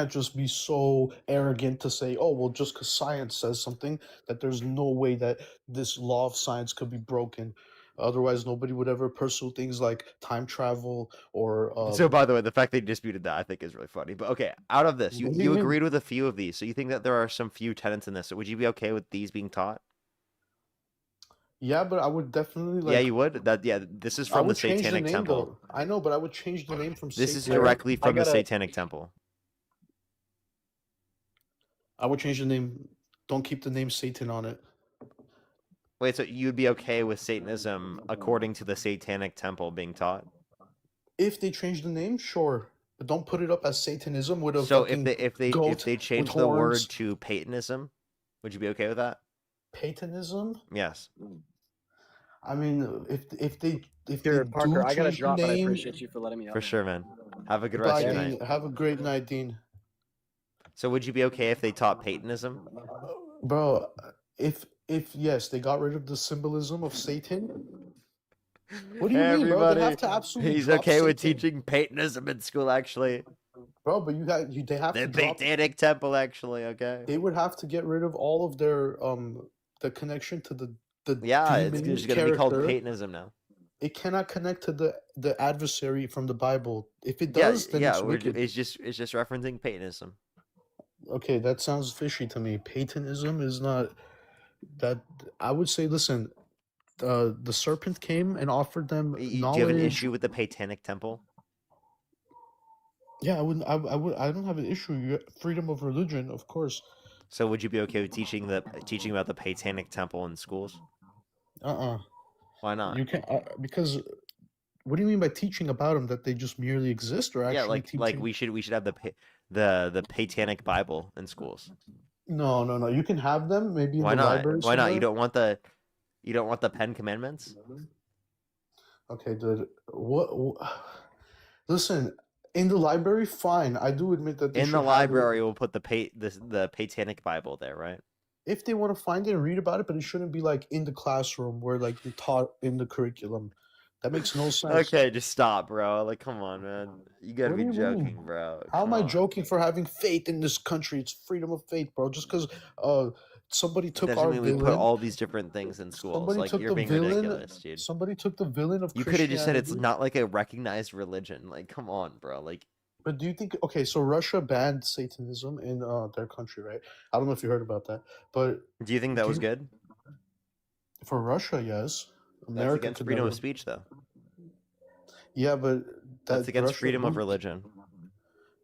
just be so arrogant to say, oh well, just because science says something, that there's no way that this law of science could be broken. Otherwise, nobody would ever pursue things like time travel or So, by the way, the fact they disputed that I think is really funny. But okay, out of this, What do you you mean? agreed with a few of these, so you think that there are some few tenets in this. So, would you be okay with these being taught? Yeah, but I would definitely Yeah, like. you would. This is I from the would change the Satanic name Temple. though. I know, but I would change the name from This is Satan. directly I from the gotta- Satanic Temple. I would change the name. Don't keep the name Satan on it. Wait, so you'd be okay with Satanism according to the Satanic Temple being taught? If they change the name, sure, but don't put it up as Satanism with a So fucking if they goat change with the word horns. to Paytonism, would you be okay with that? Paytonism. Yes. I mean, if they Sure, do Parker, I gotta change the drop, but I name, appreciate you for letting me up. For sure, man. Have a good bye, rest of your Dean. night. Have a great night, Dean. So would you be okay if they taught Paytonism? Bro, if yes, they got rid of the symbolism of Satan. What do you mean, bro? They have to absolutely He's drop okay with Satan. teaching Paytonism in school, actually. Bro, but they have The to drop. Satanic Temple, actually, okay? They would have to get rid of all of their the connection to the Yeah, it's demon just going to be called character. Paytonism now. It cannot connect to the adversary from the Bible. If it Yeah, does, then yeah, it's wicked. it's just referencing Paytonism. Okay, that sounds fishy to me. Paytonism is not that. I would say, listen, the serpent came and offered them Do you knowledge. have an issue with the Satanic Temple? Yeah, I wouldn't. I don't have an issue. Freedom of religion, of course. So would you be okay with teaching about the Satanic Temple in schools? Why not? You can't because. What do you mean by teaching about them? That they just merely exist, or actually Yeah, like teaching? we should have the Satanic Bible in schools. No. You can have them maybe in Why the not? library. Why not? somewhere. You don't want the 10 Commandments? Okay, dude. Listen, in the library, fine. I do admit that they In should the have it. library, we'll put the Satanic Bible there, right? If they want to find it and read about it, but it shouldn't be like in the classroom where like they taught in the curriculum. That makes no sense. Okay, just stop, bro. Like, come on, man. You gotta What be do you joking, mean? bro. How am Come I on. joking for having faith in this country? It's freedom of faith, bro. Just because somebody took Doesn't our mean we villain. put all these different things in schools. Somebody Like, took you're the being villain. ridiculous, dude. Somebody took the villain of You could have just said it's Christianity. not like a recognized religion. Like, come on, bro. Like, But do you think? Okay, so Russia banned Satanism in their country, right? I don't know if you heard about that, but do you think that Do was you- good? for Russia, yes. That's America against could freedom never. of speech, though. Yeah, but That's against Russia freedom of wouldn't- religion.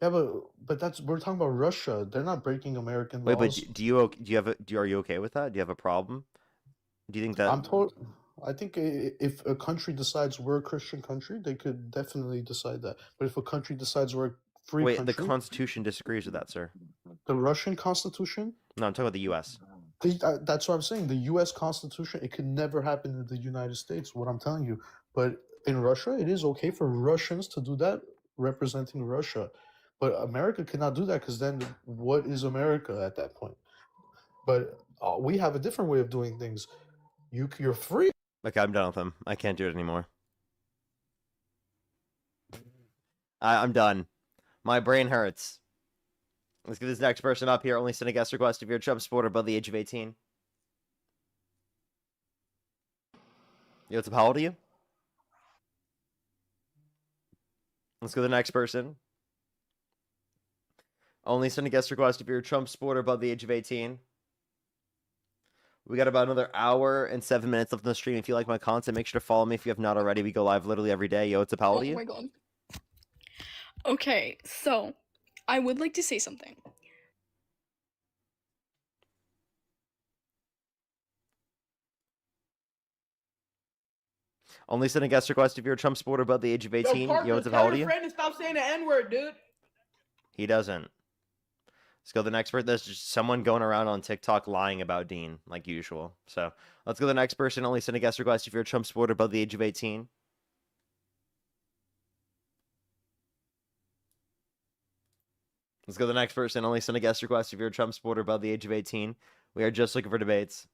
Yeah, but that's we're talking about Russia. They're not breaking American Wait, but laws. are you okay with that? Do you have a problem? Do you think that? I think if a country decides we're a Christian country, they could definitely decide that. But if a country decides we're a free Wait, country, the Constitution disagrees with that, sir. the Russian Constitution, No, I'm talking about the U.S. that's what I'm saying. The U.S. Constitution, it could never happen in the United States. What I'm telling you, but in Russia, it is okay for Russians to do that, representing Russia. But America cannot do that because then what is America at that point? But we have a different way of doing things. You're free. Okay, I'm done with him. I can't do it anymore. I'm done. My brain hurts. Let's get this next person up here. Only send a guest request if you're a Trump supporter above the age of 18. Yo, what's up? How old are you? Let's go to the next person. Only send a guest request if you're a Trump supporter above the age of 18. We got about another hour and 7 minutes left in the stream. If you like my content, make sure to follow me if you have not already. We go live literally every day. Yo, what's up? How old are Oh you? my god. Okay, so I would like to say something. Only send a guest request if you're a Trump supporter above the age of 18. Yo, what's up? How old are you? friend to stop saying the N-word, dude. He doesn't. Let's go to the next person. There's just someone going around on TikTok lying about Dean, like usual. So let's go to the next person. Only send a guest request if you're a Trump supporter above the age of 18. Let's go to the next person. Only send a guest request if you're a Trump supporter above the age of 18. We are just looking for debates.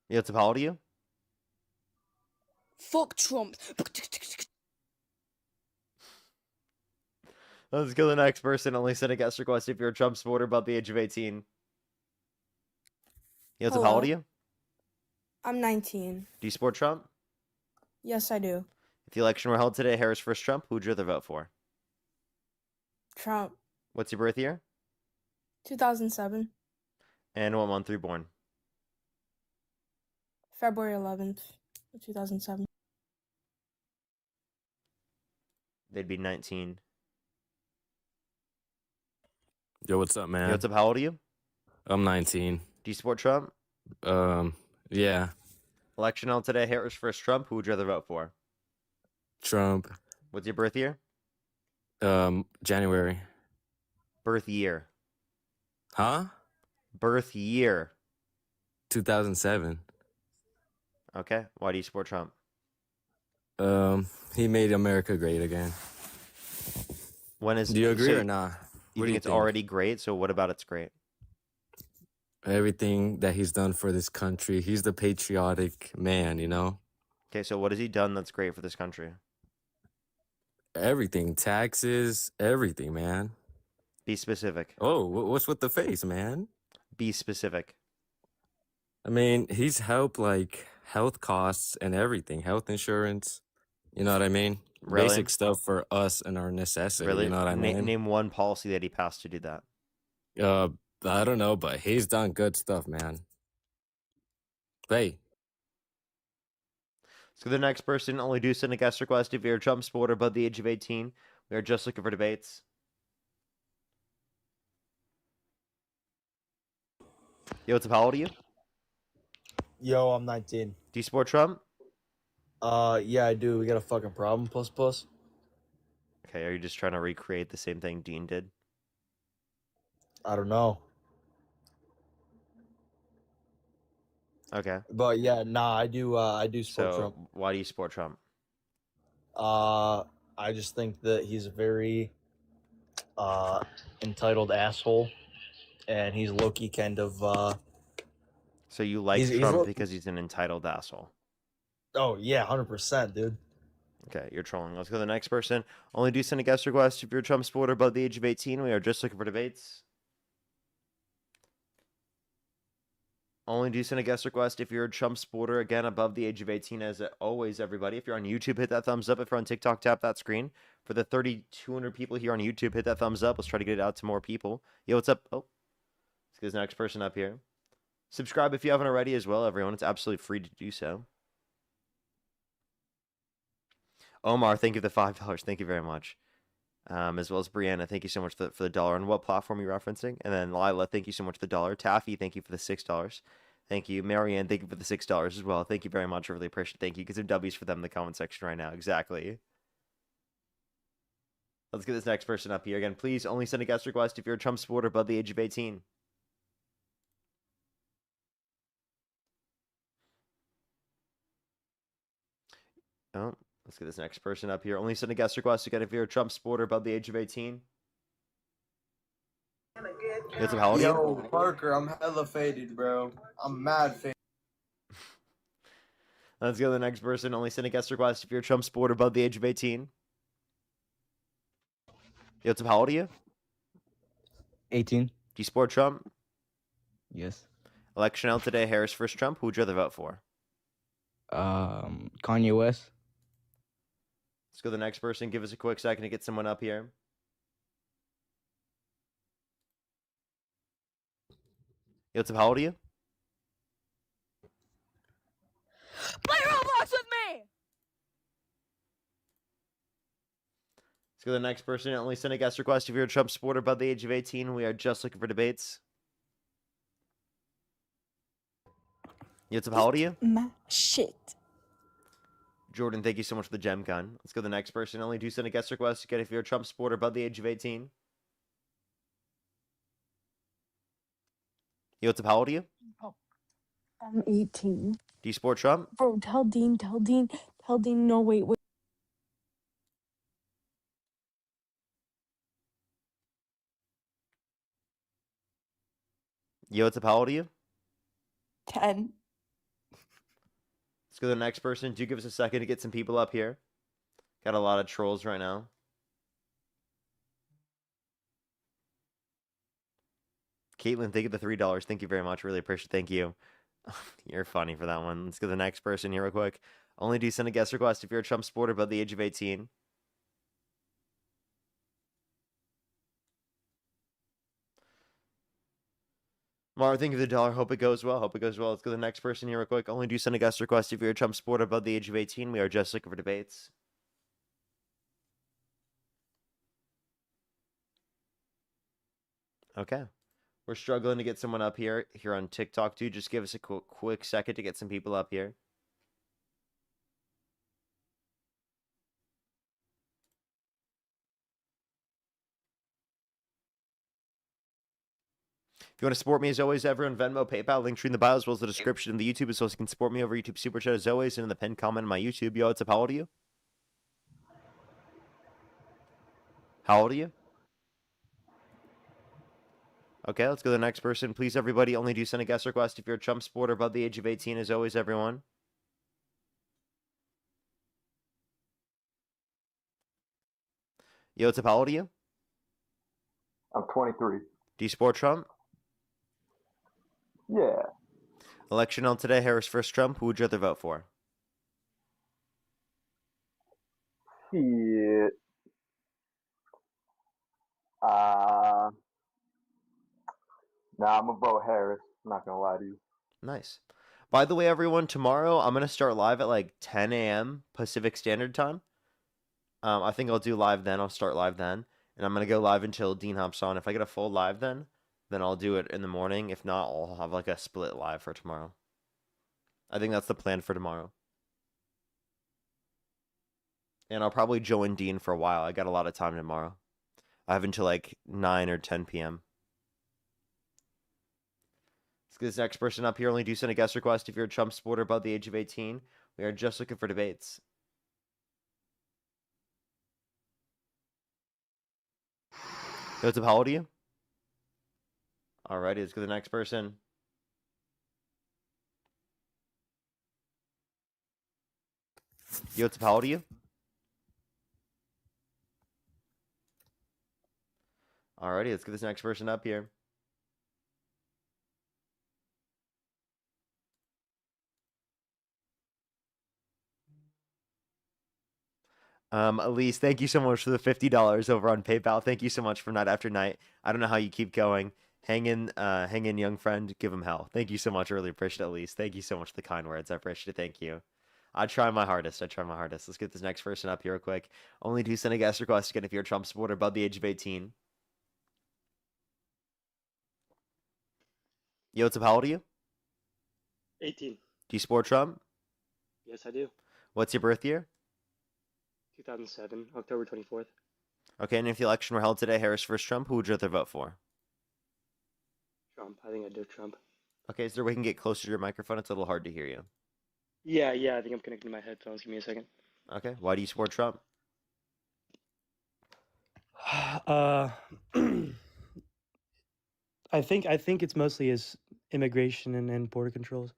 Yeah, what's up? How old are you? Fuck Trump. Let's go to the next person. Only send a guest request if you're a Trump supporter above the age of 18. Yeah, what's up? How old are Hello. you? I'm 19. Do you support Trump? Yes, I do. If the election were held today, Harris versus Trump, who would you rather vote for? Trump. What's your birth year? 2007. And what month were you born? February 11th, 2007. They'd be 19. Yo, what's up, man? Yeah, what's up? How old are you? I'm 19. Do you support Trump? Yeah, Election held today, Harris versus Trump, who would you rather vote for? Trump. What's your birth year? January. Birth year. Huh? Birth year. 2007. Okay. Why do you support Trump? He made America great again. When is? Do you agree so or not? You What do think you it's think? already great? So what about it's great? Everything that he's done for this country. He's the patriotic man, you know? Okay, so what has he done that's great for this country? Everything. Taxes, everything, man. Be specific. Oh, what's with the face, man? Be specific. I mean, he's helped like health costs and everything, health insurance. You know what I mean? Really? Basic stuff for us and our necessity. Really? You know what I mean? Name one policy that he passed to do that. I don't know, but he's done good stuff, man. Hey, So the next person, only do send a guest request if you're a Trump supporter above the age of 18. We are just looking for debates. Yo, what's up? How old are you? Yo, I'm 19. Do you support Trump? Yeah, I do. We got a fucking problem, puss. Okay, are you just trying to recreate the same thing Dean did? I don't know. Okay. But yeah, nah, I do support So Trump. why do you support Trump? I just think that he's a very entitled asshole, and he's low-key kind of So you like he's Trump lo- because he's an entitled asshole. oh yeah, 100%, dude. Okay, you're trolling. Let's go to the next person. Only do send a guest request if you're a Trump supporter above the age of 18. We are just looking for debates. Only do send a guest request if you're a Trump supporter, again, above the age of 18. As always, everybody, if you're on YouTube, hit that thumbs up. If you're on TikTok, tap that screen. For the 3,200 people here on YouTube, hit that thumbs up. Let's try to get it out to more people. Yo, what's up? Oh, let's get this next person up here. Subscribe if you haven't already as well, everyone. It's absolutely free to do so. Omar, thank you for the $5. Thank you very much. As well as Brianna, thank you so much for the dollar. And what platform are you referencing? And then Lila, thank you so much for the dollar. Taffy, thank you for the $6. Thank you. Marianne, thank you for the $6 as well. Thank you very much. I really appreciate it. Thank you. Get some W's for them in the comment section right now. Exactly. Let's get this next person up here. Again, please only send a guest request if you're a Trump supporter above the age of 18. Oh, let's get this next person up here. Only send a guest request again if you're a Trump supporter above the age of 18. What's up, how old are you? Yo, Parker, I'm hella faded, bro. I'm mad faded. Let's go to the next person. Only send a guest request if you're a Trump supporter above the age of 18. Yo, what's up, how old are you? 18. Do you support Trump? Yes. Election held today, Harris versus Trump. Who would you rather vote for? Kanye West. Let's go to the next person. Give us a quick second to get someone up here. Yo, what's up, how old are you? Play Roblox with me! Let's go to the next person. Only send a guest request if you're a Trump supporter above the age of 18. We are just looking for debates. Yo, what's up, how old are you? My shit. Jordan, thank you so much for the gem gun. Let's go to the next person. Only do send a guest request again if you're a Trump supporter above the age of 18. Yo, what's up, how old are you? I'm 18. Do you support Trump? Bro, tell Dean. No, wait. Yo, what's up? How old are you? 10. Let's go to the next person. Do give us a second to get some people up here. Got a lot of trolls right now. Caitlin, thank you for the $3. Thank you very much. Really appreciate it. Thank you. You're funny for that one. Let's go to the next person here real quick. Only do send a guest request if you're a Trump supporter above the age of 18. Mara, thank you for the dollar. Hope it goes well. Hope it goes well. Let's go to the next person here real quick. Only do send a guest request if you're a Trump supporter above the age of 18. We are just looking for debates. Okay. We're struggling to get someone up here on TikTok too. Just give us a quick second to get some people up here. If you want to support me, as always, everyone, Venmo, PayPal, link tree in the bio, as well as the description of the YouTube, as well as you can support me over YouTube Super Chat, as always, and in the pinned comment on my YouTube. Yo, what's up? How old are you? How old are you? Okay, let's go to the next person. Please, everybody, only do send a guest request if you're a Trump supporter above the age of 18, as always, everyone. Yo, what's up? How old are you? I'm 23. Do you support Trump? Yeah. Election on today, Harris versus Trump. Who would you rather vote for? Shit. Nah, I'm gonna vote Harris. I'm not gonna lie to you. Nice. By the way, everyone, tomorrow I'm going to start live at like 10 a.m. Pacific Standard Time. I think I'll do live then. I'll start live then. And I'm going to go live until Dean hops on. If I get a full live then I'll do it in the morning. If not, I'll have like a split live for tomorrow. I think that's the plan for tomorrow. And I'll probably join Dean for a while. I got a lot of time tomorrow. I have until like 9 or 10 p.m. Let's get this next person up here. Only do send a guest request if you're a Trump supporter above the age of 18. We are just looking for debates. Yo, what's up? How old are you? Alrighty, let's go to the next person. Yo, what's up? How old are you? Alrighty, let's get this next person up here. Elise, thank you so much for the $50 over on PayPal. Thank you so much for night after night. I don't know how you keep going. Hang in, young friend. Give him hell. Thank you so much. I really appreciate it, Elise. Thank you so much for the kind words. I appreciate it. Thank you. I try my hardest. Let's get this next person up here real quick. Only do send a guest request again if you're a Trump supporter above the age of 18. Yo, what's up? How old are you? 18. Do you support Trump? Yes, I do. What's your birth year? 2007, October 24th. Okay, and if the election were held today, Harris versus Trump, who would you rather vote for? Trump. I think I'd do Trump. Okay, is there a way we can get closer to your microphone? It's a little hard to hear you. Yeah, I think I'm connecting my headphones. Give me a second. Okay, why do you support Trump? I think it's mostly his immigration and border controls.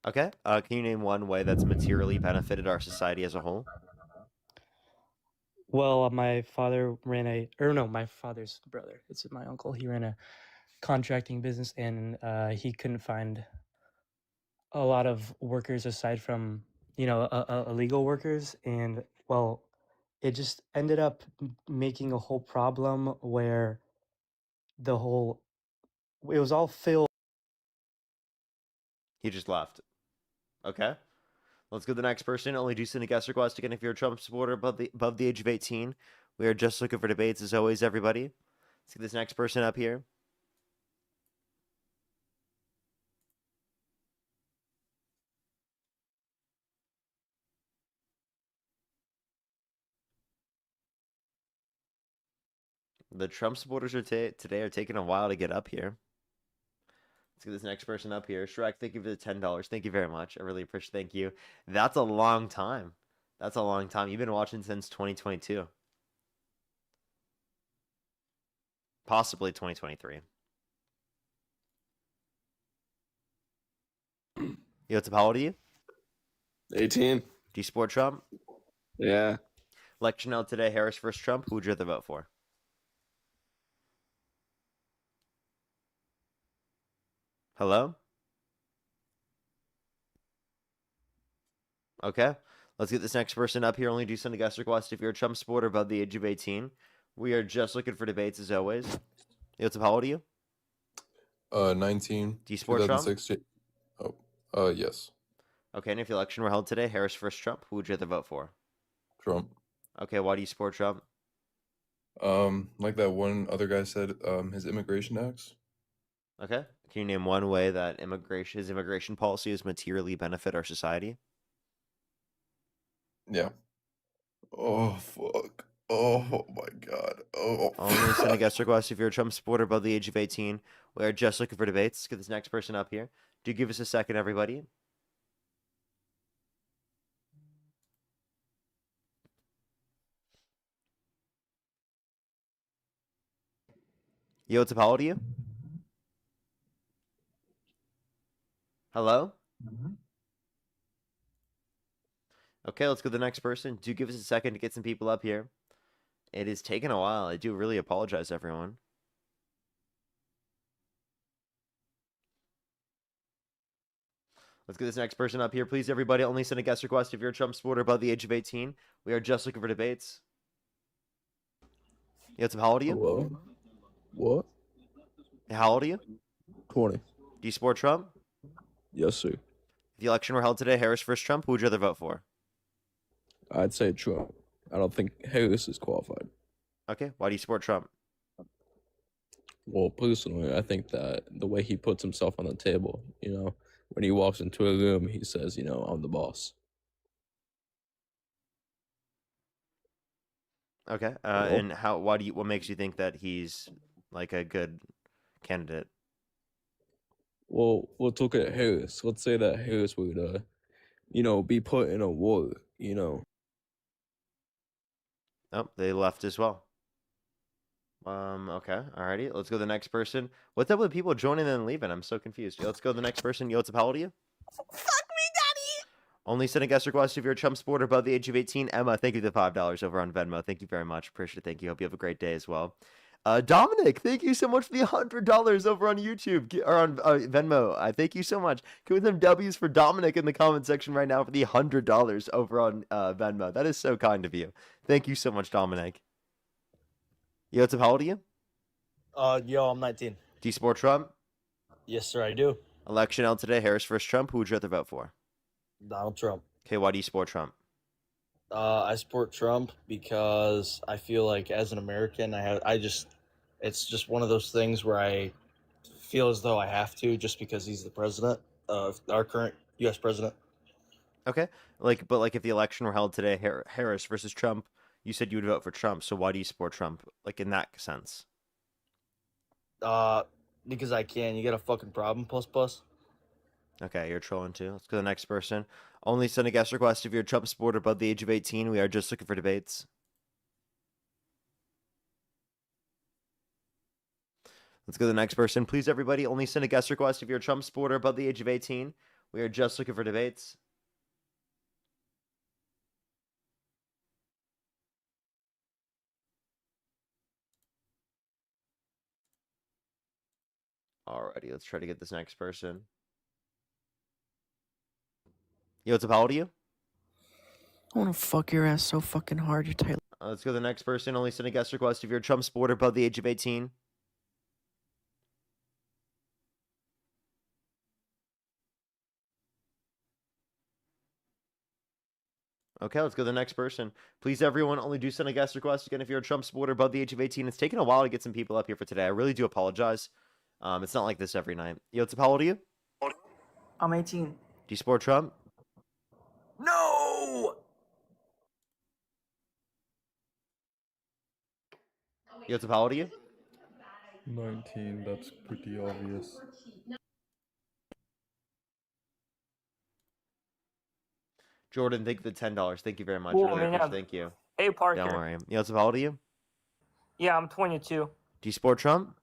Okay, can you name one way that's materially benefited our society as a whole? Well, my father's brother. It's my uncle. He ran a contracting business, and he couldn't find a lot of workers aside from illegal workers, and well, it just ended up making a whole problem where it was all filled. He just left. Okay, let's go to the next person. Only do send a guest request again if you're a Trump supporter above the age of 18. We are just looking for debates as always, everybody. Let's get this next person up here. The Trump supporters today are taking a while to get up here. Let's get this next person up here. Shrek, thank you for the $10. Thank you very much. I really appreciate. Thank you. That's a long time. That's a long time. You've been watching since 2022, possibly 2023. Yo, what's up? How old are you? 18. Do you support Trump? Yeah. Election held today. Harris versus Trump. Who would you rather vote for? Hello? Okay. Let's get this next person up here. Only do send a guest request if you're a Trump supporter above the age of 18. We are just looking for debates as always. Yo, what's up? How old are you? 19. Do you support Trump? 2006. Yes. Okay, and if the election were held today, Harris versus Trump, who would you rather vote for? Trump. Okay, why do you support Trump? Like that one other guy said, his immigration acts. Okay. Can you name one way that his immigration policy has materially benefit our society? Yeah. Oh fuck. Oh my god. Oh. Only send a guest request if you're a Trump supporter above the age of 18. We are just looking for debates. Let's get this next person up here. Do give us a second, everybody. Yo, what's up? How old are you? Hello? Okay, let's go to the next person. Do give us a second to get some people up here. It is taking a while. I do really apologize, everyone. Let's get this next person up here. Please, everybody, only send a guest request if you're a Trump supporter above the age of 18. We are just looking for debates. Yo, what's up? How old are you? Hello? What? How old are you? 20. Do you support Trump? Yes, sir. If the election were held today, Harris versus Trump, who would you rather vote for? I'd say Trump. I don't think Harris is qualified. Okay, why do you support Trump? Well, personally, I think that the way he puts himself on the table, when he walks into a room, he says, I'm the boss. Okay, Hello? and what makes you think that he's like a good candidate? Well, let's look at Harris. Let's say that Harris would, be put in a war, Oh, they left as well. Okay, alrighty. Let's go to the next person. What's up with people joining and leaving? I'm so confused. Let's go to the next person. Yo, what's up? How old are you? Fuck me, daddy! Only send a guest request if you're a Trump supporter above the age of 18. Emma, thank you for the $5 over on Venmo. Thank you very much. Appreciate it. Thank you. Hope you have a great day as well. Dominic, thank you so much for the $100 over on YouTube or on Venmo. Thank you so much. Can we have them W's for Dominic in the comment section right now for the $100 over on Venmo? That is so kind of you. Thank you so much, Dominic. Yo, what's up? How old are you? Yo, I'm 19. Do you support Trump? Yes, sir, I do. Election held today. Harris versus Trump. Who would you rather vote for? Donald Trump. Okay, why do you support Trump? I support Trump because I feel like as an American, it's just one of those things where I feel as though I have to just because he's the president of our current U.S. president. Okay, but if the election were held today, Harris versus Trump, you said you would vote for Trump. So why do you support Trump? Like in that sense? Because I can. You got a fucking problem, plus. Okay, you're trolling too. Let's go to the next person. Only send a guest request if you're a Trump supporter above the age of 18. We are just looking for debates. Let's go to the next person. Please, everybody, only send a guest request if you're a Trump supporter above the age of 18. We are just looking for debates. Alrighty, let's try to get this next person. Yo, what's up? How old are you? I want to fuck your ass so fucking hard, you're tight. Let's go to the next person. Only send a guest request if you're a Trump supporter above the age of 18. Okay, let's go to the next person. Please, everyone, only do send a guest request. Again, if you're a Trump supporter above the age of 18. It's taken a while to get some people up here for today. I really do apologize. It's not like this every night. Yo, what's up? How old are you? I'm 18. Do you support Trump? No! Yo, what's up? How old are you? 19, that's pretty obvious. Jordan, thank you for the $10. Thank you very much. Cool, Really man. appreciate. Thank you. Hey, Parker. Don't worry. You know, how old are you? Yeah, I'm 22. Do you support Trump?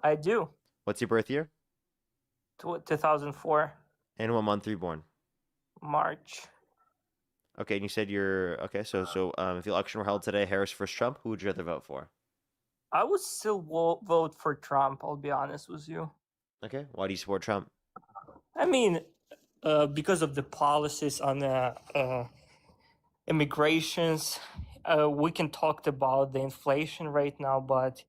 I do. What's your birth year? 2004. And what month are you born? March. Okay, and you said you're okay. So if the election were held today, Harris versus Trump, who would you rather vote for? I would still vote for Trump. I'll be honest with you. Okay, why do you support Trump? I mean, because of the policies on the immigrations. We can talk about the inflation right now, but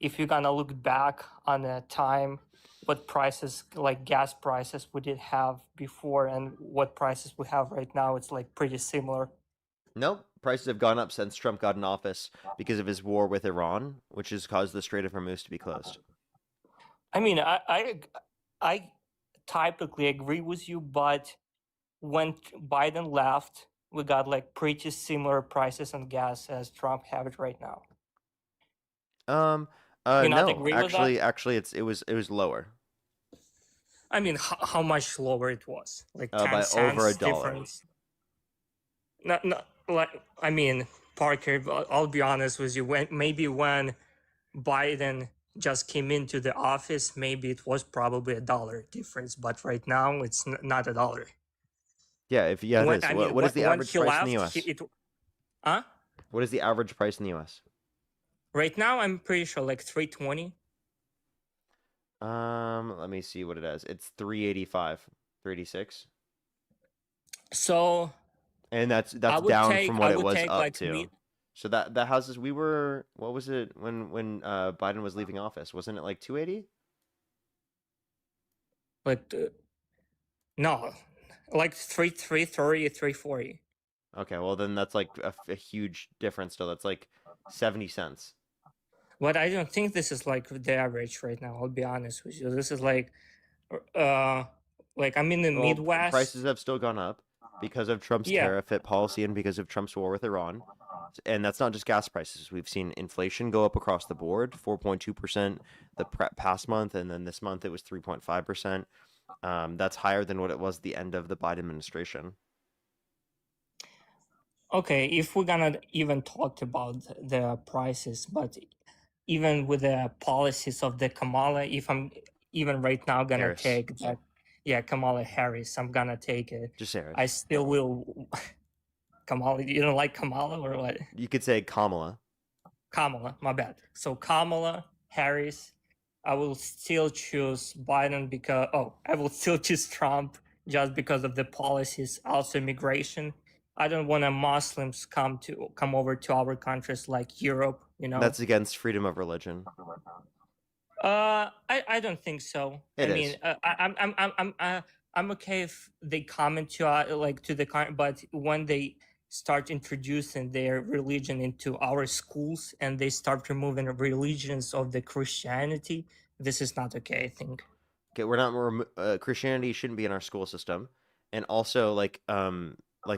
if you're gonna look back on a time, what prices like gas prices we did have before and what prices we have right now, it's like pretty similar. Nope. Prices have gone up since Trump got in office because of his war with Iran, which has caused the Strait of Hormuz to be closed. I mean, I typically agree with you, but when Biden left, we got like pretty similar prices on gas as Trump have it right now. You not No, agree with that? actually, it was lower. I mean, how much lower it was? Like 10 by cents over $1. difference. No, like I mean, Parker. I'll be honest with you. When Biden just came into the office, maybe it was probably $1 difference, but right now it's not $1. Yeah, it is. I mean, What is the when average he price left, in the U.S.? Huh? What is the average price in the U.S.? Right now, I'm pretty sure like 320. Let me see what it is. It's 385, 386. So. And that's down from what it was up like to. So that houses we were, what was it when Biden was leaving office? Wasn't it like 280? But no, like 330, 340. Okay, well then that's like a huge difference still. That's like 70 cents. But I don't think this is like the average right now. I'll be honest with you. This is like I'm in the Midwest. Prices have still gone up because of Trump's tariff hit policy and because of Trump's war with Iran. And that's not just gas prices. We've seen inflation go up across the board, 4.2% the past month, and then this month it was 3.5%. That's higher than what it was at the end of the Biden administration. Okay, if we're gonna even talk about the prices, but even with the policies of the Kamala, if I'm even right now gonna Harris. take that, Kamala Harris, I'm gonna take it. Just Harris. I still will. Kamala, you don't like Kamala or what? You could say Kamala. Kamala, my bad. So Kamala Harris, I will still choose Biden because I will still choose Trump just because of the policies, also immigration. I don't want Muslims come over to our countries like Europe. You know, that's against freedom of religion. I don't think so. I'm okay if they come into to the country, but when they start introducing their religion into our schools and they start removing religions of the Christianity, this is not okay, I think. Okay, Christianity shouldn't be in our school system, and also like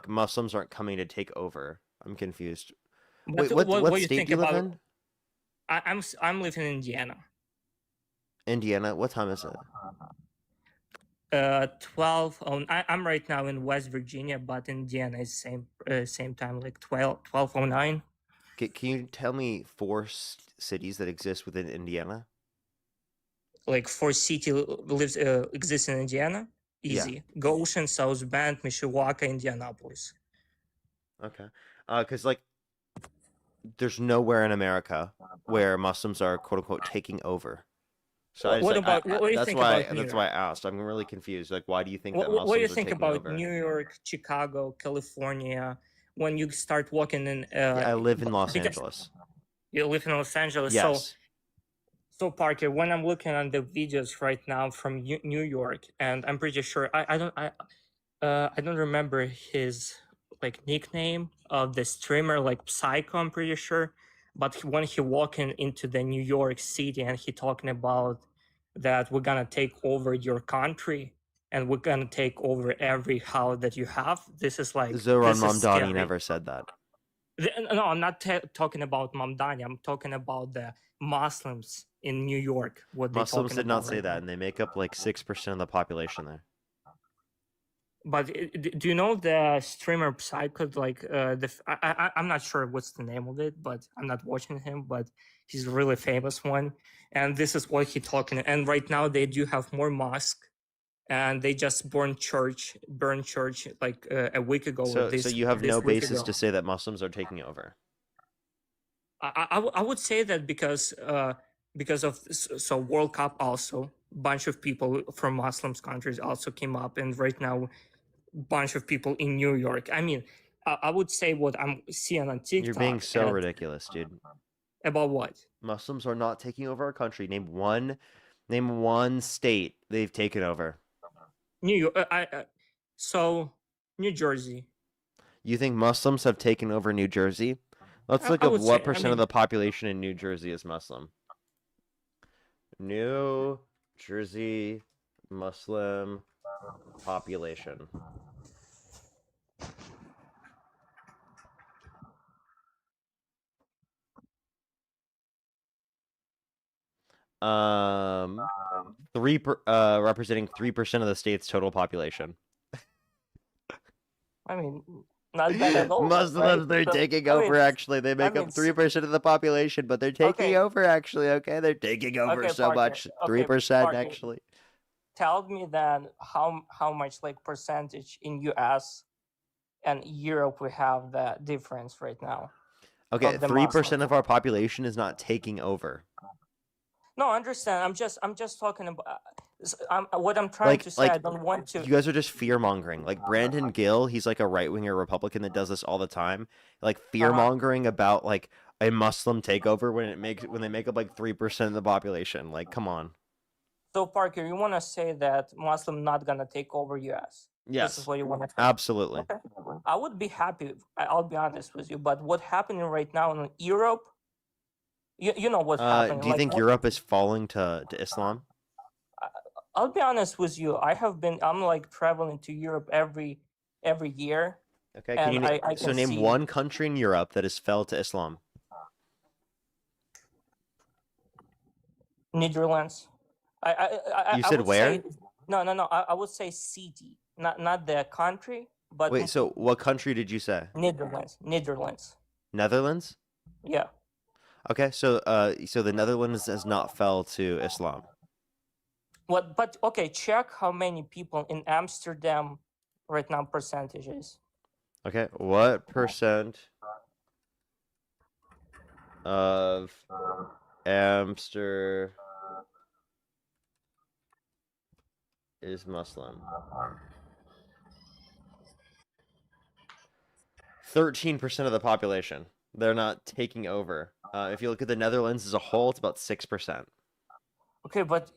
Muslims aren't coming to take over. I'm confused. But wait, what state do you think live in? I'm living in Indiana. Indiana, what time is it? 12. I'm right now in West Virginia, but Indiana is same time, like 12:09. Can you tell me 4 cities that exist within Indiana? Like 4 cities exist in Indiana? Easy. Yeah. Goshen, South Bend, Mishawaka, Indianapolis. Okay. Because like there's nowhere in America where Muslims are quote unquote taking over. So that's why I asked. I'm really confused. Like, why do you think that Muslims what do you think are about over? New York, Chicago, California? When you start walking in, I live in Los Angeles. You live in Los Angeles, yes. So Parker, when I'm looking on the videos right now from New York, and I'm pretty sure I don't remember his like nickname of the streamer, like Psycho. I'm pretty sure. But when he walking into the New York City and he talking about that we're gonna take over your country and we're gonna take over every house that you have, this is like Zoran Mamdani never said that. No, I'm not talking about Mamdani. I'm talking about the Muslims in New York. What Muslims did not say that, and they make up like 6% of the population there. But do you know the streamer Psycho? Like I'm not sure what's the name of it, but I'm not watching him. But he's a really famous one, and this is what he talking. And right now they do have more mosque, and they just burned church like a week ago. So you have no week basis ago. to say that Muslims are taking over. I would say that because of so World Cup also bunch of people from Muslims countries also came up, and right now bunch of people in New York. I mean, I would say what I'm seeing on TikTok. You're being so and- ridiculous, dude. About what? Muslims are not taking over our country. Name one state they've taken over. New York. So New Jersey. You think Muslims have taken over New Jersey? Let's look I up would what say- I percent of mean- the population in New Jersey is Muslim. New Jersey Muslim population. Representing 3% of the state's total population. I mean, not bad at all. Muslims, right? they're So, taking I over. mean, Actually, they make I up mean, 3% of the population, but they're taking Okay. over. Actually, okay, they're taking over Okay, so Parker. much. Okay, 3% Parker. actually. Tell me then how much like percentage in US and Europe we have the difference right now. Okay, of the 3% Muslims. of our population is not taking over. No, I understand. I'm just talking about. What I'm trying to say. I don't want to. You guys are just fear mongering. Like Brandon Gill, he's like a right winger Republican that does this all the time. Like fear mongering about like a Muslim takeover when they make up like 3% of the population. Like, come on. So Parker, you want to say that Muslim not gonna take over US? Yes. This is what you want to say. Absolutely. Okay. I would be happy. I'll be honest with you. But what happening right now in Europe? You know what's happening. Do you like, think what- Europe is falling to Islam? I'll be honest with you. I'm like traveling to Europe every year. Okay, and can you I so can name see- one country in Europe that has fell to Islam? Netherlands. You I said would where? say- no. I would say city, not the country, but Wait, so what country did you say? Netherlands. Netherlands? Yeah. Okay, so the Netherlands has not fell to Islam. What? But okay, check how many people in Amsterdam right now percentages. Okay, what percent of Amsterdam is Muslim? 13% of the population. They're not taking over. If you look at the Netherlands as a whole, it's about 6%. Okay, but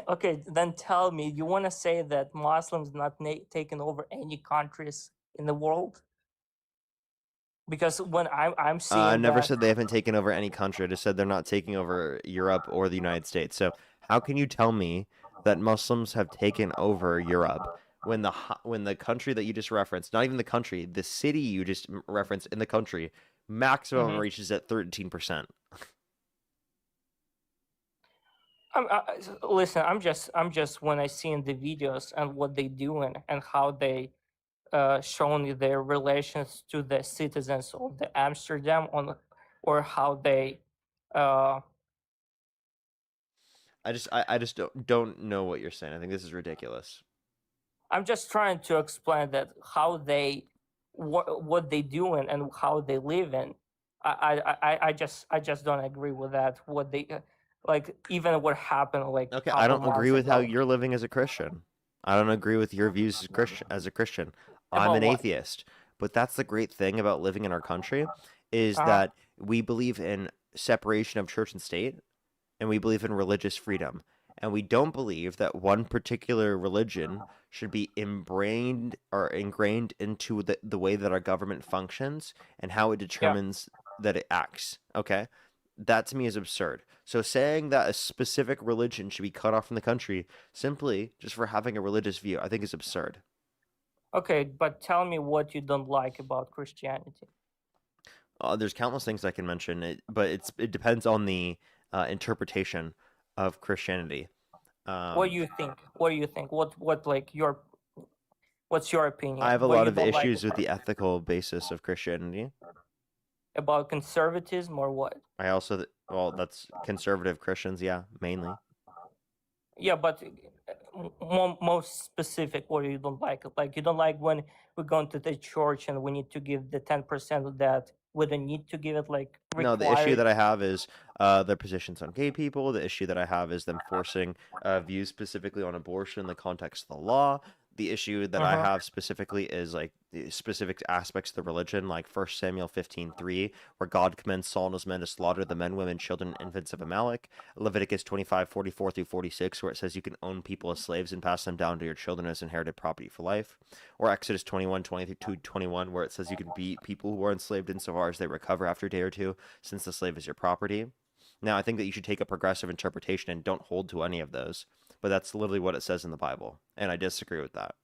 okay, then tell me, you want to say that Muslims not taking over any countries in the world? Because when I'm seeing, I never that- said they haven't taken over any country. I just said they're not taking over Europe or the United States. So how can you tell me that Muslims have taken over Europe when the country that you just referenced, not even the country, the city you just referenced in the country, maximum Mhm. reaches at 13%? Listen, I'm just when I see in the videos and what they doing and how they showing their relations to the citizens of the Amsterdam or how they I just don't know what you're saying. I think this is ridiculous. I'm just trying to explain that how they what they doing and how they live in. I just don't agree with that. What they like even what happened like. Okay, I don't couple agree months with how ago. you're living as a Christian. I don't agree with your views as a Christian. I'm About an what? atheist. But that's the great thing about living in our country is Uh-huh. that we believe in separation of church and state, and we believe in religious freedom. And we don't believe that one particular religion should be ingrained into the way that our government functions and how it determines that it acts. Okay? That to me is absurd. So saying that a specific religion should be cut off from the country simply just for having a religious view, I think is absurd. Okay, but tell me what you don't like about Christianity. There's countless things I can mention, but it depends on the interpretation of Christianity. What do you think? What do you think? What like your What's your opinion? I have a What lot you of don't like issues with the ethical basis of Christianity. about conservatism or what? I also, well, that's conservative Christians, yeah, mainly. Yeah, but most specific, what you don't like? Like you don't like when we're going to the church and we need to give the 10% of that. We don't need to give it like No, the issue required. that I have is their positions on gay people. The issue that I have is them forcing views specifically on abortion in the context of the law. The issue that I have specifically is like the specific aspects of the religion, like 1 Samuel 15:3, where God commands Saul and his men to slaughter the men, women, children, and infants of Amalek. Leviticus 25:44 through 46, where it says you can own people as slaves and pass them down to your children as inherited property for life. Or Exodus 21:20 through 21, where it says you can beat people who are enslaved insofar as they recover after a day or two, since the slave is your property. Now, I think that you should take a progressive interpretation and don't hold to any of those. But that's literally what it says in the Bible, and I disagree with that.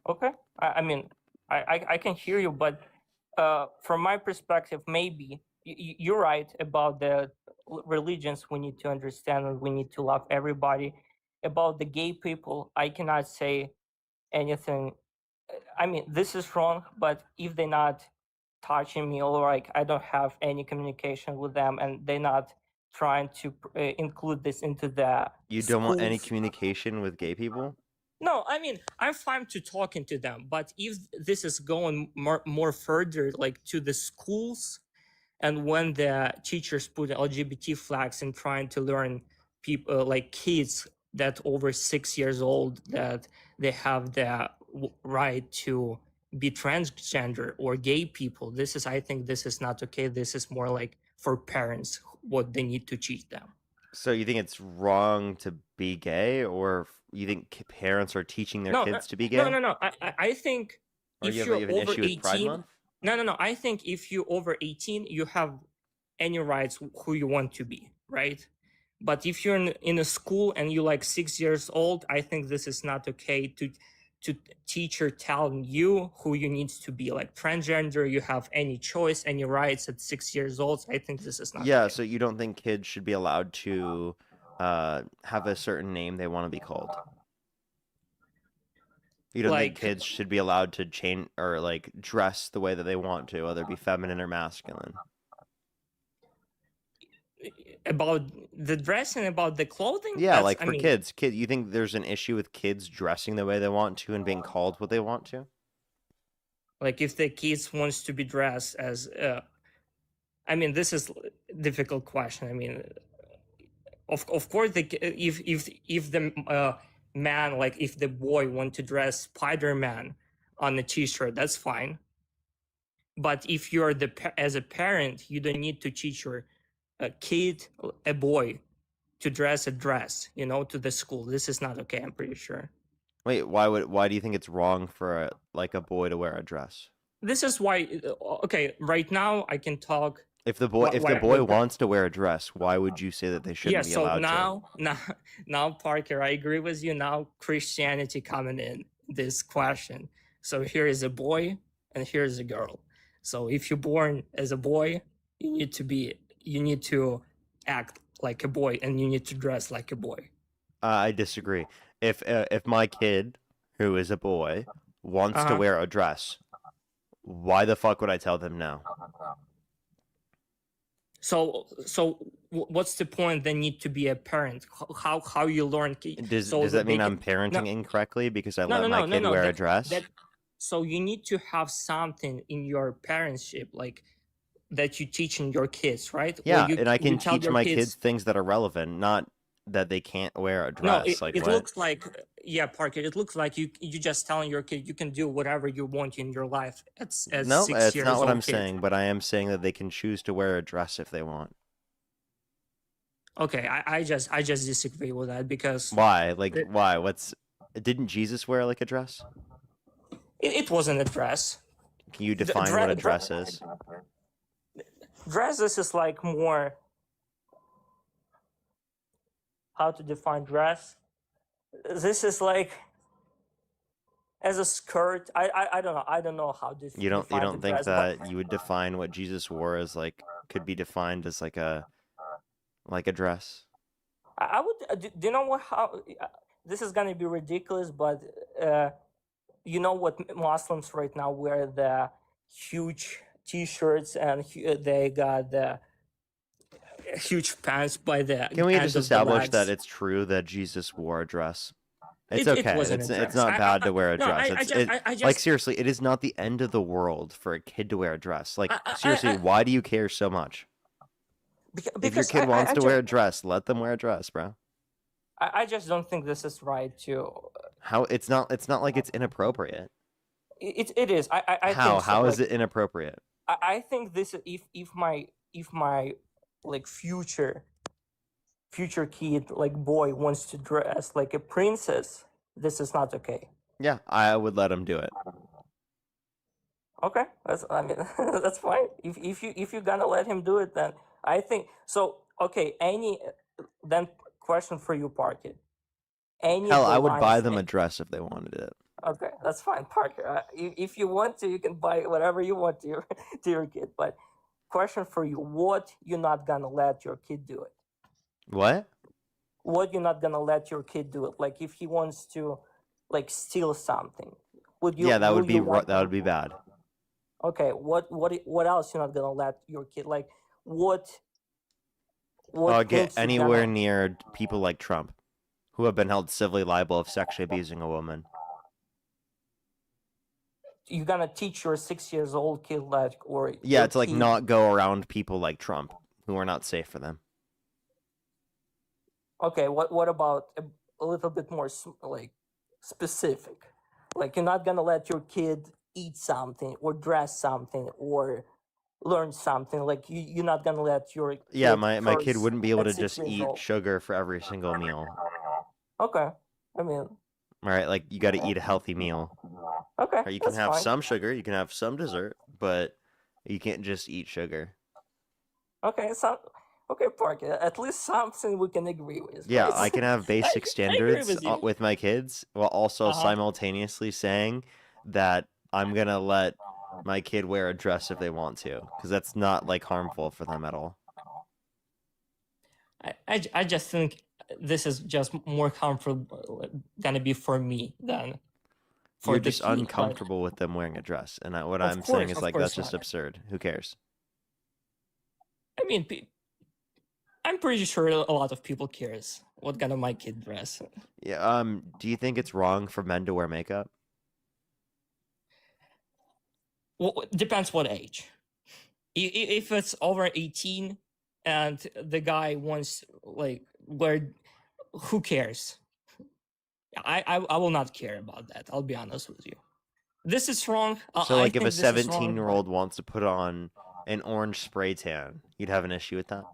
Okay, I mean, I can hear you, but from my perspective, maybe you're right about the religions. We need to understand and we need to love everybody. About the gay people, I cannot say anything. I mean, this is wrong, but if they're not touching me or like I don't have any communication with them and they're not trying to include this into the You don't want any schools. communication with gay people? No, I mean, I'm fine to talking to them, but if this is going more further, like to the schools, and when the teachers put LGBT flags and trying to learn people like kids that over 6 years old that they have the right to be transgender or gay people, this is, I think this is not okay. This is more like for parents what they need to teach them. So you think it's wrong to be gay, or you think parents are teaching their kids to be gay? No. I think Or if you have you're an over issue with Pride 18, Month? no. I think if you're over 18, you have any rights who you want to be, right? But if you're in a school and you're like 6 years old, I think this is not okay to teacher telling you who you need to be, like transgender. You have any choice, any rights at 6 years old. I think this is not Yeah, okay. so you don't think kids should be allowed to have a certain name they want to be called? You don't think Like kids should be allowed to change or like dress the way that they want to, whether it be feminine or masculine? about the dress and about the clothing. Yeah, That's, like I for mean, kids, you think there's an issue with kids dressing the way they want to and being called what they want to? like if the kids wants to be dressed as I mean, this is a difficult question. I mean, of course if the man, like if the boy want to dress Spider-Man on a t-shirt, that's fine. But if you're as a parent, you don't need to teach your kid, a boy, to dress a dress, to the school. This is not okay, I'm pretty sure. Wait, why do you think it's wrong for a boy to wear a dress? This is why, okay, right now I can talk. If the boy wants to wear a dress, why would you say that they shouldn't be allowed to? Now, Parker, I agree with you. Now Christianity coming in this question. So here is a boy and here is a girl. So if you're born as a boy, you need to act like a boy and you need to dress like a boy. I disagree. If my kid, who is a boy, wants to wear a dress, why the fuck would I tell them no? So what's the point? They need to be a parent. How you learn? Does that mean I'm parenting incorrectly because I let my kid wear a dress? So you need to have something in your parentship, like that you teaching your kids, right? Yeah, and I can teach my kids things that are relevant, not that they can't wear a dress. No, it looks like, yeah, Parker, it looks like you just telling your kid you can do whatever you want in your life as no, 6 that's years not what old I'm kid. saying, but I am saying that they can choose to wear a dress if they want. Okay, I just disagree with that because why? Like why? Didn't Jesus wear like a dress? It wasn't a dress. Can you define what a dress is? Dress, this is like more. How to define dress? This is like as a skirt. I don't know. I don't know how to. You don't think that you would define what Jesus wore as like could be defined as like a dress? I would. Do you know what? How this is gonna be ridiculous, but you know what Muslims right now wear the huge T-shirts and they got the huge pants by the Can we end just of the establish that legs. it's true that Jesus wore a dress? It's It okay. wasn't a It's dress. not bad to wear a No, dress. I Like just seriously, it is not the end of the world for a kid to wear a dress. Like I seriously, why do you care so much? If your because kid wants to wear a just dress, let them wear a dress, bro. I just don't think this is right to. How it's not like it's inappropriate. It is. I think so. How is Like it inappropriate? I think this if my like future kid like boy wants to dress like a princess, this is not okay. Yeah, I would let him do it. Okay, I mean that's fine. If you're gonna let him do it, then I think so. Okay, then question for you, Parker. Any of Hell, the I would buy lines them a dress if they wanted it. Okay, that's fine, Parker. If you want to, you can buy whatever you want to your to your kid. But question for you: what you're not gonna let your kid do it? What? What you're not gonna let your kid do it? Like if he wants to, like steal something, would you? Yeah, that Will would be you let that would him? be bad. Okay, what else you're not gonna let your kid? Like what Get things you anywhere gonna? near people like Trump, who have been held civilly liable of sexually abusing a woman. You're gonna teach your 6 years old kid like or Yeah, your to like kid. not go around people like Trump, who are not safe for them. Okay, what about a little bit more like specific? Like you're not gonna let your kid eat something or dress something or learn something. Like you're not gonna let your Yeah, kid my kid curse wouldn't be able at to six just years eat old. sugar for every single meal. Okay, I mean, All right, like you got to eat a healthy meal. okay, Or you can that's have fine. some sugar, you can have some dessert, but you can't just eat sugar. Okay, okay, Parker. At least something we can agree with, Yeah, right? I can have basic I agree standards with you. with my kids while also Uh-huh. simultaneously saying that I'm going to let my kid wear a dress if they want to, because that's not like harmful for them at all. I just think this is just more comfortable gonna be for me than for You're the just kid. But uncomfortable with them wearing a dress, and what of I'm saying course, is of like course that's just not. absurd. Who cares? I mean, I'm pretty sure a lot of people cares what kind of my kid dress. Yeah. Do you think it's wrong for men to wear makeup? Well, it depends what age. If it's over 18 and the guy wants like wear, who cares? I will not care about that. I'll be honest with you. This is wrong. So I like if a think this is wrong. 17-year-old wants to put on an orange spray tan, you'd have an issue with that?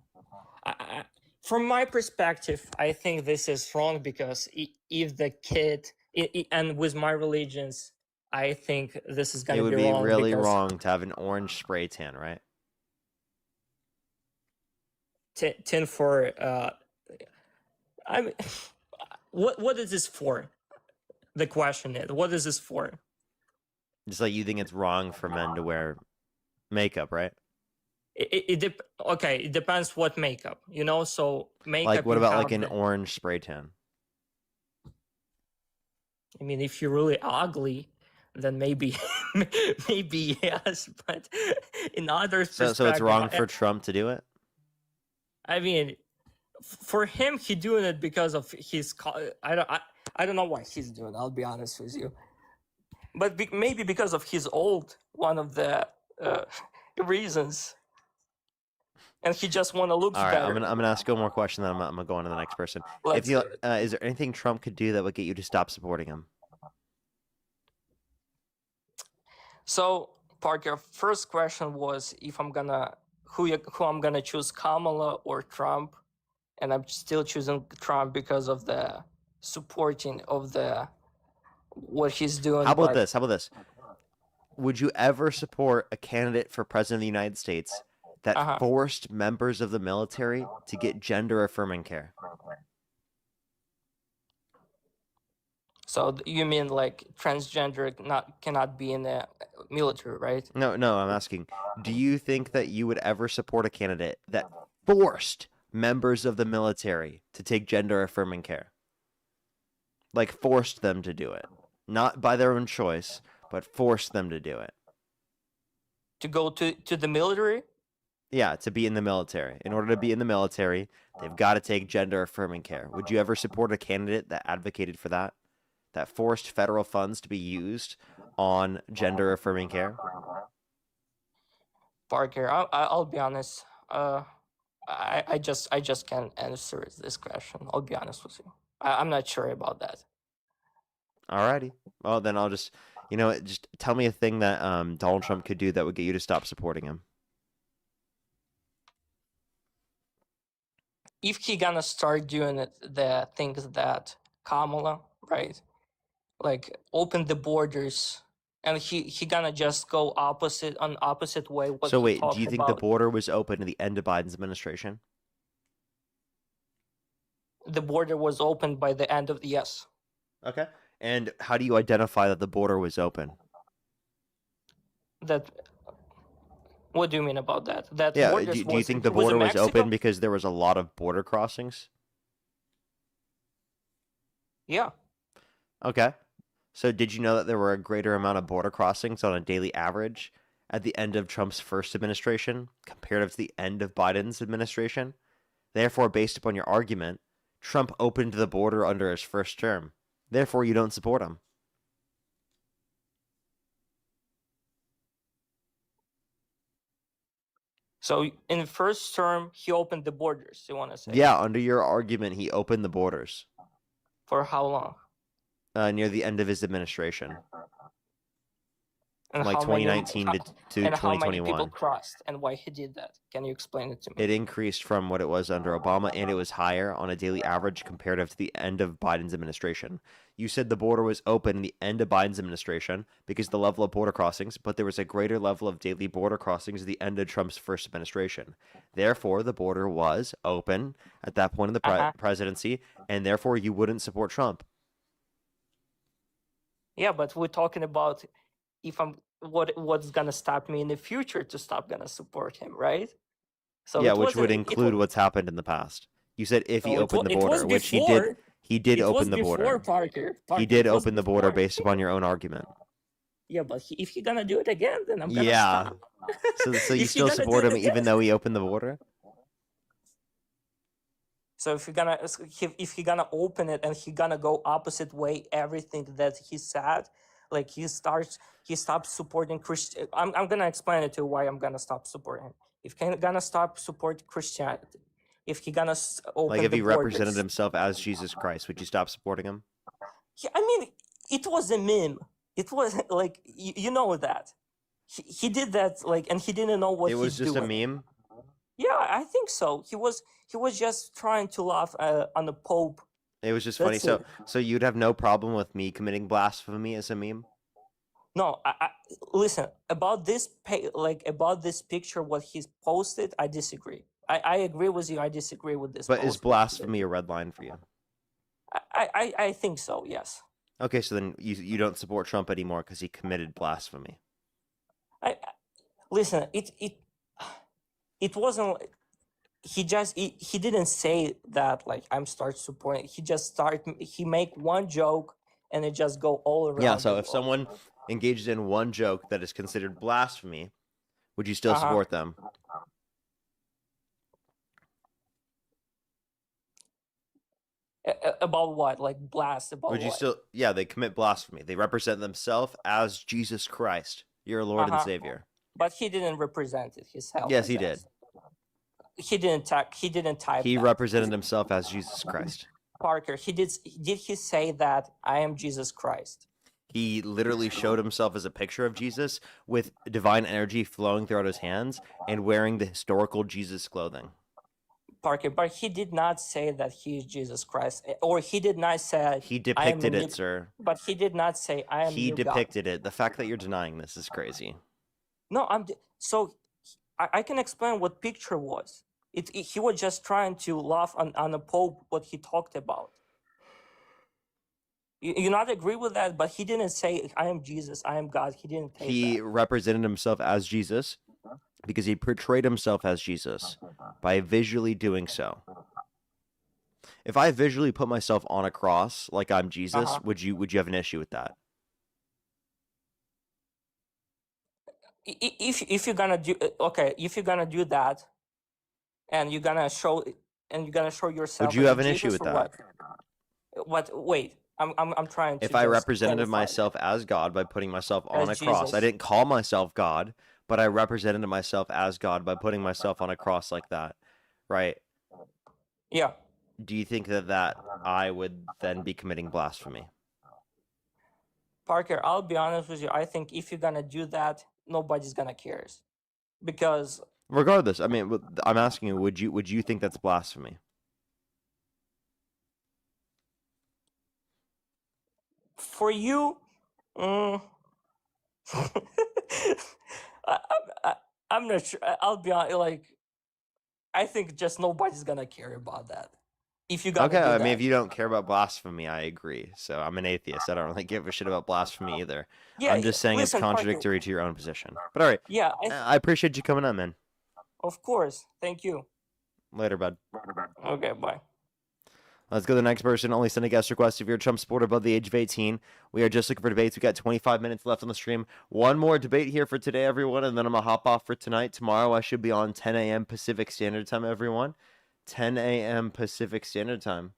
From my perspective, I think this is wrong because if the kid and with my religions, I think this is It gonna would be be wrong really because wrong to have an orange spray tan, right? tin for I mean, what is this for? The question is, what is this for? Just like you think it's wrong for men to wear makeup, right? Okay, it depends what makeup, you know. So makeup. Like what you about have like an the, orange spray tan? I mean, if you're really ugly, then maybe maybe yes, but in others' So perspective, it's wrong for Trump to do it? I mean, for him, he doing it because of his. I don't know why he's doing it. I'll be honest with you, but maybe because of his old one of the reasons, and he just want to look All right, better. I'm gonna ask you one more question, then I'm gonna go on to the next person. Let's If you do it. is there anything Trump could do that would get you to stop supporting him? So Parker, first question was if I'm gonna who I'm gonna choose, Kamala or Trump, and I'm still choosing Trump because of the supporting of the what he's doing. How about but this? How about this? Would you ever support a candidate for president of the United States that forced members of the military to get gender affirming care? So you mean like transgender cannot be in the military, right? No, I'm asking, do you think that you would ever support a candidate that forced members of the military to take gender affirming care? Like forced them to do it? not by their own choice, but forced them to do it. To go to the military? Yeah, to be in the military. In order to be in the military, they've got to take gender affirming care. Would you ever support a candidate that advocated for that? That forced federal funds to be used on gender affirming care? Parker, I'll be honest. I just can't answer this question. I'll be honest with you. I'm not sure about that. Alrighty. Well, then I'll just, just tell me a thing that Donald Trump could do that would get you to stop supporting him. If he gonna start doing the things that Kamala, right? Like open the borders, and he gonna just go opposite way what So he wait, talked do you think the about. border was open at the end of Biden's administration? The border was opened by the end of the yes. Okay. And how do you identify that the border was open? That. What do you mean about that? That Yeah, borders do you think the was border in was Mexico? open because there was a lot of border crossings? Yeah. Okay. So did you know that there were a greater amount of border crossings on a daily average at the end of Trump's first administration compared to the end of Biden's administration? Therefore, based upon your argument, Trump opened the border under his first term. Therefore, you don't support him. So in the first term, he opened the borders. You want to say? Yeah, under your argument, he opened the borders For how long? near the end of his administration. And From like how many- 2019 to and how many people 2021. crossed, and why he did that? Can you explain it to me? It increased from what it was under Obama, and it was higher on a daily average comparative to the end of Biden's administration. You said the border was open in the end of Biden's administration because of the level of border crossings, but there was a greater level of daily border crossings at the end of Trump's first administration. Therefore, the border was open at that point in the presidency, and therefore you wouldn't support Trump. Yeah, but we're talking about if what's gonna stop me in the future to stop gonna support him, right? So Yeah, it which wasn't- would it include what's happened in the past. You said if he No, opened the it was border, which he before. did. He did It was open the before, border. Parker. He Parker, did it was open the border before. based upon your own argument. Yeah, but if he gonna do it again, then I'm gonna Yeah. stop. So you If he still gonna do support it him again- even though he opened the border? So if he gonna open it and he gonna go opposite way everything that he said, like he stops supporting Christian. I'm gonna explain it to you why I'm gonna stop supporting him. If he gonna stop support Christianity, if he gonna open Like if the he borders, represented himself as Jesus Christ, would you stop supporting him? Yeah, I mean, it was a meme. It was like you know that he did that like, and he didn't know what It was he's just doing. a meme? Yeah, I think so. He was just trying to laugh on the Pope. It was just funny. That's So it. so you'd have no problem with me committing blasphemy as a meme? No, I listen about this about this picture. What he's posted, I disagree. I agree with you. I disagree with this. But is post. blasphemy a red line for you? I think so. Yes. Okay, so then you don't support Trump anymore because he committed blasphemy. Listen. It wasn't. He didn't say that like I'm start supporting. He make one joke and it just go all around. Yeah, so the if world. someone engages in one joke that is considered blasphemy, would you still support them? About what? Like blast about Would you what? still? Yeah, they commit blasphemy. They represent themselves as Jesus Christ, your Lord and Savior. But he didn't represent it himself. Yes, I he guess. did. He didn't type. He didn't type. He that. represented himself as Jesus Christ. Parker. He did. Did he say that I am Jesus Christ? He literally showed himself as a picture of Jesus with divine energy flowing throughout his hands and wearing the historical Jesus clothing. Parker, but he did not say that he is Jesus Christ, or he did not say He I am depicted a it, new- sir. But he did not say I am. He new God." depicted it. The fact that you're denying this is crazy. No, so I can explain what picture was. He was just trying to laugh on the Pope what he talked about. You not agree with that? But he didn't say I am Jesus, I am God. He didn't say He that. represented himself as Jesus because he portrayed himself as Jesus by visually doing so. If I visually put myself on a cross like I'm Jesus, would you have an issue with that? if you're gonna do okay, if you're gonna do that, and you're gonna show yourself Would you as have an Jesus issue with or that? what? Wait, I'm trying to If I just represented clarify myself as God by putting myself on as a cross, I Jesus. didn't call myself God, but I represented myself as God by putting myself on a cross like that, right? Yeah. Do you think that I would then be committing blasphemy? Parker, I'll be honest with you. I think if you're gonna do that, nobody's gonna care, because Regardless, I mean, I'm asking you, would you think that's blasphemy? for you, mm, I, I, I'm not sure. I'll be honest. Like, I think just nobody's gonna care about that. If you're gonna Okay, do I mean, that, if you don't care about blasphemy, I agree. So I'm an atheist. I don't really give a shit about blasphemy either. yeah. I'm just saying it's Listen, Parker. contradictory to your own position. But all right, Yeah, I appreciate you coming on, man. of course. Thank you. Later, bud. Okay, bye. Let's go to the next person. Only send a guest request if you're a Trump supporter above the age of 18. We are just looking for debates. We got 25 minutes left on the stream. One more debate here for today, everyone, and then I'm going to hop off for tonight. Tomorrow I should be on 10 a.m. Pacific Standard Time, everyone. 10 a.m. Pacific Standard Time.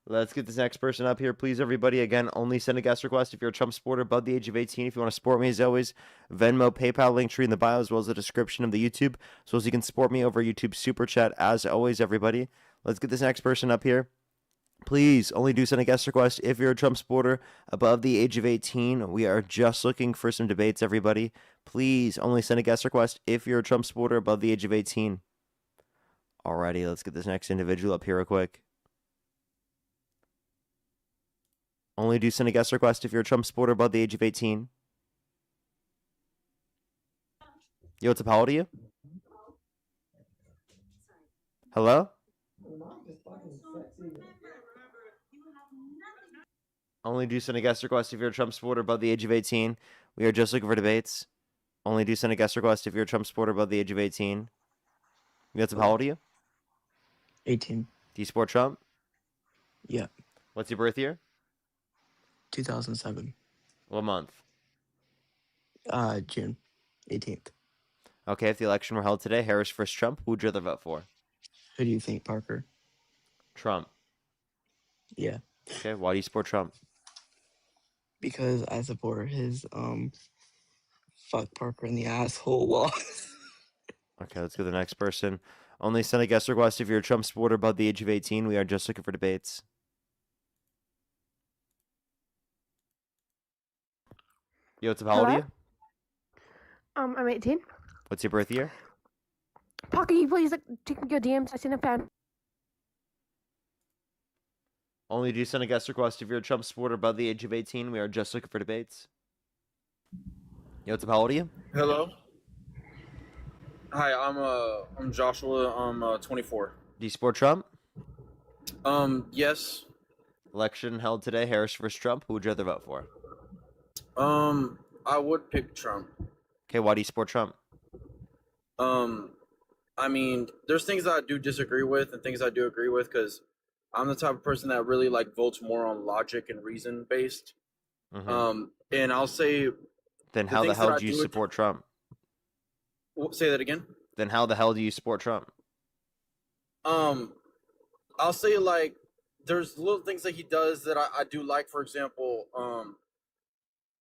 Let's get this next person up here, please, everybody. Again, only send a guest request if you're a Trump supporter above the age of 18. If you want to support me, as always, Venmo, PayPal, link tree in the bio, as well as the description of the YouTube, so as you can support me over YouTube Super Chat, as always, everybody. Let's get this next person up here. Please, only do send a guest request if you're a Trump supporter above the age of 18. We are just looking for some debates, everybody. Please, only send a guest request if you're a Trump supporter above the age of 18. Alrighty, let's get this next individual up here real quick. Only do send a guest request if you're a Trump supporter above the age of 18. Yo, what's up? How old are you? Hello? Only do send a guest request if you're a Trump supporter above the age of 18. We are just looking for debates. Only do send a guest request if you're a Trump supporter above the age of 18. Yo, what's up? How old are you? 18. Do you support Trump? Yeah. What's your birth year? 2007. What month? June 18th. Okay, if the election were held today, Harris versus Trump, who would you rather vote for? Who do you think, Parker? Trump. Yeah. Okay, why do you support Trump? Because I support his fuck Parker in the asshole law. Okay, let's go to the next person. Only send a guest request if you're a Trump supporter above the age of 18. We are just looking for debates. Yo, what's up? How old are you? I'm 18. What's your birth year? Parker, you please check your DMs. I sent a fan. Only do send a guest request if you're a Trump supporter above the age of 18. We are just looking for debates. Yo, what's up? How old are you? Hello. Hi, I'm Joshua. I'm 24. Do you support Trump? Yes. Election held today, Harris versus Trump. Who would you rather vote for? I would pick Trump. Okay, why do you support Trump? I mean, there's things that I do disagree with and things I do agree with because I'm the type of person that really like votes more on logic and reason based. And I'll say. Then how the hell do you support Trump? Say that again. Then how the hell do you support Trump? I'll say like there's little things that he does that I do like. For example,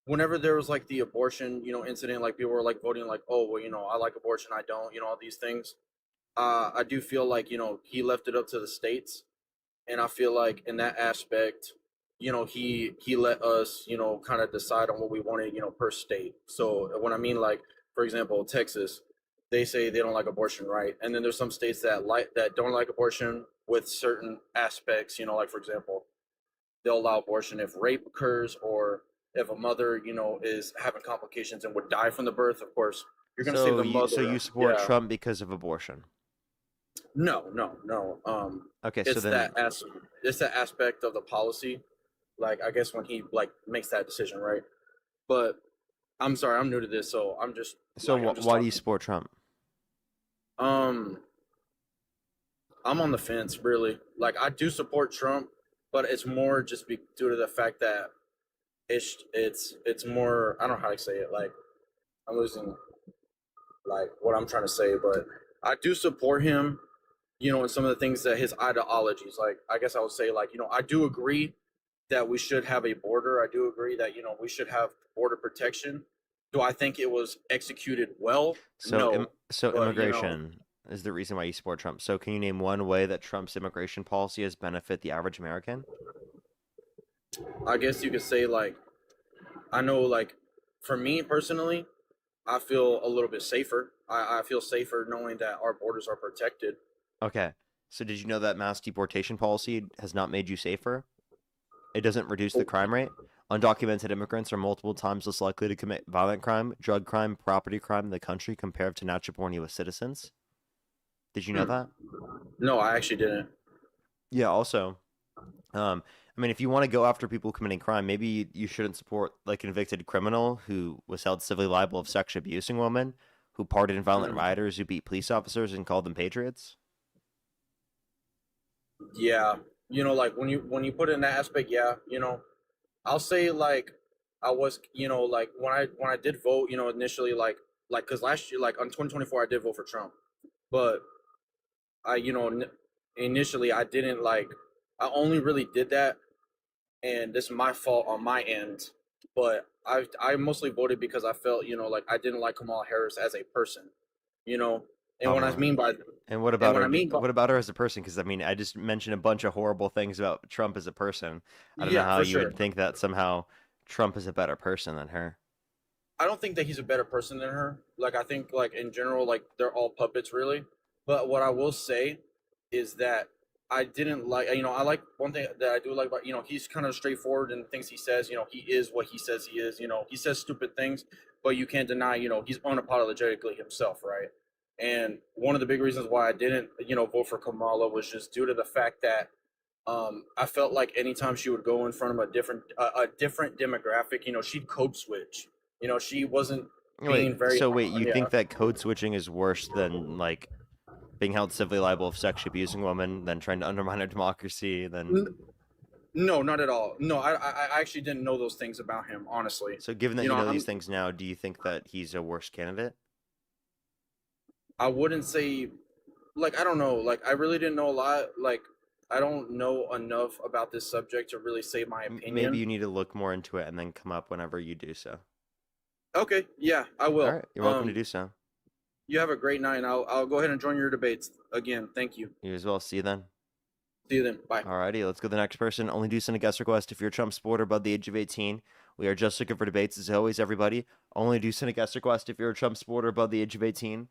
whenever there was like the abortion, incident, like people were like voting like, oh, well, I like abortion, I don't, all these things. I do feel like, he left it up to the states. And I feel like in that aspect, he let us, kind of decide on what we wanted, per state. So when I mean like, for example, Texas, they say they don't like abortion, right? And then there's some states that don't like abortion with certain aspects, like for example, they'll allow abortion if rape occurs or if a mother, is having complications and would die from the birth. Of course, you're going to save the mother. So you support Yeah. Trump because of abortion? No. Okay, it's so then it's that aspect of the policy. Like I guess when he like makes that decision, right? But I'm sorry, I'm new to this, so I'm just. So why do you support Trump? I'm on the fence, really. Like I do support Trump, but it's more just due to the fact that it's more. I don't know how to say it. Like I'm losing like what I'm trying to say, but I do support him, in some of the things that his ideologies. Like I guess I would say, like, I do agree that we should have a border. I do agree that we should have border protection. Do I think it was executed well? So, No, but immigration is the reason why you support Trump. So, can you name one way that Trump's immigration policy has benefit the average American? I guess you could say like I know like for me personally, I feel a little bit safer. I feel safer knowing that our borders are protected. Okay. So, did you know that mass deportation policy has not made you safer? It doesn't reduce the crime rate. Undocumented immigrants are multiple times less likely to commit violent crime, drug crime, property crime in the country compared to natural-born U.S. citizens. Did you know that? No, I actually didn't. Yeah. Also, I mean, if you want to go after people committing crime, maybe you shouldn't support like a convicted criminal who was held civilly liable of sexually abusing women, who pardoned violent rioters, who beat police officers and called them patriots. Yeah, like when you put it in that aspect, yeah, I'll say like I was, like when I did vote, initially like because last year, like on 2024, I did vote for Trump, but I, initially I didn't like. I only really did that, and this is my fault on my end, but I mostly voted because I felt, like I didn't like Kamala Harris as a person, you know, and what I Bummer. mean by And what and about what her? I mean by What about her as a person? Because I mean, I just mentioned a bunch of horrible things about Trump as a person. I don't know yeah, how for you sure. would think that somehow Trump is a better person than her. I don't think that he's a better person than her. Like I think like in general, like they're all puppets really. But what I will say is that I didn't like I like one thing that I do like about he's kind of straightforward in things he says. He is what he says he is. He says stupid things, but you can't deny he's unapologetically himself, right? And one of the big reasons why I didn't vote for Kamala was just due to the fact that I felt like anytime she would go in front of a different demographic, she'd code switch. She wasn't being Wait, very so wait, you yeah. think that code switching is worse than like being held civilly liable of sexually abusing women, than trying to undermine our democracy, then? No, not at all. No, I actually didn't know those things about him, honestly. So given that you know these I'm things now, do you think that he's a worse candidate? I wouldn't say like I don't know, like I really didn't know a lot. Like I don't know enough about this subject to really say my Maybe opinion. you need to look more into it and then come up whenever you do so. Okay, yeah, I All will. right, you're welcome to do so. You have a great night. And I'll go ahead and join your debates again. Thank you. You as well. See you then. See you then. Bye. Alrighty, let's go to the next person. Only do send a guest request if you're a Trump supporter above the age of 18. We are just looking for debates as always, everybody. Only do send a guest request if you're a Trump supporter above the age of 18.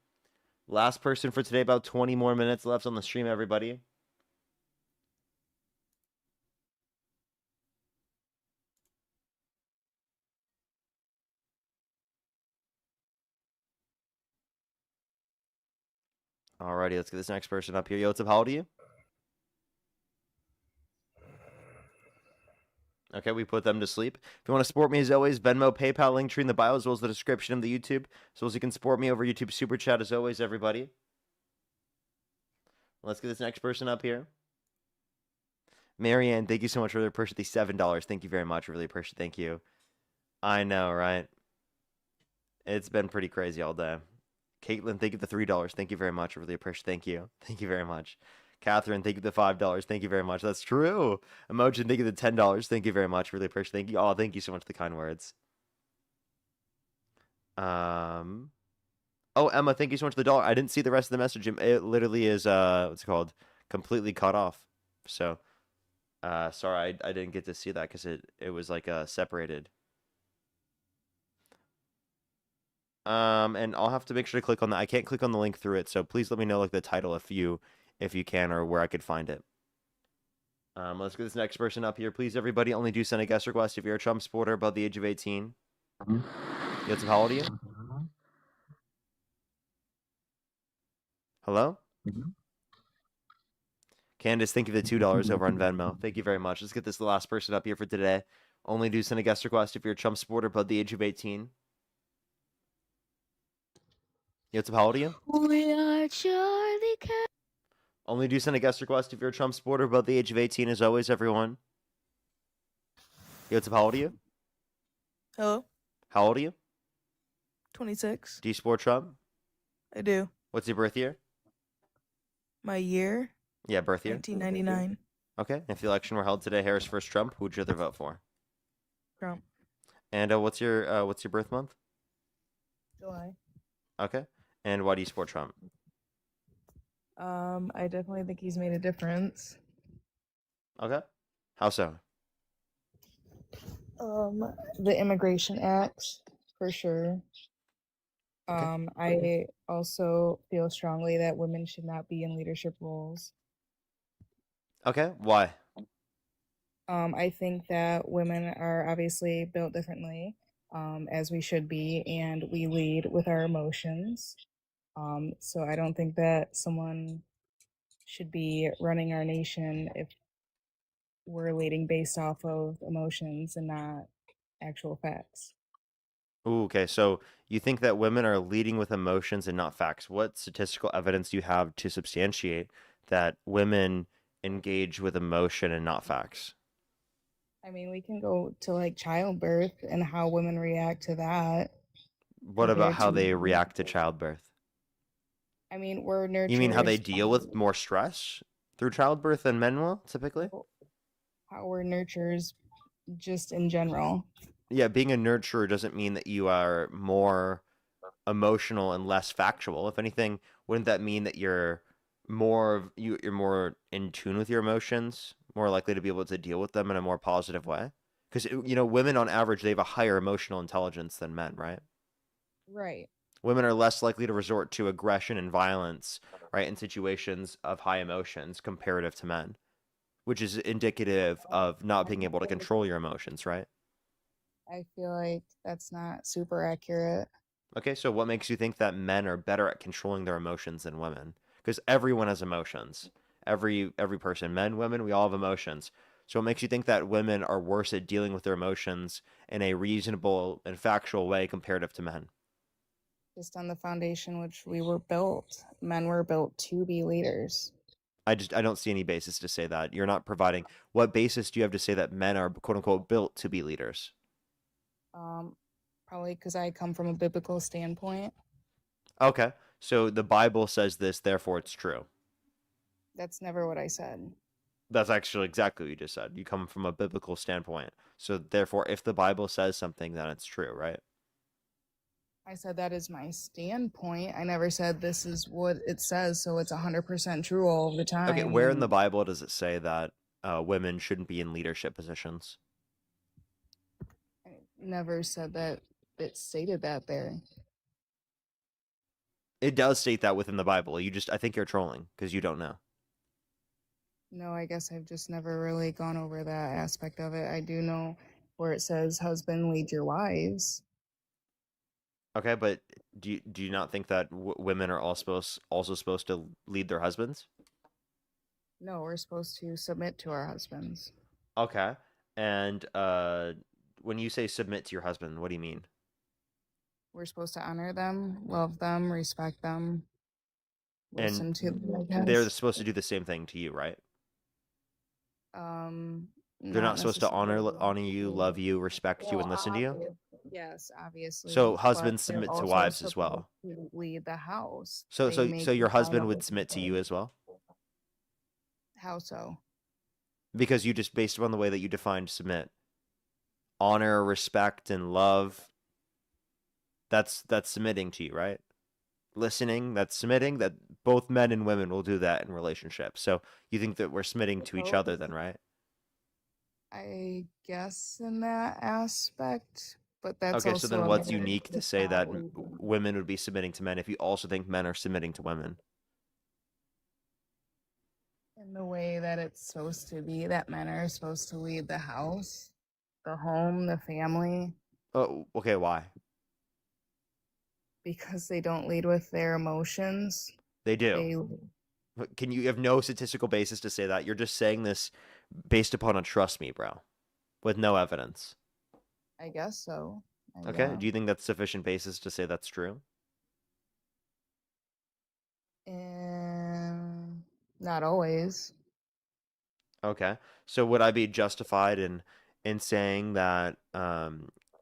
Last person for today, about 20 more minutes left on the stream, everybody. Alrighty, let's get this next person up here. Yo, what's up? How old are you? Okay, we put them to sleep. If you want to support me, as always, Venmo, PayPal, link tree in the bio, as well as the description of the YouTube. So as you can support me over YouTube Super Chat, as always, everybody. Let's get this next person up here. Marianne, thank you so much for the purchase, the $7. Thank you very much. Really appreciate it. Thank you. I know, right? It's been pretty crazy all day. Caitlin, thank you for the $3. Thank you very much. I really appreciate it. Thank you. Thank you very much. Catherine, thank you for the $5. Thank you very much. That's true. Emojin, thank you for the $10. Thank you very much. Really appreciate it. Thank you. Oh, thank you so much for the kind words. Oh, Emma, thank you so much for the $1. I didn't see the rest of the message. It literally is what's it called? Completely cut off. So sorry, I didn't get to see that because it was like separated. And I'll have to make sure to click on that. I can't click on the link through it, so please let me know like the title if you can, or where I could find it. Let's get this next person up here. Please, everybody, only do send a guest request if you're a Trump supporter above the age of 18. Yes, how old are you? Hello? Candace, thank you for the $2 over on Venmo. Thank you very much. Let's get this last person up here for today. Only do send a guest request if you're a Trump supporter above the age of 18. Yes, how old are you? We are Charlie Cat. Only do send a guest request if you're a Trump supporter above the age of 18, as always, everyone. Yo, what's up? How old are you? Hello? How old are you? 26. Do you support Trump? I do. What's your birth year? My year? Yeah, birth year. 1999. Okay. If the election were held today, Harris versus Trump, who would you rather vote for? Trump. And what's your birth month? July. Okay. And why do you support Trump? I definitely think he's made a difference. Okay. How so? The Immigration Act, for sure. Okay. I also feel strongly that women should not be in leadership roles. Okay. Why? I think that women are obviously built differently, as we should be, and we lead with our emotions. So I don't think that someone should be running our nation if we're leading based off of emotions and not actual facts. Ooh, okay. So you think that women are leading with emotions and not facts. What statistical evidence do you have to substantiate that women engage with emotion and not facts? I mean, we can go to like childbirth and how women react to that What about compared how to, they react to childbirth? I mean, we're You mean how they nurturers, deal with more stress through childbirth than men will typically? how we're nurturers just in general. Yeah, being a nurturer doesn't mean that you are more emotional and less factual. If anything, wouldn't that mean that you're you're more in tune with your emotions, more likely to be able to deal with them in a more positive way? Because women on average they have a higher emotional intelligence than men, right? Right. Women are less likely to resort to aggression and violence, right, in situations of high emotions comparative to men, which is indicative of not being able to control your emotions, right? I feel like that's not super accurate. Okay, so what makes you think that men are better at controlling their emotions than women? Because everyone has emotions. Every person, men, women, we all have emotions. So what makes you think that women are worse at dealing with their emotions in a reasonable and factual way comparative to men? Just on the foundation which we were built. Men were built to be leaders. I don't see any basis to say that. You're not providing what basis do you have to say that men are quote unquote built to be leaders? Probably because I come from a biblical standpoint. Okay. So the Bible says this, therefore it's true. That's never what I said. That's actually exactly what you just said. You come from a biblical standpoint. So therefore, if the Bible says something, then it's true, right? I said that is my standpoint. I never said this is what it says, so it's 100% true all the time. Okay, where in the Bible does it say that women shouldn't be in leadership positions? I never said that it stated that there. It does state that within the Bible. I think you're trolling because you don't know. No, I guess I've just never really gone over that aspect of it. I do know where it says, husband, lead your wives. Okay, but do you not think that women are also supposed to lead their husbands? No, we're supposed to submit to our husbands. Okay, and when you say submit to your husband, what do you mean? We're supposed to honor them, love them, respect them, listen And to them, I they're guess. supposed to do the same thing to you, right? They're Not not supposed to necessarily. honor you, love you, respect you, and listen to you? Yes, obviously. So but husbands they're submit to also wives as supposed well. to lead the house. So They make your the husband final would submit to you decision. as well? How so? Because you just based upon the way that you defined submit. Honor, respect, and love. That's submitting to you, right? Listening, that's submitting. That both men and women will do that in relationships. So you think that we're submitting to each other then, right? I guess in that aspect, but that's Okay, so also then a what's marriage. unique to It's say that not leading. women would be submitting to men if you also think men are submitting to women? In the way that it's supposed to be, that men are supposed to lead the house, the home, the family, Oh, okay, why? because they don't lead with their emotions. They do. They, Can you have no statistical basis to say that? You're just saying this based upon a trust me, bro, with no evidence. I guess so. Okay, Yeah. do you think that's sufficient basis to say that's true? And not always. Okay, so would I be justified in saying that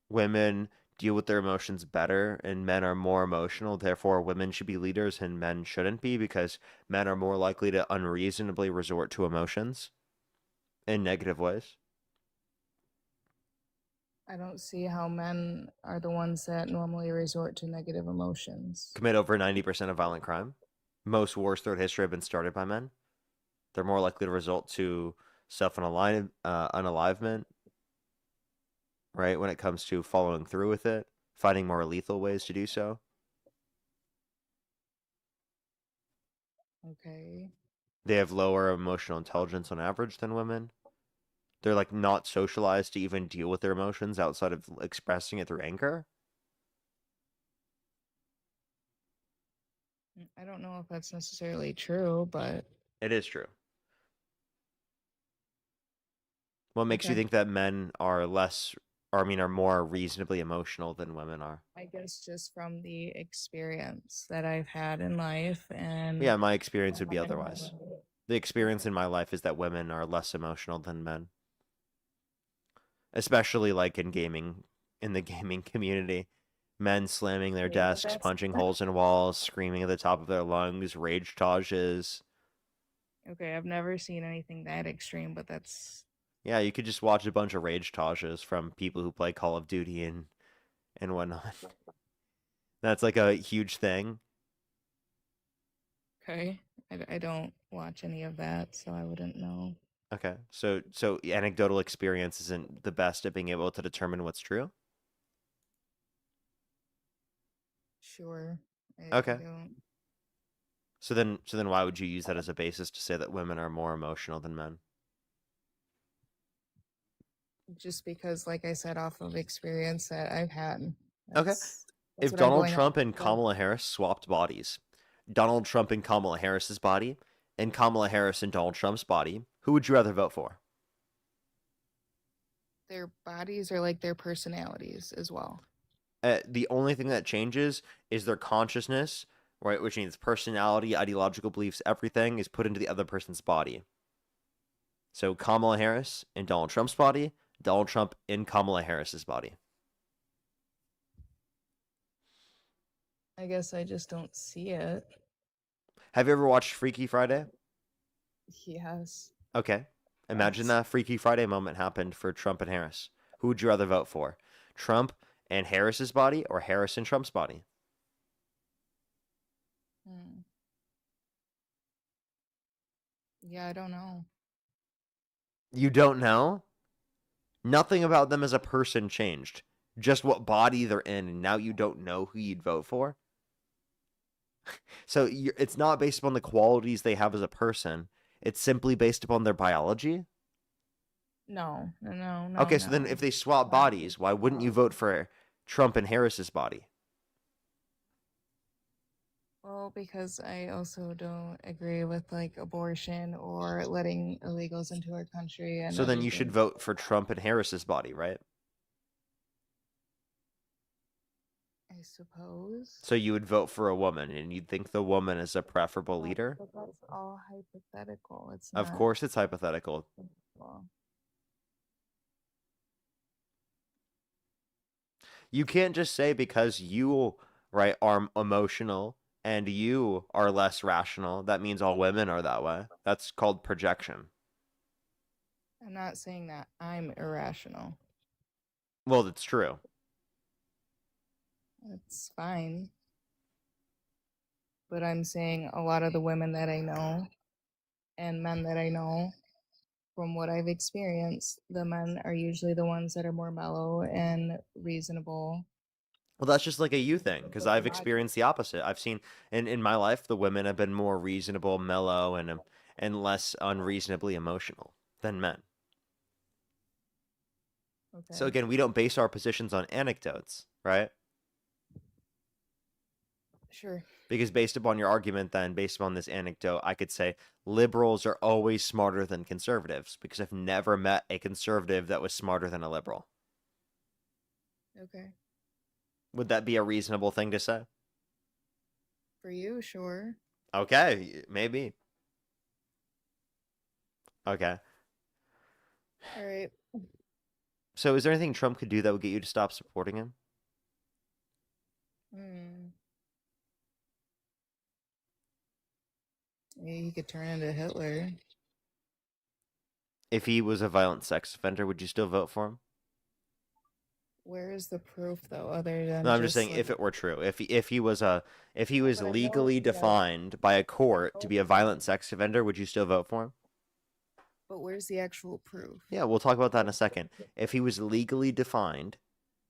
women deal with their emotions better and men are more emotional, therefore women should be leaders and men shouldn't be because men are more likely to unreasonably resort to emotions in negative ways? I don't see how men are the ones that normally resort to negative emotions. Commit over 90% of violent crime. Most wars throughout history have been started by men. They're more likely to result to unalivement, right? When it comes to following through with it, finding more lethal ways to do so. Okay. They have lower emotional intelligence on average than women. They're like not socialized to even deal with their emotions outside of expressing it through anger. I don't know if that's necessarily true, but It is true. What makes you okay. think that men are less, or I mean, are more reasonably emotional than women are? I guess just from the experience that I've had in life and Yeah, my experience would be otherwise. The experience in my life is that women are less emotional than men, especially like in gaming, in the gaming community. Men slamming their Yeah, but desks, punching holes in walls, screaming at the top of their lungs, rage tages. okay, I've never seen anything that extreme, but that's Yeah, you could just watch a bunch of rage tages from people who play Call of Duty and whatnot. That's like a huge thing. okay. I don't watch any of that, so I wouldn't know. Okay, so anecdotal experience isn't the best at being able to determine what's true. Sure. I Okay. don't. So then why would you use that as a basis to say that women are more emotional than men? Just because, like I said, off of experience that I've had. Okay. That's If what I'm Donald going off Trump and of. Kamala Harris swapped bodies, Donald Trump and Kamala Harris's body, and Kamala Harris and Donald Trump's body, who would you rather vote for? Their bodies are like their personalities as well. The only thing that changes is their consciousness, right? Which means personality, ideological beliefs, everything is put into the other person's body. So Kamala Harris in Donald Trump's body, Donald Trump in Kamala Harris's body. I guess I just don't see it. Have you ever watched Freaky Friday? Yes. Okay. Imagine Yes. that Freaky Friday moment happened for Trump and Harris. Who would you rather vote for? Trump and Harris's body or Harris and Trump's body? Hmm. Yeah, I don't know. You don't know? Nothing about them as a person changed. Just what body they're in, and now you don't know who you'd vote for? So it's not based upon the qualities they have as a person. It's simply based upon their biology? No, no, no, Okay, so then no. if they swap bodies, why wouldn't you vote for Trump and Harris's body? Well, because I also don't agree with like abortion or letting illegals into our country and So then other you should things. vote for Trump and Harris's body, right? I suppose. So you would vote for a woman, and you'd think the woman is a preferable leader? But that's all hypothetical. It's Of not. course it's hypothetical. Well, You can't just say because you, right, are emotional and you are less rational, that means all women are that way. That's called projection. I'm not saying that I'm irrational. Well, that's true. It's fine. But I'm saying a lot of the women that I know and men that I know, from what I've experienced, the men are usually the ones that are more mellow and reasonable. Well, that's just like a you thing, because I've experienced the opposite. I've seen in my life the women have been more reasonable, mellow, and less unreasonably emotional than men. So Okay. again, we don't base our positions on anecdotes, right? Sure. Because based upon your argument, then based upon this anecdote, I could say liberals are always smarter than conservatives because I've never met a conservative that was smarter than a liberal. Okay. Would that be a reasonable thing to say? For you, sure. Okay, maybe. Okay. All right. So is there anything Trump could do that would get you to stop supporting him? Maybe he could turn into Hitler. If he was a violent sex offender, would you still vote for him? Where is the proof though, other than No, I'm just saying like, if it were true. If he was but I know legally that- defined by a court to be a violent sex offender, would you still vote for him? But where's the actual proof? Yeah, we'll talk about that in a second. If he was legally defined,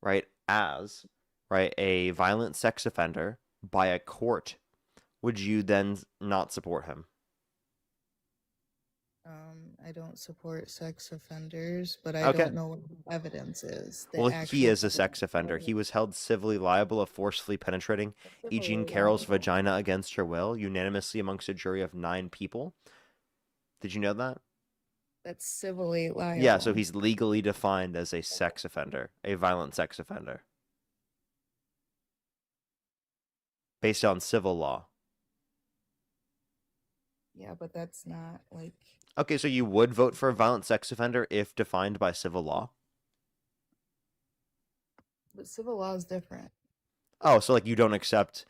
right, as right a violent sex offender by a court, would you then not support him? I don't support sex offenders, but I Okay. don't know what the evidence is. The Well, he actual is a sex offender. He was held civilly liable of forcefully penetrating E. Jean Carroll's vagina against her will, unanimously amongst a jury of 9 people. Did you know that? That's civilly liable. Yeah, so he's legally defined as a sex offender, a violent sex offender, based on civil law. Yeah, but that's not like. Okay, so you would vote for a violent sex offender if defined by civil law? But civil law is different. Oh, so like you don't accept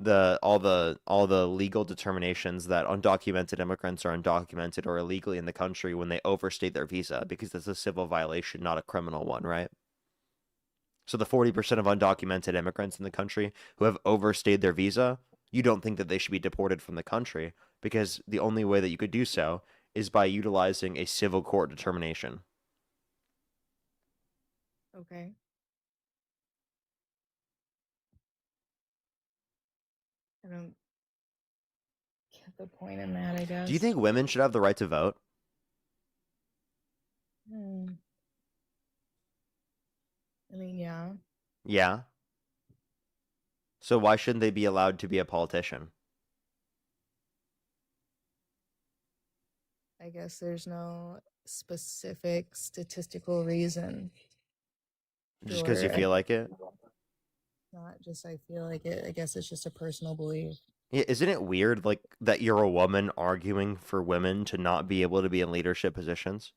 all the legal determinations that undocumented immigrants are undocumented or illegally in the country when they overstay their visa, because that's a civil violation, not a criminal one, right? So the 40% of undocumented immigrants in the country who have overstayed their visa, you don't think that they should be deported from the country, because the only way that you could do so is by utilizing a civil court determination. Okay. I don't get the point in that, I guess. Do you think women should have the right to vote? I mean, yeah. Yeah. So why shouldn't they be allowed to be a politician? I guess there's no specific statistical reason. Just because you for feel like it? Not just I feel like it. I guess it's just a personal belief. Yeah, isn't it weird, like, that you're a woman arguing for women to not be able to be in leadership positions?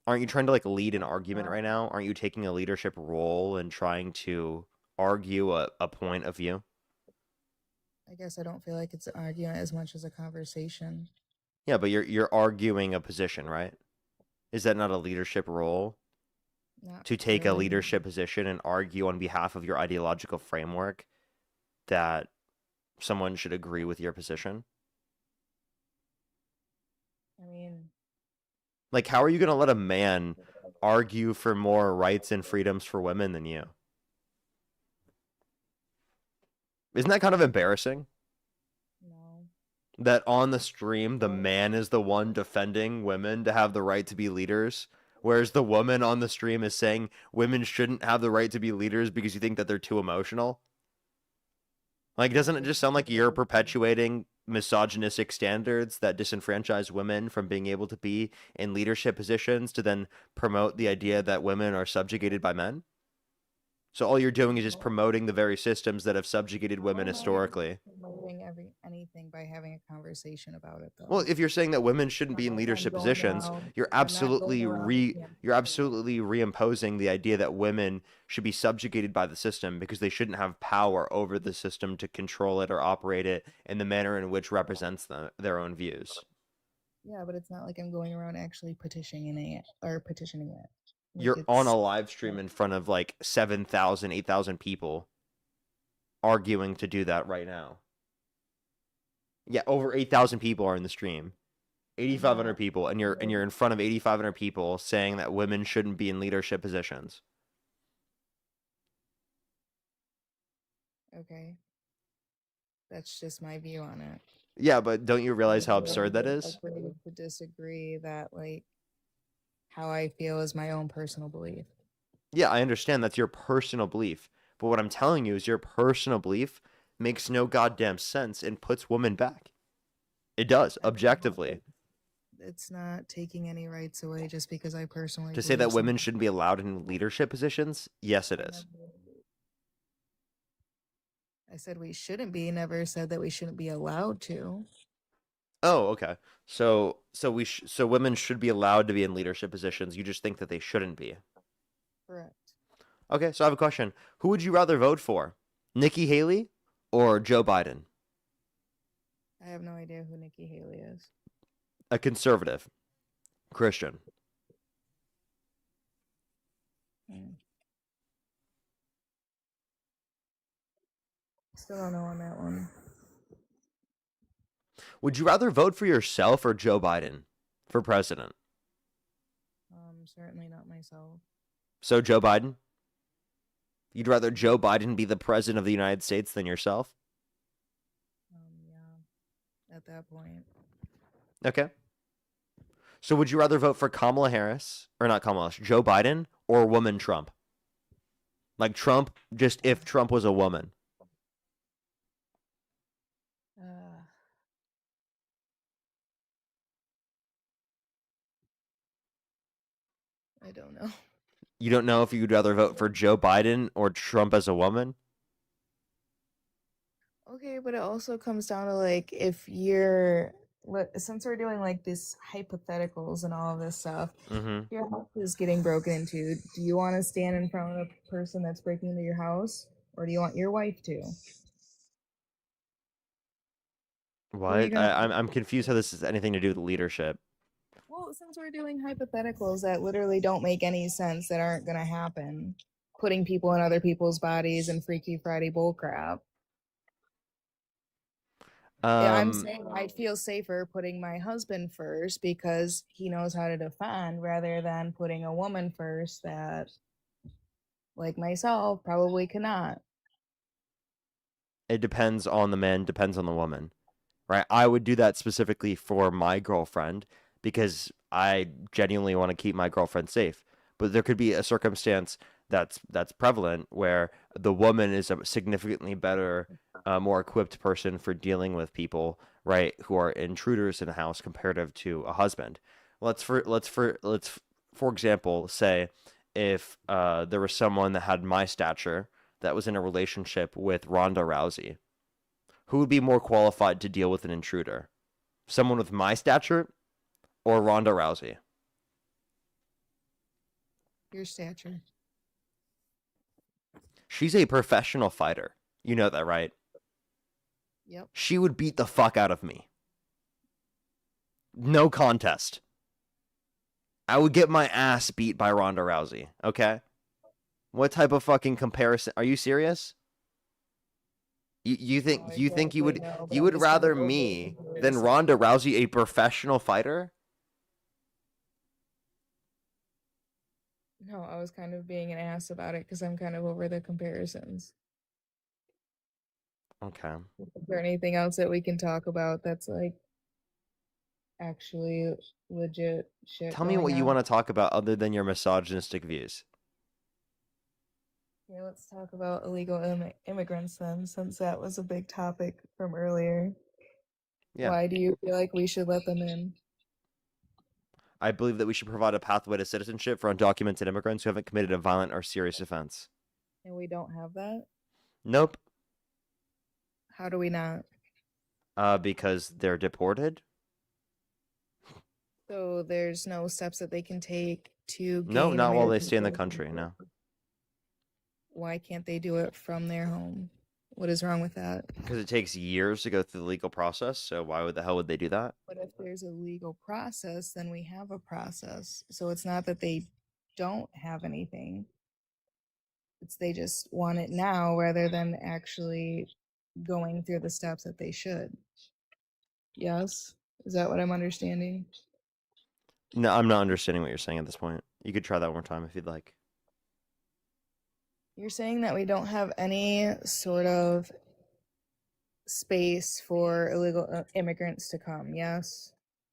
Aren't you trying to, like, lead an argument right now? Aren't you taking a leadership role and trying to argue a point of view? I guess I don't feel like it's an argument as much as a conversation. Yeah, but you're arguing a position, right? Is that not a leadership role? Not To take a really. leadership position and argue on behalf of your ideological framework that someone should agree with your position? I mean, Like, how are you going to let a man argue for more rights and freedoms for women than you? Isn't that kind of embarrassing? no. That on the stream, the man is the one defending women to have the right to be leaders, whereas the woman on the stream is saying women shouldn't have the right to be leaders because you think that they're too emotional? Like, doesn't it just sound like you're perpetuating misogynistic standards that disenfranchise women from being able to be in leadership positions to then promote the idea that women are subjugated by men? So all you're doing is just promoting the very systems that have subjugated women historically. Promoting anything by having a conversation about it, though. Well, if you're saying that women shouldn't be in leadership positions, you're absolutely reimposing the idea that women should be subjugated by the system because they shouldn't have power over the system to control it or operate it in the manner in which represents their own views. Yeah, but it's not like I'm going around actually petitioning it. Like, You're on a it's- live stream in front of like 7,000, 8,000 people arguing to do that right now. Yeah, over 8,000 people are in the stream. 8,500 people, and you're in front of 8,500 people saying that women shouldn't be in leadership positions. Okay. That's just my view on it. Yeah, but don't you realize how absurd that is? Agree to disagree that like how I feel is my own personal belief. Yeah, I understand that's your personal belief. But what I'm telling you is your personal belief makes no goddamn sense and puts women back. It does, objectively. It's not taking any rights away just because I personally To say that believe women shouldn't be allowed in leadership positions? Yes, it is. I said we shouldn't be, never said that we shouldn't be allowed to. Oh, okay. So women should be allowed to be in leadership positions. You just think that they shouldn't be. Correct. Okay, so I have a question. Who would you rather vote for? Nikki Haley or Joe Biden? I have no idea who Nikki Haley is. A conservative Christian. Still don't know on that one. Would you rather vote for yourself or Joe Biden for president? Certainly not myself. So Joe Biden? You'd rather Joe Biden be the president of the United States than yourself? Yeah. At that point. Okay. So would you rather vote for Kamala Harris, or not Kamala, Joe Biden, or woman Trump? Like Trump, just if Trump was a woman. I don't know. You don't know if you'd rather vote for Joe Biden or Trump as a woman? Okay, but it also comes down to like if you're since we're doing like this hypotheticals and all of this stuff, Mm-hmm. your house is getting broken into. Do you want to stand in front of the person that's breaking into your house, or do you want your wife to? Who are you What? gonna? I'm confused how this has anything to do with leadership. Well, since we're doing hypotheticals that literally don't make any sense, that aren't gonna happen, putting people in other people's bodies and Freaky Friday bullcrap. Yeah, I'm saying I'd feel safer putting my husband first because he knows how to defend rather than putting a woman first that, like myself, probably cannot. It depends on the man, depends on the woman, right? I would do that specifically for my girlfriend because I genuinely want to keep my girlfriend safe. But there could be a circumstance that's prevalent where the woman is a significantly better, more equipped person for dealing with people, right, who are intruders in the house comparative to a husband. Let's for example say if there was someone that had my stature that was in a relationship with Ronda Rousey, who would be more qualified to deal with an intruder? Someone with my stature or Ronda Rousey? Your stature. She's a professional fighter. You know that, right? Yep. She would beat the fuck out of me. No contest. I would get my ass beat by Ronda Rousey, okay? What type of fucking comparison? Are you serious? You think you think you would rather me than Ronda Rousey, a professional fighter? No, I was kind of being an ass about it because I'm kind of over the comparisons. Okay. Is there anything else that we can talk about that's like actually legit shit? Tell me what you want to talk about other than your misogynistic views. Okay, let's talk about illegal immigrants then, since that was a big topic from earlier. Yeah. Why do you feel like we should let them in? I believe that we should provide a pathway to citizenship for undocumented immigrants who haven't committed a violent or serious offense. And we don't have that? Nope. How do we not? Because they're deported? So there's no steps that they can take to No, gain not while they American stay in the citizenship? country, no. Why can't they do it from their home? What is wrong with that? Because it takes years to go through the legal process, so why the hell would they do that? But if there's a legal process, then we have a process. So it's not that they don't have anything. It's they just want it now rather than actually going through the steps that they should. Yes? Is that what I'm understanding? No, I'm not understanding what you're saying at this point. You could try that one more time if you'd like. You're saying that we don't have any sort of space for illegal immigrants to come, yes?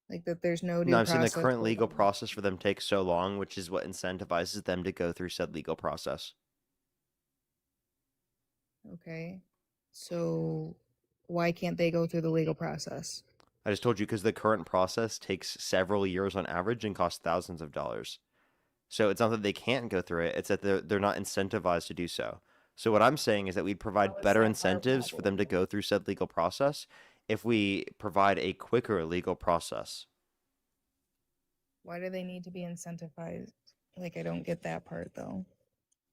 Like that there's no due No, I'm saying the process current for legal them. process for them takes so long, which is what incentivizes them to go through said legal process. Okay. So why can't they go through the legal process? I just told you because the current process takes several years on average and costs thousands of dollars. So it's not that they can't go through it, it's that they're not incentivized to do so. So what I'm saying is that we'd provide better incentives for them to go through said legal process if we provide a quicker legal process. Why do they need to be incentivized? Like I don't get that part though.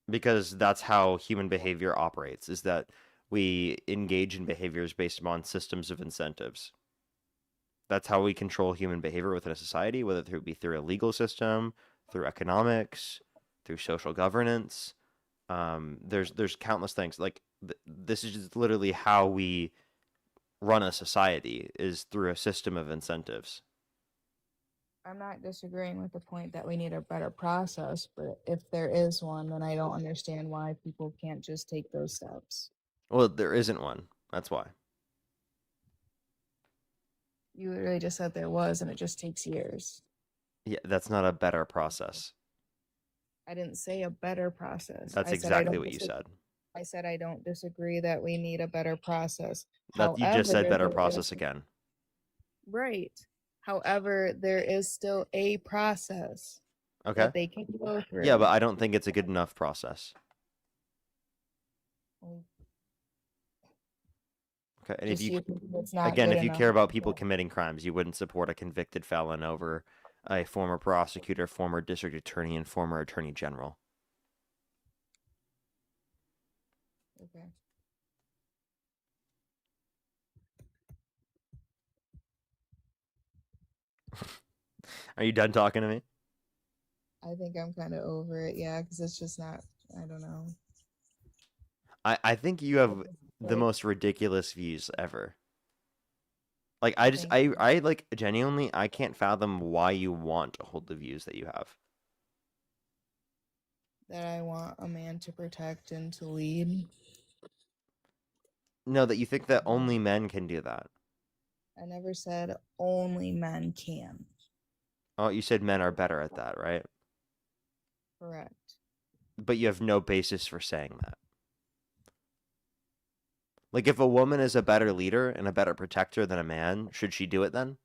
Because that's how human behavior operates, is that we engage in behaviors based upon systems of incentives. That's how we control human behavior within a society, whether it be through a legal system, through economics, through social governance. There's countless things. Like this is just literally how we run a society, is through a system of incentives. I'm not disagreeing with the point that we need a better process, but if there is one, then I don't understand why people can't just take those steps. Well, there isn't one. That's why. You literally just said there was, and it just takes years. Yeah, that's not a better process. I didn't say a better process. That's I said I exactly don't what you said. I said I don't disagree that we need a better process. That you just said better there process is- again. Right. However, there is still a process Okay. that they can go through. Yeah, but I don't think it's a good enough process. Well, Okay, and just if you it's not again, good if you care enough. about people committing crimes, you wouldn't support a convicted felon over a former prosecutor, former district attorney, and former attorney general. Okay. Are you done talking to me? I think I'm kind of over it, yeah, because it's just not. I don't know. I think you have the Like- most ridiculous views ever. Like I like genuinely I can't fathom why you want to hold the views that you have. That I want a man to protect and to lead. No, that you think that only men can do that. I never said only men can. Oh, you said men are better at that, right? Correct. But you have no basis for saying that. Like, if a woman is a better leader and a better protector than a man, should she do it then?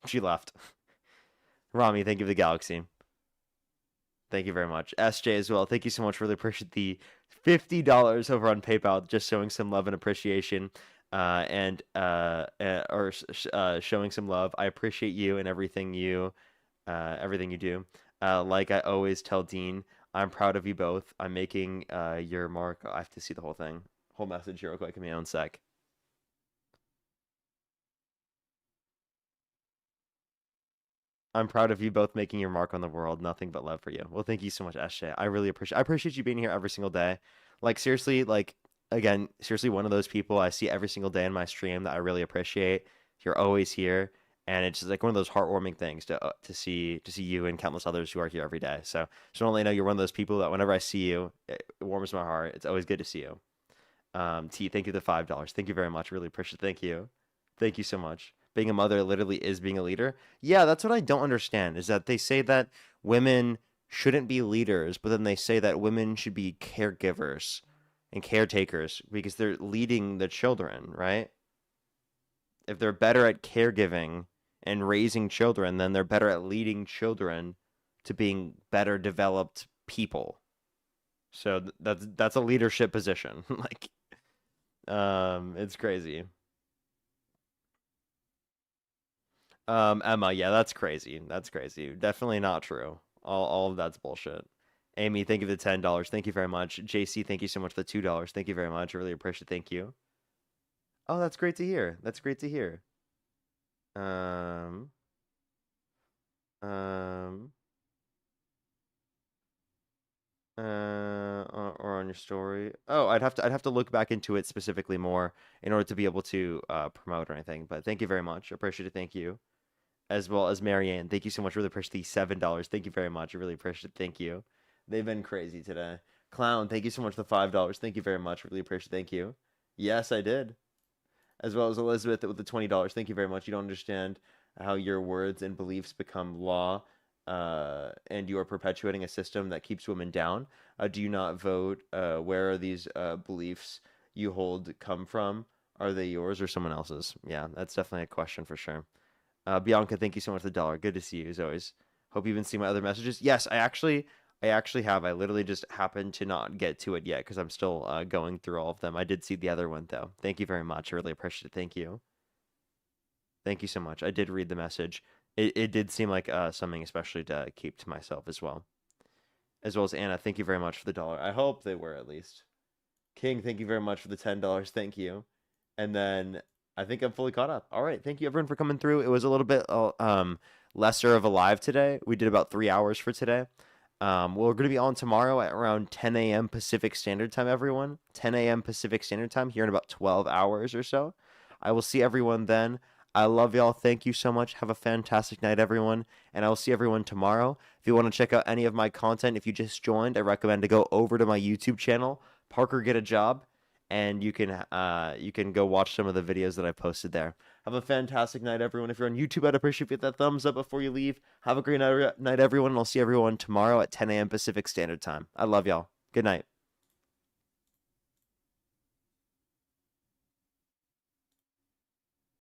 She left. Rami, thank you for the galaxy. Thank you very much. SJ as well. Thank you so much. Really appreciate the $50 over on PayPal, just showing some love and appreciation, showing some love. I appreciate you and everything you do. Like I always tell Dean, I'm proud of you both. I'm making your mark. I have to see the whole message here real quick. Give me one sec. I'm proud of you both making your mark on the world. Nothing but love for you. Well, thank you so much, SJ. I appreciate you being here every single day. Like seriously, seriously, one of those people I see every single day in my stream that I really appreciate. You're always here, and it's just like one of those heartwarming things to see you and countless others who are here every day. So just want to let you know you're one of those people that whenever I see you, it warms my heart. It's always good to see you. T, thank you for the $5. Thank you very much. Really appreciate it. Thank you. Thank you so much. Being a mother literally is being a leader. Yeah, that's what I don't understand, is that they say that women shouldn't be leaders, but then they say that women should be caregivers and caretakers because they're leading the children, right? If they're better at caregiving and raising children, then they're better at leading children to being better developed people. So that's a leadership position. Like, it's crazy. Emma, yeah, that's crazy. That's crazy. Definitely not true. All of that's bullshit. Amy, thank you for the $10. Thank you very much. JC, thank you so much for the $2. Thank you very much. I really appreciate it. Thank you. Oh, that's great to hear. That's great to hear. Or on your story. Oh, I'd have to look back into it specifically more in order to be able to promote or anything. But thank you very much. I appreciate it. Thank you. As well as Marianne. Thank you so much. Really appreciate the $7. Thank you very much. I really appreciate it. Thank you. They've been crazy today. Clown, thank you so much for the $5. Thank you very much. Really appreciate it. Thank you. Yes, I did. As well as Elizabeth with the $20. Thank you very much. You don't understand how your words and beliefs become law, and you are perpetuating a system that keeps women down. Do you not vote? Where are these beliefs you hold come from? Are they yours or someone else's? Yeah, that's definitely a question for sure. Bianca, thank you so much for the $1. Good to see you as always. Hope you've been seeing my other messages. Yes, I actually have. I literally just happened to not get to it yet because I'm still going through all of them. I did see the other one though. Thank you very much. I really appreciate it. Thank you. Thank you so much. I did read the message. It did seem like something especially to keep to myself as well. As well as Anna, thank you very much for the $1. I hope they were at least. King, thank you very much for the $10. Thank you. And then I think I'm fully caught up. All right. Thank you everyone for coming through. It was a little bit lesser of a live today. We did about 3 hours for today. We're going to be on tomorrow at around 10 a.m. Pacific Standard Time, everyone. 10 a.m. Pacific Standard Time here in about 12 hours or so. I will see everyone then. I love y'all. Thank you so much. Have a fantastic night, everyone. And I will see everyone tomorrow. If you want to check out any of my content, if you just joined, I recommend to go over to my YouTube channel, Parker Get a Job, and you can go watch some of the videos that I posted there. Have a fantastic night, everyone. If you're on YouTube, I'd appreciate that thumbs up before you leave. Have a great night, everyone, and I'll see everyone tomorrow at 10 a.m. Pacific Standard Time. I love y'all. Good night.